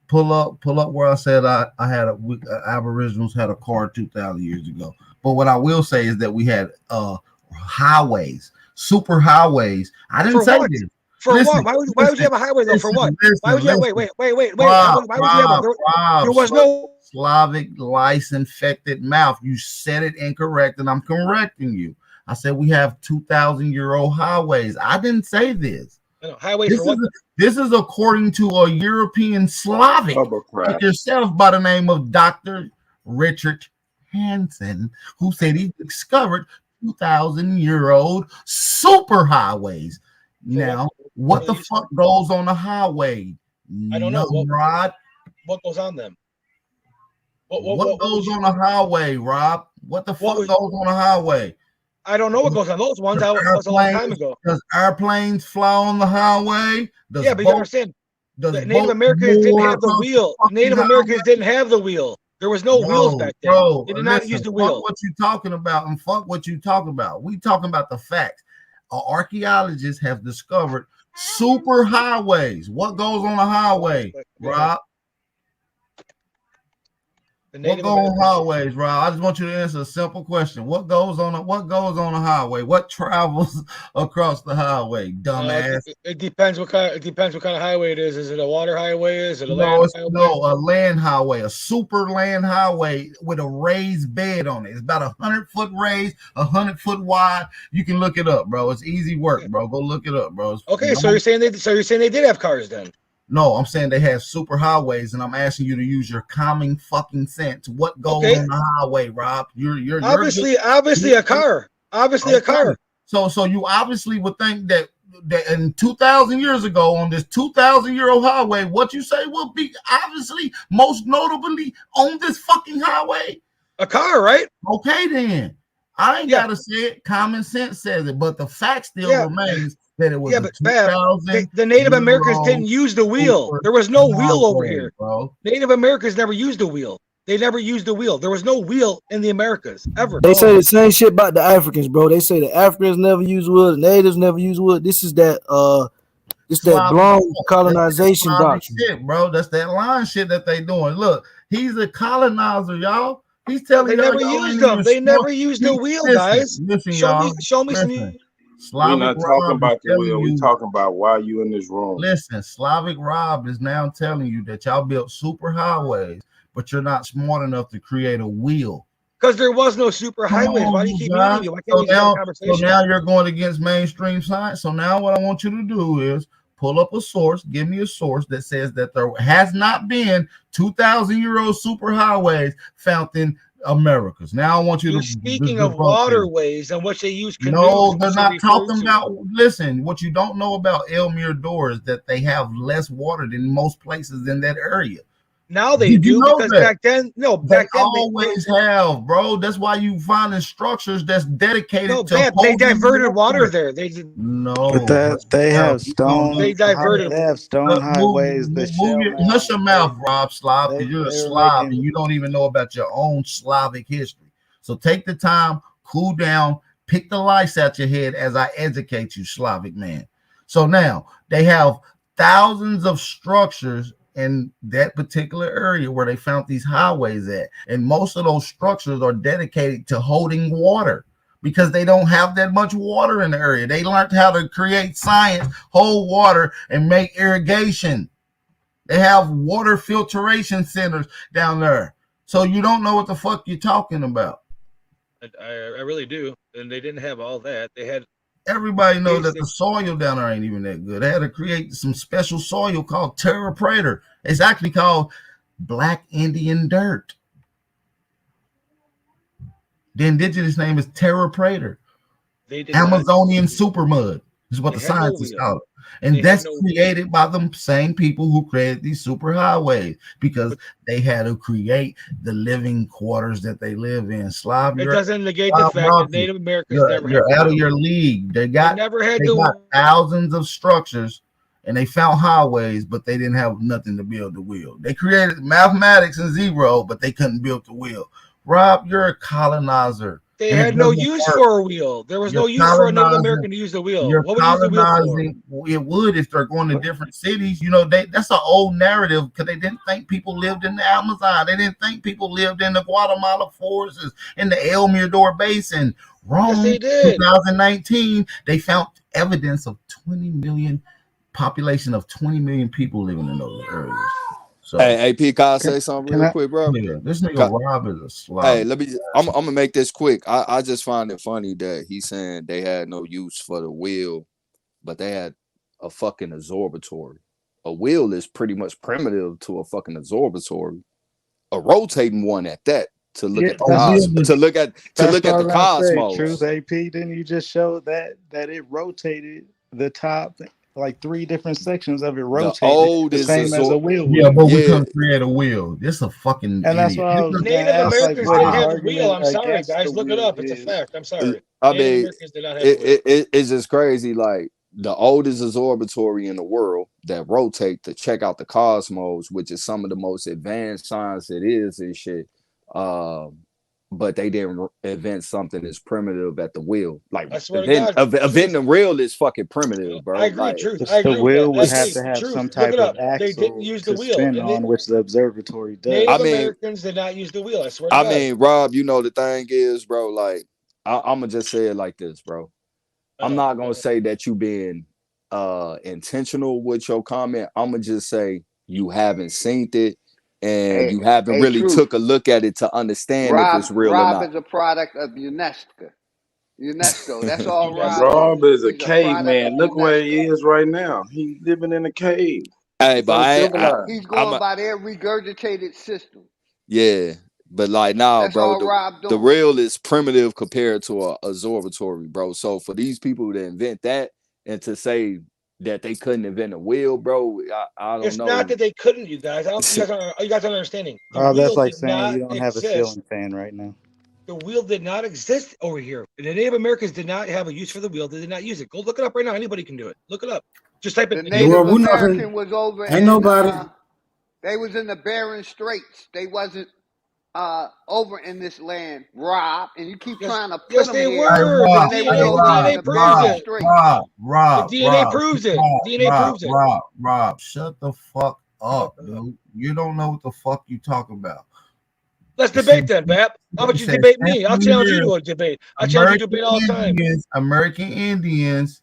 Pull up where I said I had Aboriginals had a car 2,000 years ago. But what I will say is that we had highways, super highways. I didn't say this. For what? Why would you have a highway though? For what? Why would you have? Wait. Why would you have? There was no Slavic lice infected mouth. You said it incorrect, and I'm correcting you. I said we have 2,000-year-old highways. I didn't say this. Highways for what? This is according to a European Slavic like yourself by the name of Dr. Richard Hansen, who said he discovered 2,000-year-old superhighways. Now, what the fuck goes on a highway? I don't know. Rod. What goes on them? What goes on a highway, Rob? What the fuck goes on a highway? I don't know what goes on those ones. That was a long time ago. Does airplanes fly on the highway? Yeah, but you understand, Native Americans didn't have the wheel. Native Americans didn't have the wheel. There was no wheels back then. They did not use the wheel. Fuck what you talking about and fuck what you talking about. We talking about the facts. Archaeologists have discovered super highways. What goes on a highway, Rob? What goes on highways, Rob? I just want you to answer a simple question. What goes on a highway? What travels across the highway, dumbass? It depends what kind of highway it is. Is it a water highway? Is it a land highway? No, a land highway, a super land highway with a raised bed on it. It's about 100-foot raised, 100-foot wide. You can look it up, bro. It's easy work, bro. Go look it up, bro. Okay, so you're saying they did have cars then? No, I'm saying they have super highways, and I'm asking you to use your common fucking sense. What goes on the highway, Rob? You're obviously a car. Obviously a car. So you obviously would think that in 2,000 years ago on this 2,000-year-old highway, what you say will be obviously most notably on this fucking highway? A car, right? Okay, then. I ain't gotta say it. Common sense says it, but the fact still remains. That it was the Native Americans didn't use the wheel. There was no wheel over here. Bro. Native Americans never used the wheel. They never used the wheel. There was no wheel in the Americas ever. They say the same shit about the Africans, bro. They say the Africans never use wood, the natives never use wood. This is that blonde colonization doctrine, shit, bro. That's that line shit that they doing. Look, he's a colonizer, y'all. He's telling they never used them. They never used the wheel, guys. Show me some. We're not talking about the wheel. We're talking about why you in this room. Listen, Slavic Rob is now telling you that y'all built super highways, but you're not smart enough to create a wheel. Because there was no super highways. Why do you keep muting me? Why can't we have a conversation? So now you're going against mainstream science. So now what I want you to do is pull up a source. Give me a source that says that there has not been 2,000-year-old super highways found in Americas. Now I want you You're to speaking of waterways and what they use canoes. No, they're not talking about. Listen, what you don't know about El Mirador is that they have less water than most places in that area. Now they do because back then, they always have, bro. That's why you finding structures that's dedicated to. They diverted water there. They they have stone. They diverted. They have stone highways. Hush your mouth, Rob Slav, because you're a Slav and you don't even know about your own Slavic history. So take the time, cool down, pick the lice out your head as I educate you, Slavic man. So now they have thousands of structures in that particular area where they found these highways at. And most of those structures are dedicated to holding water because they don't have that much water in the area. They learned how to create science, hold water, and make irrigation. They have water filtration centers down there. So you don't know what the fuck you're talking about. I really do. And they didn't have all that. They had. Everybody knows that the soil down there ain't even that good. They had to create some special soil called Terra Prater. It's actually called Black Indian Dirt. The indigenous name is Terra Prater. They did not. Amazonian super mud is what They the had no scientists wheel. call it. And They had that's no- created by the same people who created these super highways because they had to create the living quarters that they live in. Slav, It you're doesn't negate the fact that Native Americans never had you're out of the your wheel. league. They never had they the got thousands of structures and they found highways, but they didn't have nothing to build the wheel. They created mathematics and zero, but they couldn't build the wheel. Rob, you're a colonizer. They and it had no doesn't use work. for a wheel. There was You're no use for a Native colonizing- American to use the wheel. You're What would you use the wheel for? colonizing. It would if they're going to different cities. You know, that's an old narrative because they didn't think people lived in the Amazon. They didn't think people lived in the Guatemala forests, in the El Mirador Basin. Rome, Yes, they did. 2019, they found evidence of 20 million population of 20 million people living in those areas. So, hey, P, can I say something real quick, bro? Yeah, this nigga Rob is a slob. Hey, I'm gonna make this quick. I just find it funny that he's saying they had no use for the wheel, but they had a fucking observatory. A wheel is pretty much primitive to a fucking observatory, a rotating one at that. To look at the cosmos, to look at the cosmos. Truth, AP. Didn't you just show that it rotated the top? Like 3 different sections of it rotated the same as a wheel. Yeah, but we couldn't create a wheel. This a fucking and that's what I was Native Americans didn't have a wheel. I'm sorry, guys. Look it up. It's a fact. I'm sorry. I Native mean, Americans did not have a wheel. it's just crazy. Like the oldest observatory in the world that rotate to check out the cosmos, which is some of the most advanced science it is and shit. But they didn't invent something as primitive at the wheel. Like inventing the wheel is fucking primitive, bro. I agree, like, truth. I agree. The wheel would That's have to have truth. some type of axle They didn't use the to wheel. spin on, which the observatory does. Native Americans did not use the wheel. I swear to God. I mean, Rob, you know the thing is, bro. Like, I'm gonna just say it like this, bro. I'm not gonna say that you being intentional with your comment. I'm gonna just say you haven't seen it. And you haven't really took a look at it to understand if it's real or not. Rob is a product of UNESCO. That's all Rob. Rob is a caveman. Look where he is right now. He's living in a cave. Hey, but he's going by their regurgitated system. Yeah, but like now, That's bro, all Rob the doing. real is primitive compared to a observatory, bro. So for these people to invent that and to say that they couldn't invent a wheel, bro, I don't know. It's not that they couldn't, you guys. You guys are understanding. Oh, that's like saying you don't have a ceiling fan right now. The wheel did not exist over here. The Native Americans did not have a use for the wheel. They did not use it. Go look it up right now. Anybody can do it. Look it up. Just type it. The Native American was over. Ain't nobody. They was in the Bering Straits. They wasn't over in this land, Rob. And you keep trying to put them they here. were. The DNA proves it. Rob, The DNA proves it. DNA proves it. Rob, shut the fuck up, dude. You don't know what the fuck you talk about. Let's debate then, Bap. How about you debate me? I'll challenge you to a debate. I challenge you to debate all the time. American Indians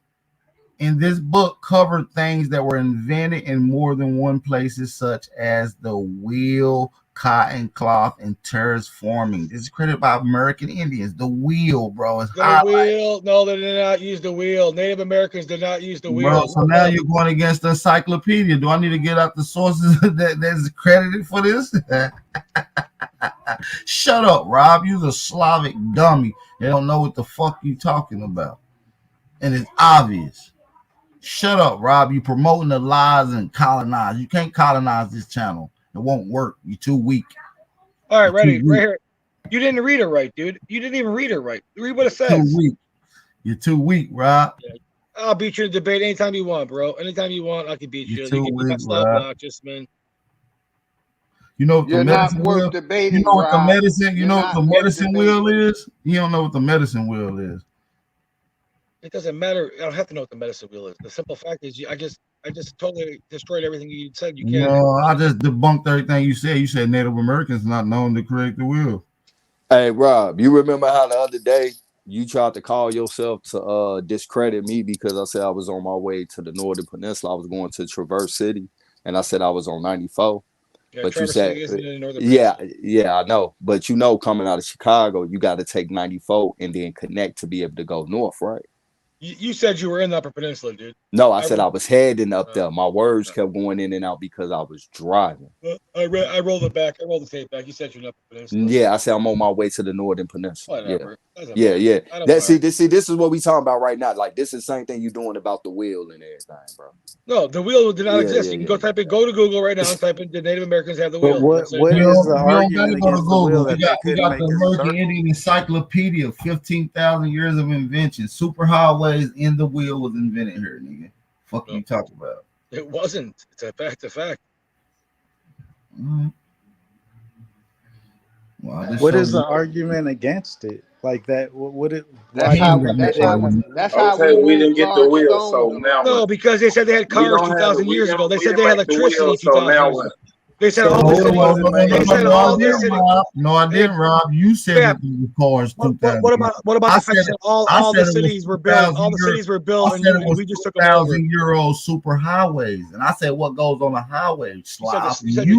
in this book covered things that were invented in more than one places, such as the wheel, cotton cloth, and terrace forming. This is credited by American Indians. The wheel, bro, is wheel. No, they did not use the wheel. Native Americans did not use the wheel. Bro, so now you're going against the encyclopedia. Do I need to get out the sources that's credited for this? Shut up, Rob. You're a Slavic dummy. They don't know what the fuck you talking about. And it's obvious. Shut up, Rob. You promoting the lies and colonize. You can't colonize this channel. It won't work. You're too weak. All right, ready, right here. You didn't read it right, dude. You didn't even read it right. Read what it says. You're too weak, Rob. Yeah. I'll beat you in a debate anytime you want, bro. Anytime you want, I can beat you. You're too weak, man. You know what You're the medicine not worth wheel? debating, You know what the Rob. medicine? You You're know what not the worth medicine wheel debating. is? You don't know what the medicine wheel is. It doesn't matter. I don't have to know what the medicine wheel is. The simple fact is, I just totally destroyed everything you said. You can't. No, I just debunked everything you said. You said Native Americans not known to create the wheel. Hey, Rob, you remember how the other day you tried to call yourself to discredit me because I said I was on my way to the Northern Peninsula. I was going to Traverse City, and I said I was on 94. Yeah, but Traverse you said, City isn't in the Northern yeah, I know. But you know, coming out of Chicago, you got to take 94 and then connect to be able to go north, right? You said you were in the Upper Peninsula, dude. No, I said I was heading up there. My words kept going in and out because I was driving. I rolled it back. I rolled the tape back. You said you're not. Yeah, I said I'm on my way to the Northern Peninsula. Whatever. Yeah. This is what we talking about right now. Like this is the same thing you doing about the wheel and everything, bro. No, the wheel did not exist. You can go to Google right now and type in "Did Native Americans have the wheel?" But what is the argument against the wheel that they We couldn't got make the it American circle? Indian Encyclopedia, 15,000 years of invention. Superhighways in the wheel was invented here, nigga. Fuck you talking about? It wasn't. It's a fact. Well, What is the argument against it? Like that? What it? That's how we didn't get the wheel. So now No, because they said they had cars 2,000 years ago. They said they had electricity 2,000 years ago. They said all the cities. No, I didn't, Rob. You said that the cars 2,000. What about the fact that all the cities were built? All the cities were built, and we just took them over. 1,000-year-old super highways, and I said, "What goes on the highway?" You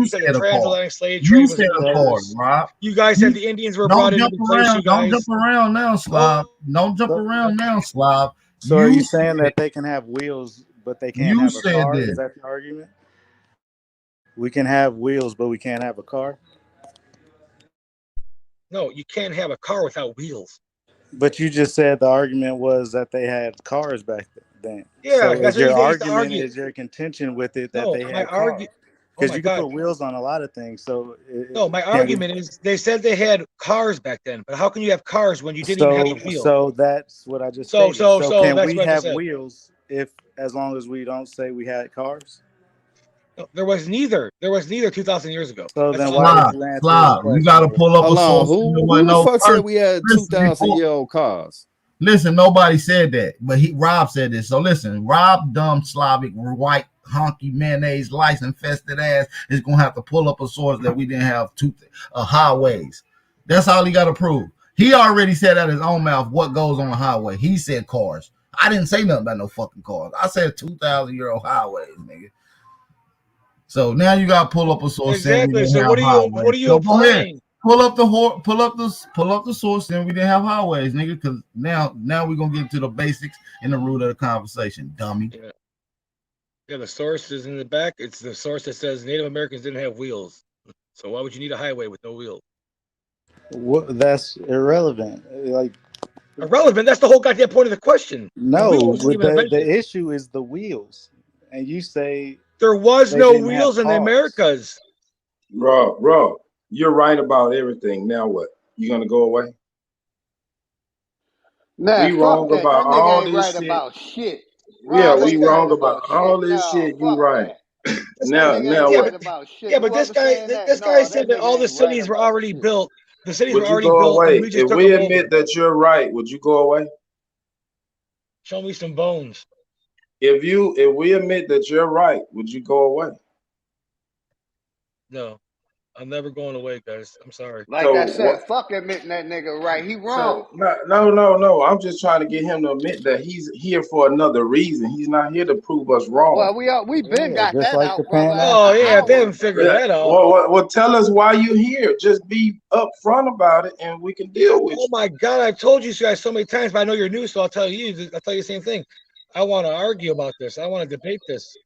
said the transatlantic slave trade was a car, Rob. You guys said the Indians were brought in to replace you guys. Don't jump around now, Slob. Don't jump around now, Slob. So are you saying that they can have wheels, but they can't have a car? Is that the argument? We can have wheels, but we can't have a car? No, you can't have a car without wheels. But you just said the argument was that they had cars back then. Yeah, so that's your what argument is your contention with it that they had cars. Because you can put wheels on a lot of things. So my argument is they said they had cars back then, but how can you have cars when you didn't even have a wheel? So that's what I just said. So can we have wheels as long as we don't say we had cars? No, there was neither 2,000 years ago. So then why you got to pull up a source. Who the fuck said we had 2,000-year-old cars? Listen, nobody said that, but Rob said this. So listen, Rob, dumb Slavic, white, honky, mayonnaise, lice infested ass is gonna have to pull up a source that we didn't have highways. That's all he got to prove. He already said out his own mouth what goes on the highway. He said cars. I didn't say nothing about no fucking cars. I said 2,000-year-old highways, nigga. So now you got to pull up a source. Exactly. So what are you applying? Pull up the source, and we didn't have highways, nigga. Because now we're gonna get to the basics and the root of the conversation, dummy. Yeah, the source is in the back. It's the source that says Native Americans didn't have wheels. So why would you need a highway with no wheels? That's irrelevant. Irrelevant? That's the whole goddamn point of the question. No, the issue is the wheels, and you say there was no wheels in the Americas. Bro, you're right about everything. Now what? You gonna go away? Nah, we wrong that. about that all ain't this right shit. About shit. Yeah, we wrong about all this shit. You right. now right about shit. Yeah, but this guy said that all the cities were already built. The cities were already built. Away? We just if we admit that you're right, would you go away? Show me some bones. If we admit that you're right, would you go away? No, I'm never going away, guys. I'm sorry. Like I said, fuck admitting that nigga right. He wrong. No. I'm just trying to get him to admit that he's here for another reason. He's not here to prove us wrong. Well, we been got that out. Oh yeah, they haven't figured that out. Well, tell us why you here. Just be upfront about it, and we can deal with. Oh my God, I've told you guys so many times, but I know you're new, so I'll tell you the same thing. I want to argue about this. I want to debate this.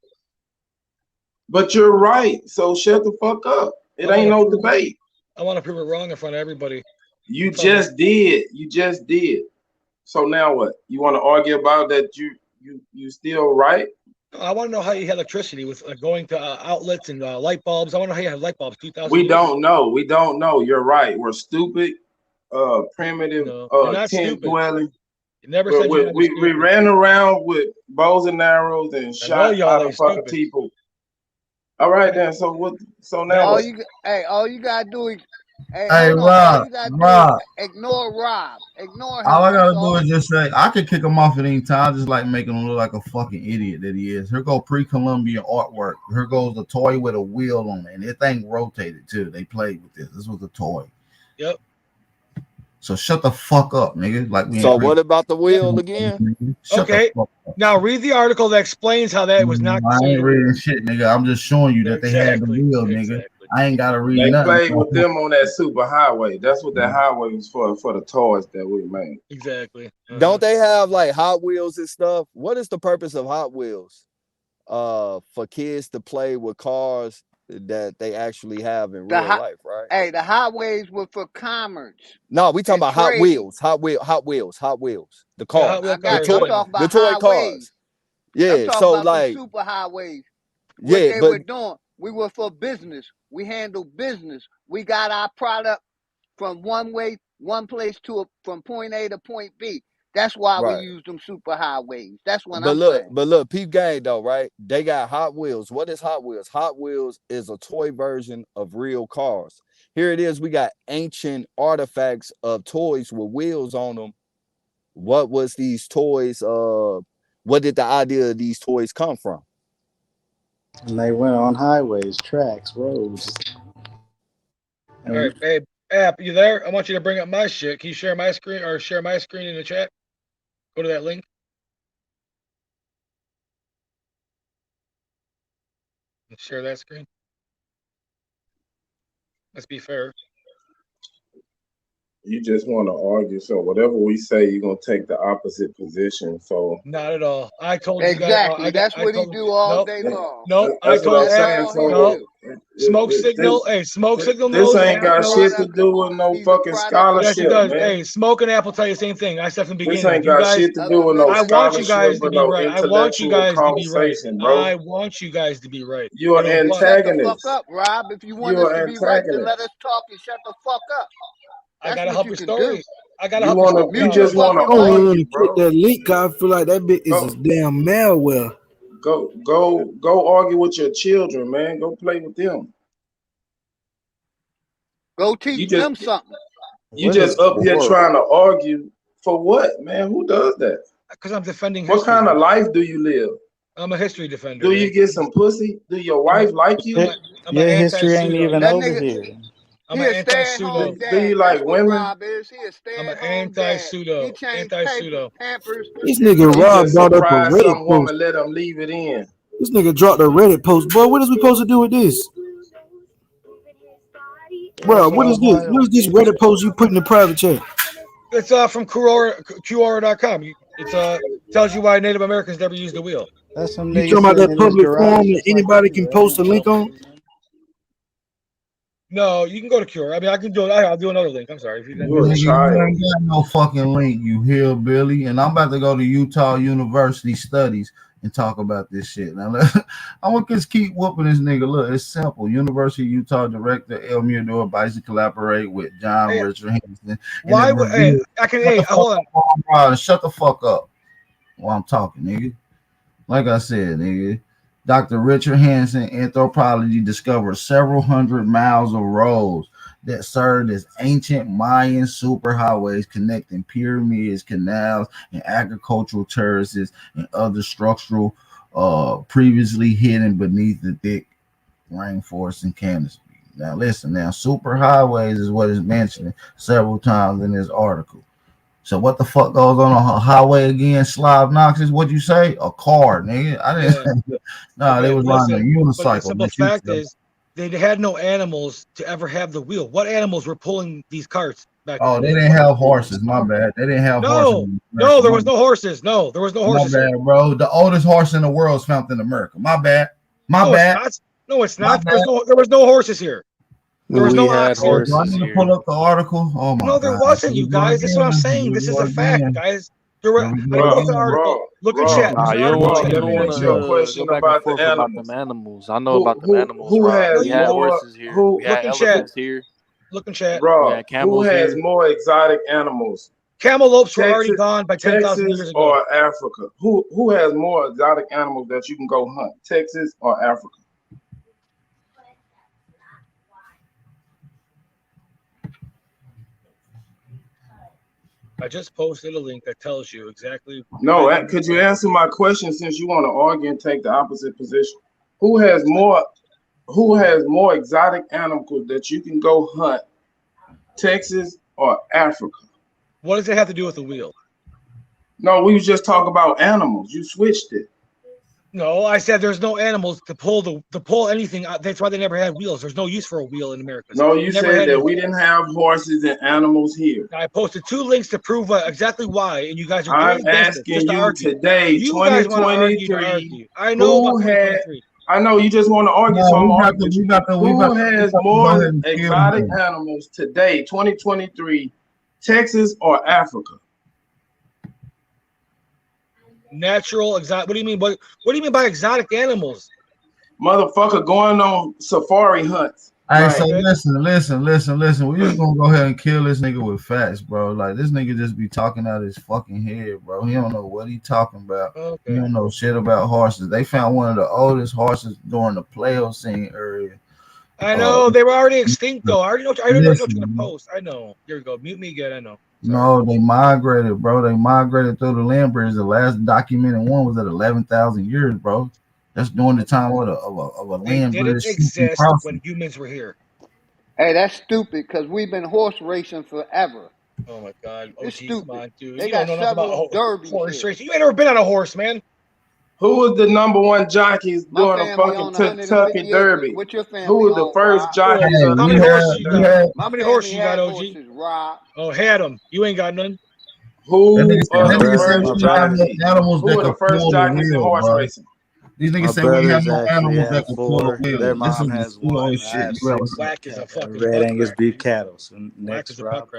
But you're right, so shut the fuck up. It ain't no debate. I want to prove it wrong in front of everybody. You just did. So now what? You want to argue about that? You still right? I want to know how you had electricity with going to outlets and light bulbs. I want to know how you have light bulbs. 2,000. We don't know. You're right. We're stupid, primitive, tent dwelling. You never said we ran around with bows and arrows and shot motherfucking people. All right then. So what? So now all you gotta do is Rob. Ignore Rob. Ignore him. All I gotta do is just say I could kick him off at any time, just like making him look like a fucking idiot that he is. Here go pre-Columbian artwork. Here goes the toy with a wheel on it, and this thing rotated too. They played with this. This was a toy. Yep. So shut the fuck up, nigga. What about the wheel again? Okay. Now read the article that explains how that was not. I ain't reading shit, nigga. I'm just showing you that they had the wheel, nigga. I ain't gotta read They nothing. played with them on that super highway. That's what that highway was for the toys that we made. Exactly. Don't they have like Hot Wheels and stuff? What is the purpose of Hot Wheels? For kids to play with cars that they actually have in real life, right? Hey, the highways were for commerce. No, we talking and about Hot trade. Wheels. The cars. I got you. I'm talking about the toy highways. cars. Yeah, I'm talking so about like the super highways. What they were doing, we were for business. We handle business. We got our product from one place from point A to point B. That's why we use them super highways. That's what I'm saying. But look, peep gang though, right? They got Hot Wheels. What is Hot Wheels? Hot Wheels is a toy version of real cars. Here it is. We got ancient artifacts of toys with wheels on them. What was these toys? What did the idea of these toys come from? And they went on highways, tracks, roads. All right, babe. App, you there? I want you to bring up my shit. Can you share my screen or share my screen in the chat? Go to that link. And share that screen. Let's be fair. You just want to argue. So whatever we say, you're gonna take the opposite position. So not at all. I told you guys. Exactly. That's what he do all day long. Nope. I told App. No. Smoke signal. Hey, smoke signal knows. This ain't got shit to do with no fucking scholarship. Yes, it does. Man. Hey, Smoke and Apple tell you the same thing. I said from the beginning. This ain't got shit to do with no I want you guys to be no right. I want you guys to be right. Bro. I want you guys to be right. You're an antagonist. Shut the fuck up, Rob. If you want us to be right, then let us talk and shut the fuck up. I gotta help your story. I gotta you help wanna, you just want to argue, bro. That link, I feel like that bit is a damn malware. Go argue with your children, man. Go play with them. Go teach them something. You just up here trying to argue for what, man? Who does that? Because I'm defending history. What kind of life do you live? I'm a history defender. Do you get some pussy? Do your wife like you? Your history ain't even over here. I'm an anti-pseudo. Do you like women? I'm an anti-pseudo. Anti-pseudo. This nigga Rob brought up a Reddit some post. woman, let them leave it in. This nigga dropped a Reddit post. Boy, what is we supposed to do with this? Bro, what is this? What is this Reddit post you put in the private chat? It's from QR.com. It tells you why Native Americans never used the wheel. That's some you talking about that public forum that anybody can post a link on? No, you can go to Cure. I mean, I can do it. I'll do another link. I'm sorry. If you ain't got no fucking link, you hillbilly. And I'm about to go to Utah University Studies and talk about this shit. Now, I want to just keep whooping this nigga. Look, it's simple. University of Utah director Elmer Bison collaborate with John Richard Henson. Why would hold on? Shut the fuck up while I'm talking, nigga. Like I said, nigga. Dr. Richard Hansen, anthropology, discovered several hundred miles of roads that served as ancient Mayan superhighways connecting pyramids, canals, and agricultural terraces and other structural previously hidden beneath the thick rainforest and canopy. Now listen, superhighways is what is mentioned several times in this article. So what the fuck goes on a highway again? Slav Noxus, what'd you say? A car, nigga. I didn't. They was riding a unicycle. But the simple fact is, they had no animals to ever have the wheel. What animals were pulling these carts back? Oh, they didn't have horses. My bad. They didn't have horses. No, there was no horses. No, there was no horses. My bad, bro. The oldest horse in the world is found in America. My bad. My bad. No, it's not. There was no horses here. There was no oxen. Do I need to pull up the article? Oh my God. No, there wasn't, you guys. That's what I'm saying. This is a fact, guys. There were. I look at the article. Look at chat. Nah, you don't want to go back and forth about them animals. I know about them animals. We had horses here. We had elephants here. Look in chat. Bro, who has more exotic animals? Camelids were already gone by 10,000 years ago. Or Africa? Who has more exotic animals that you can go hunt? Texas or Africa? I just posted a link that tells you exactly. No, could you answer my question since you want to argue and take the opposite position? Who has more exotic animals that you can go hunt? Texas or Africa? What does it have to do with the wheel? No, we was just talking about animals. You switched it. No, I said there's no animals to pull anything. That's why they never had wheels. There's no use for a wheel in America. No, you said that we didn't have horses and animals here. I posted 2 links to prove exactly why, and you guys are I'm going against it just asking to you argue. today, You guys want to argue 2023. I know about Who had? 2023. I know you just want to argue, so I'm arguing with you. Who has more exotic animals today, 2023, Texas or Africa? Natural exotic. What do you mean? What do you mean by exotic animals? Motherfucker going on safari hunts. All right, so listen. We just gonna go ahead and kill this nigga with facts, bro. Like this nigga just be talking out his fucking head, bro. He don't know what he talking about. Okay. He don't know shit about horses. They found one of the oldest horses during the Pliocene area. I know they were already extinct though. I already know. I know what you're gonna post. I know. Here we go. Mute me again. I know. No, they migrated, bro. They migrated through the land bridge. The last documented one was at 11,000 years, bro. That's during the time of a land They bridge. didn't exist when humans were here. Hey, that's stupid because we've been horse racing forever. Oh my God, it's stupid. Come on, dude. They You got don't know nothing about derbies horse racing. You ain't never been on a horse, man. Who was the number one jockeys during the fucking Kentucky Derby? What's your family? Who was the first jockeys? How many horses you got? How many horses you got, OG? Horses, Rob. Oh, had them. You ain't got none. Who are the first jockeys in horse racing? These niggas say we have no animals that can pull a wheel. Their mom has one. Whack is a fucking Red Angus beef cattle. So next, Rob.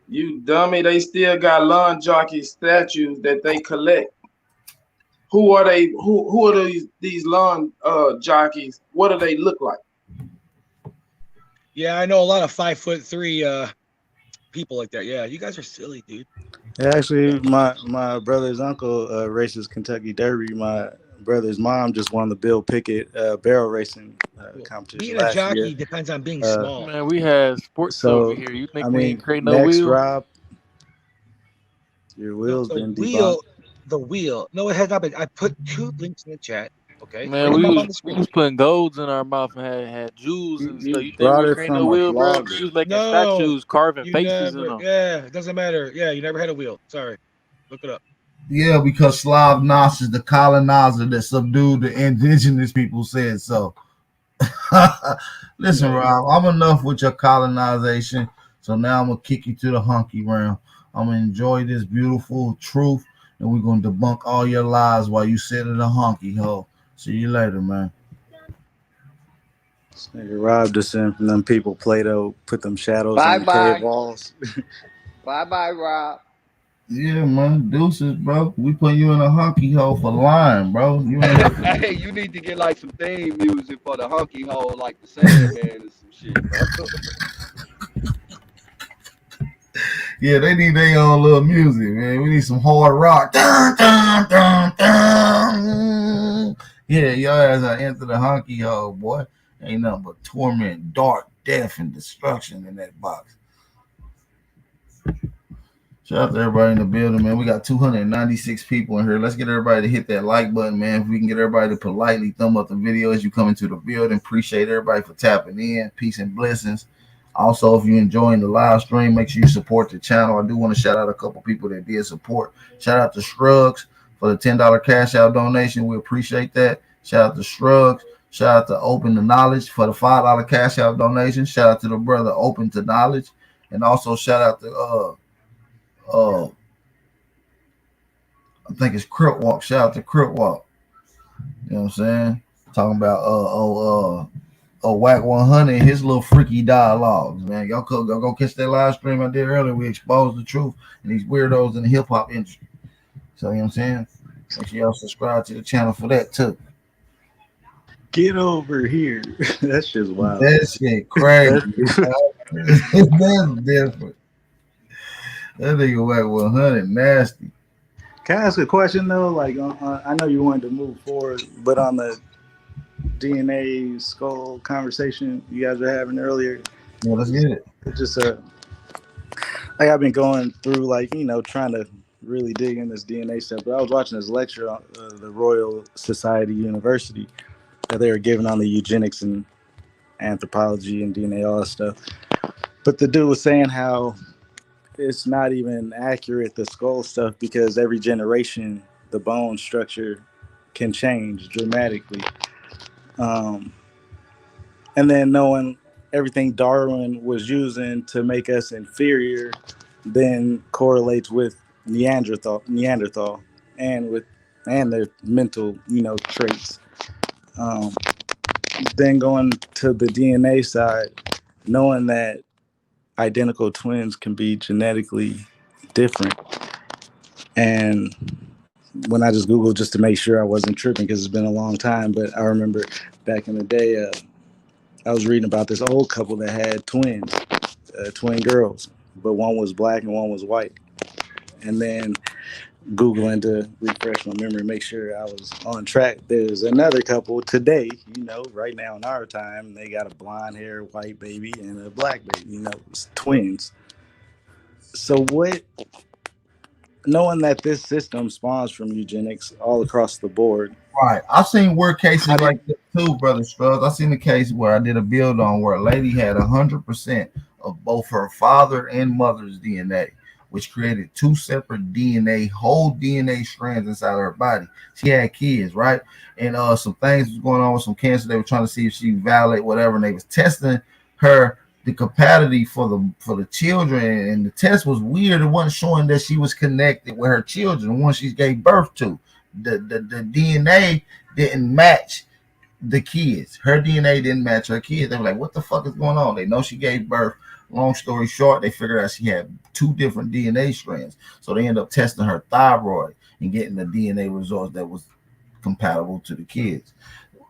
You dummy! They still got lawn jockey statues that they collect. Who are they? Who are these lawn jockeys? What do they look like? Yeah, I know a lot of 5'3" people like that. Yeah, you guys are silly, dude. Yeah, actually, my brother's uncle races Kentucky Derby. My brother's mom just won the Bill Pickett barrel racing competition. Being a jockey depends on being small. Man, we have sports over here. You think we ain't creating no next, wheel? Rob, your wheel's been debunked. The wheel. No, it has not been. I put 2 links in the chat. Okay. Man, we was putting golds in our mouth and had jewels and stuff. You think we were creating a wheel, bro? We was making statues, carving faces in them. Yeah, it doesn't matter. Yeah, you never had a wheel. Sorry. Look it up. Yeah, because Slav Nash is the colonizer that subdued the indigenous people said so. Listen, Rob, I'm enough with your colonization. So now I'm going to kick you to the hunky realm. I'm going to enjoy this beautiful truth, and we're going to debunk all your lies while you sit in a honky hole. See you later, man. Nigga Rob just sent from them people Play-Doh, put them shadows on the cave walls. Bye, Rob. Yeah, man. Deuces, bro. We put you in a honky hole for lying, bro. Hey, you need to get like some theme music for the honky hole, like the Sandman and some shit, bro. Yeah, they need their own little music, man. We need some hard rock. Dun, dun, dun, dun. Yeah, your ass are into the honky hole, boy. Ain't nothing but torment, dark, death, and destruction in that box. Shout out to everybody in the building, man. We got 296 people in here. Let's get everybody to hit that like button, man. If we can get everybody to politely thumb up the video as you come into the building. Appreciate everybody for tapping in. Peace and blessings. Also, if you're enjoying the live stream, make sure you support the channel. I do want to shout out a couple people that did support. Shout out to Shrugs for the $10 cash out donation. We appreciate that. Shout out to Shrugs. Shout out to Open to Knowledge for the $5 cash out donation. Shout out to the brother Open to Knowledge. And also shout out to I think it's Crip Walk. Shout out to Crip Walk. You know what I'm saying? Talking about Whack 100 and his little freaky dialogues, man. Y'all could go catch that live stream I did earlier. We exposed the truth and these weirdos in the hip hop industry. So you know what I'm saying? Make sure y'all subscribe to the channel for that too. Get over here. That shit's wild. That shit crazy. That's different. That nigga Whack 100 nasty. Can I ask a question though? Like, I know you wanted to move forward, but on the DNA skull conversation you guys were having earlier, yeah, let's get it. It's just like I've been going through, like, you know, trying to really dig in this DNA stuff. But I was watching this lecture on the Royal Society University that they were giving on the eugenics and anthropology and DNA, all that stuff. But the dude was saying how it's not even accurate, the skull stuff, because every generation the bone structure can change dramatically. And then knowing everything Darwin was using to make us inferior then correlates with Neanderthal and their mental, traits. Um, then going to the DNA side, knowing that identical twins can be genetically different. And when I just Googled just to make sure I wasn't tripping because it's been a long time, but I remember back in the day, I was reading about this old couple that had twins, twin girls, but one was black and one was white. And then Googling to refresh my memory, make sure I was on track. There's another couple today, right now in our time, they got a blonde hair white baby and a black baby, it's twins. So knowing that this system spawns from eugenics all across the board. Right. I've seen weird cases like this too, Brother Scruggs. I've seen a case where I did a build on where a lady had 100% of both her father and mother's DNA, which created two separate whole DNA strands inside of her body. She had kids, right? And some things was going on with some cancer. They were trying to see if she valid, whatever, and they was testing her the compatibility for the children, and the test was weird. It wasn't showing that she was connected with her children, the one she gave birth to. The DNA didn't match the kids. Her DNA didn't match her kids. They were like, what the fuck is going on? They know she gave birth. Long story short, they figured out she had two different DNA strands. So they ended up testing her thyroid and getting the DNA results that was compatible to the kids.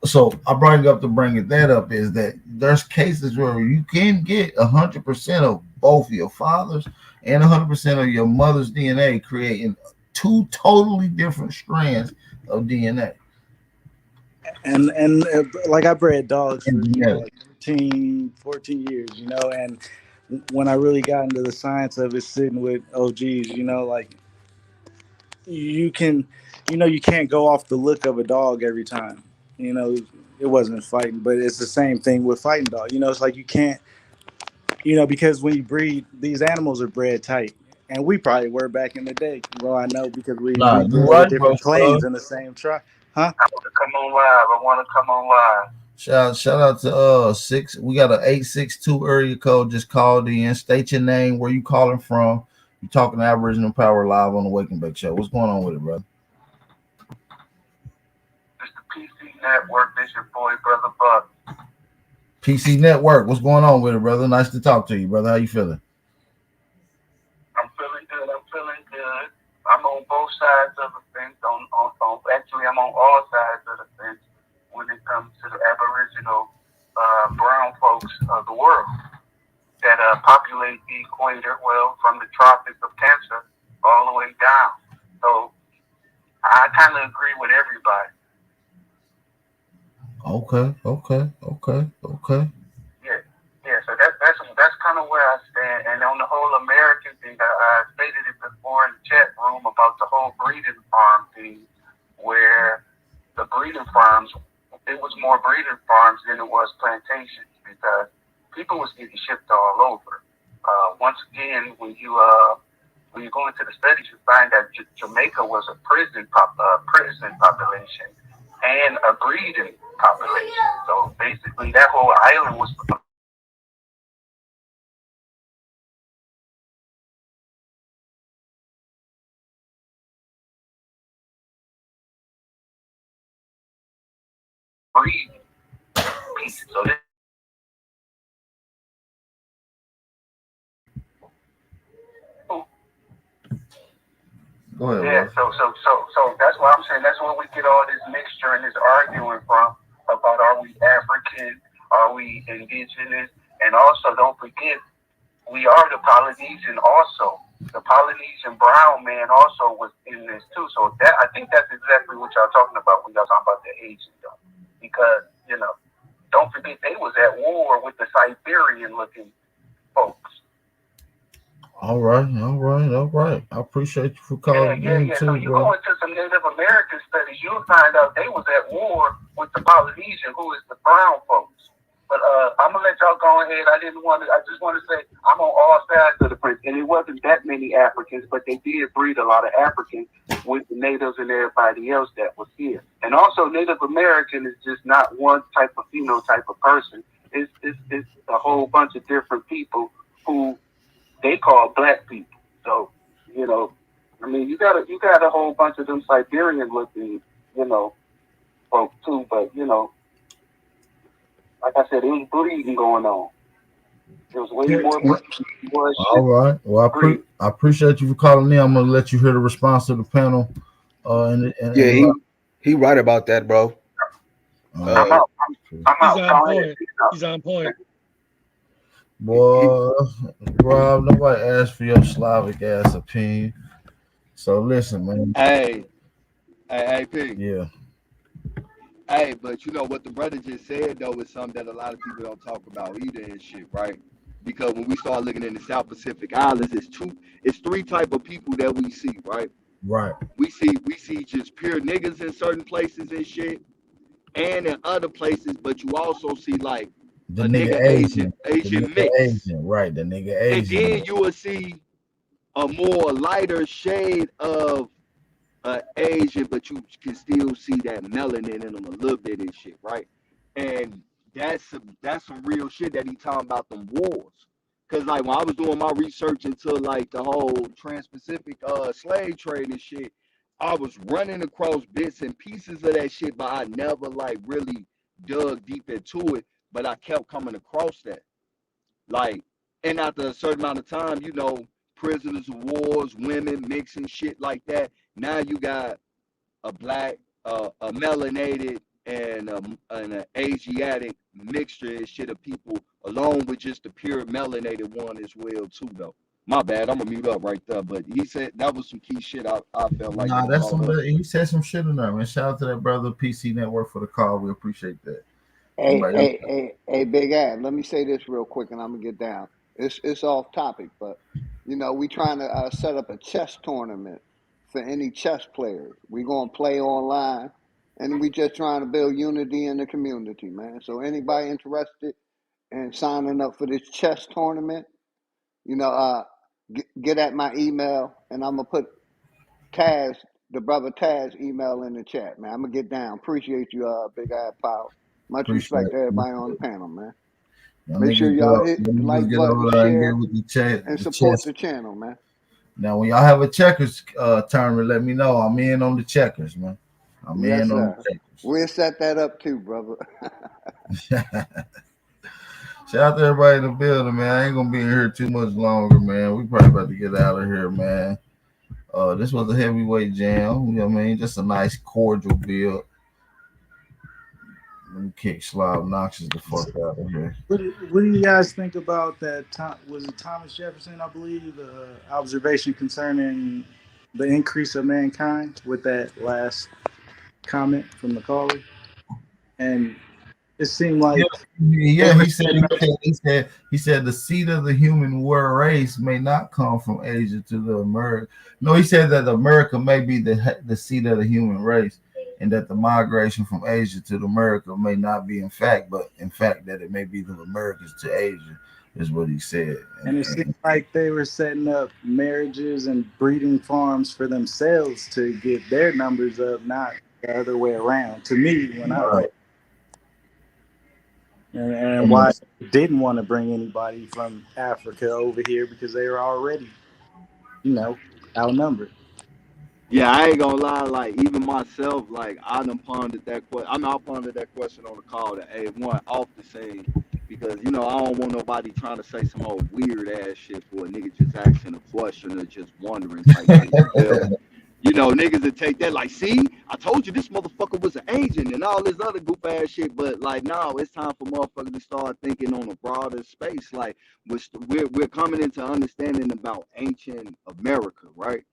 So I brought it up to bring that up is that there's cases where you can get 100% of both your father's and 100% of your mother's DNA, creating two totally different strands of DNA. And like I bred dogs for like 13, 14 years, and when I really got into the science of it, sitting with OGs, like you can, you can't go off the look of a dog every time. It wasn't fighting, but it's the same thing with fighting dog. It's like you can't, because when you breed, these animals are bred tight. And we probably were back in the day. Well, I know because we you're grew right, different clans in the same tribe. Huh? I want to come on live. I want to come on live. Shout out to 6. We got an 862 area code just called in. State your name, where you calling from. You talking to Aboriginal Power live on the Wake and Bake Show. What's going on with it, brother? It's the PC Network. This your boy, Brother Buck. PC Network. What's going on with it, brother? Nice to talk to you, brother. How you feeling? I'm feeling good. I'm on both sides of the fence. Actually, I'm on all sides of the fence when it comes to the Aboriginal brown folks of the world that populate the equator, well, from the Tropics of Cancer all the way down. So I kind of agree with everybody. Okay. Yeah. So that's kind of where I stand. And on the whole American thing, I stated it before in the chat room about the whole breeding farm thing, where the breeding farms, it was more breeding farms than it was plantations because people was getting shipped all over. Once again, when you go into the studies, you find that Jamaica was a prison population and a breeding population. So basically, that whole island was breeding pieces. So this Go ahead. yeah, so that's what I'm saying. That's where we get all this mixture and this arguing from about are we African, are we indigenous, and also don't forget we are the Polynesian also. The Polynesian brown man also was in this too. So that I think that's exactly what y'all talking about when y'all talking about the Asian though. Because, don't forget they was at war with the Siberian looking folks. All right. I appreciate you for calling in too, So you bro. go into some Native American studies, you'll find out they was at war with the Polynesian, who is the brown folks. But I'm gonna let y'all go ahead. I just want to say I'm on all sides of the fence, and it wasn't that many Africans, but they did breed a lot of Africans with the natives and everybody else that was here. And also, Native American is just not one type of phenotype of person. It's a whole bunch of different people who they call black people. So I mean, you got a whole bunch of them Siberian looking, folks too. But like I said, it was breeding going on. There was way more breeding. All right. Well, I appreciate you for calling in. I'm gonna let you hear the response to the panel. Yeah, he right about that, bro. I'm out. He's on point. Boy, Rob, nobody asked for your Slavic ass opinion. So listen, man. Hey, P. Yeah. Hey, but you know what the brother just said though is something that a lot of people don't talk about either and shit, right? Because when we start looking in the South Pacific Islands, it's three type of people that we see, right? Right. We see just pure niggas in certain places and shit, and in other places, but you also see like The a nigga Asian mix. Asian, right? The nigga Asian. And then you will see a more lighter shade of Asian, but you can still see that melanin in them a little bit and shit, right? And that's some real shit that he talking about them wars. Cause like when I was doing my research into like the whole trans-Pacific slave trade and shit, I was running across bits and pieces of that shit, but I never like really dug deep into it. But I kept coming across that. Like, and after a certain amount of time, prisoners of wars, women mixing shit like that. Now you got a black, a melanated, and an Asiatic mixture and shit of people, along with just the pure melanated one as well too. Though, my bad, I'm gonna mute up right there. But he said that was some key shit. I felt like Nah, he said some shit in there, man. Shout out to that brother PC Network for the call. We appreciate that. Hey, Big Ad, let me say this real quick and I'm going to get down. It's off topic, but, we trying to set up a chess tournament for any chess players. We going to play online, and we just trying to build unity in the community, man. So anybody interested in signing up for this chess tournament, get at my email, and I'm going to put the brother Taz email in the chat, man. I'm going to get down. Appreciate you, Big Ad Power. Much respect to everybody on the panel, man. Make sure y'all hit the like button, share, and support the channel, man. Now, when y'all have a checkers tournament, let me know. I'm in on the checkers, man. I'm in on the checkers. We'll set that up too, brother. Shout out to everybody in the building, man. I ain't gonna be in here too much longer, man. We probably about to get out of here, man. This was a heavyweight jam. You know what I mean? Just a nice cordial build. Let me kick Slob Noxious the fuck out of here. What do you guys think about that? Was it Thomas Jefferson, I believe, the observation concerning the increase of mankind with that last comment from the caller? And it seemed like he said the seed of the human race may not come from Asia to the America. No, he said that America may be the seed of the human race, and that the migration from Asia to America may not be in fact, but in fact that it may be the Americans to Asia, is what he said. And it seemed like they were setting up marriages and breeding farms for themselves to get their numbers up, not the other way around. To me, when I read it. And why they didn't want to bring anybody from Africa over here because they were already, outnumbered. Yeah, I ain't gonna lie. Like even myself, like I done pondered that question. I pondered that question on the call to A1 off the scene because I don't want nobody trying to say some old weird ass shit for a nigga just asking a question or just wondering type shit. Niggas that take that like, see, I told you this motherfucker was an agent and all this other goof ass shit. But like, no, it's time for motherfuckers to start thinking on a broader space. Like, we're coming into understanding about ancient America, right?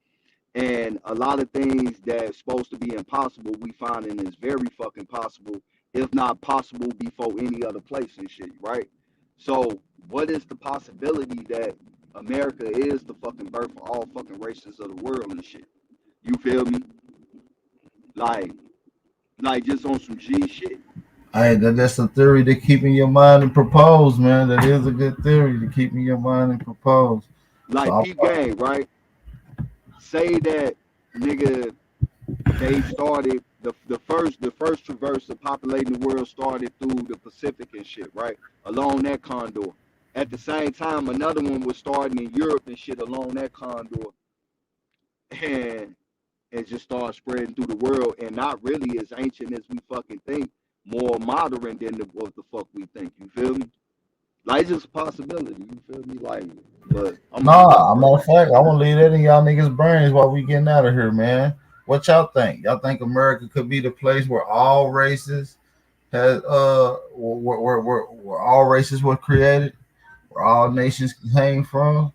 And a lot of things that's supposed to be impossible, we finding is very fucking possible, if not possible before any other place and shit, right? So what is the possibility that America is the fucking birth of all fucking races of the world and shit? You feel me? Like just on some G shit. Hey, that's a theory to keep in your mind and propose, man. That is a good theory to keep in your mind and propose. Like So P game, right? Say that nigga they started the first traverse of populating the world started through the Pacific and shit, right? Along that condor. At the same time, another one was starting in Europe and shit along that condor, and it just started spreading through the world, and not really as ancient as we fucking think, more modern than what the fuck we think. You feel me? Like, it's just a possibility. You feel me? Like, but nah, matter of fact, I want to leave that in y'all niggas' brains while we getting out of here, man. What y'all think? Y'all think America could be the place where all races has where all races were created, where all nations came from?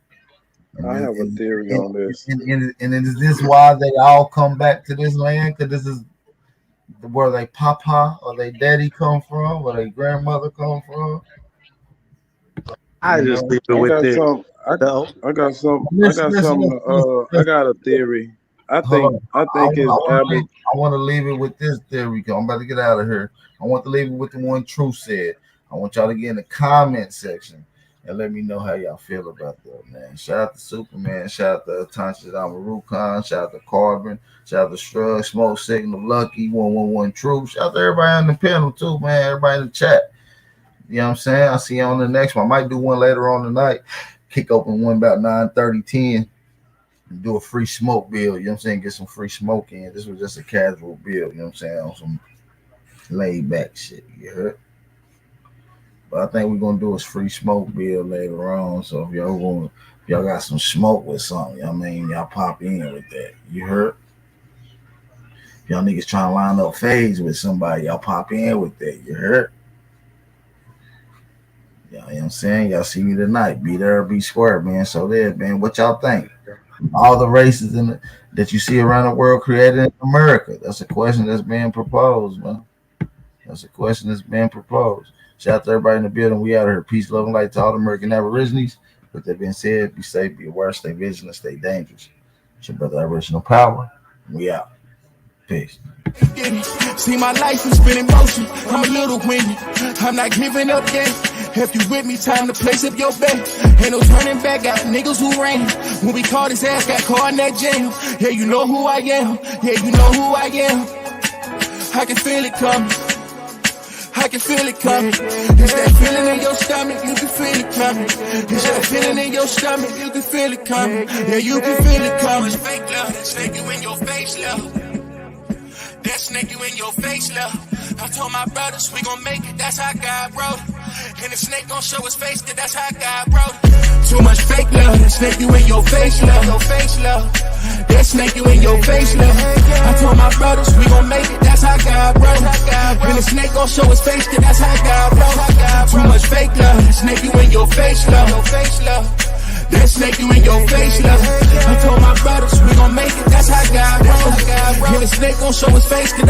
I have a theory on this. And is this why they all come back to this land? Because this is where they papa or they daddy come from, where their grandmother come from. I just leave it with this. I got a theory. I think it's I want to leave it with this theory. I'm about to get out of here. I want to leave it with the one Truth said. I want y'all to get in the comment section and let me know how y'all feel about that, man. Shout out to Superman. Shout out to Tanshi Amarukan. Shout out to Carbon. Shout out to Shrug, Smoke Signal, Lucky, 111 Truth. Shout out to everybody on the panel too, man. Everybody in the chat. You know what I'm saying? I'll see you on the next one. I might do one later on tonight. Kick open one about 9:30, 10. And do a free smoke bill. You know what I'm saying? Get some free smoke in. This was just a casual bill. You know what I'm saying? On some laid back shit. You heard? But I think we're gonna do a free smoke bill later on. So if y'all got some smoke with something, I mean, y'all pop in with that. You heard? If y'all niggas trying to line up fades with somebody, y'all pop in with that. You heard? You know what I'm saying? Y'all see me tonight. Be there or be square, man. So there, man. What y'all think? All the races that you see around the world created in America. That's a question that's being proposed, man. That's a question that's being proposed. Shout out to everybody in the building. We out here. Peace, love, and light to all the American Aborigines. With that being said, be safe, be aware, stay vigilant, stay dangerous. It's your brother Aboriginal Power. We out. Peace. See, my life has been in motion. I'm a little windy. I'm not giving up yet. If you with me, time to place up your bet. Ain't no turning back, got niggas who ran. When we caught his ass, got caught in that jam. Yeah, you know who I am. Yeah, you know who I am. I can feel it coming. I can feel it coming. It's that feeling in your stomach, you can feel it coming. It's that feeling in your stomach, you can feel it coming. Yeah, you can feel it coming. Fake love, that snake you in your face, love. That snake you in your face, love. I told my brothers we gon' make it, that's how God wrote it. And the snake gon' show his face, cause that's how God wrote it. Too much fake love, that snake you in your face, love. Your face, love. That snake you in your face, love. I told my brothers we gon' make it, that's how God wrote it. And the snake gon' show his face, cause that's how God wrote it. Too much fake love, that snake you in your face, love. Your face, love. That snake you in your face, love. I told my brothers we gon' make it, that's how God wrote it. And the snake gon' show his face, cause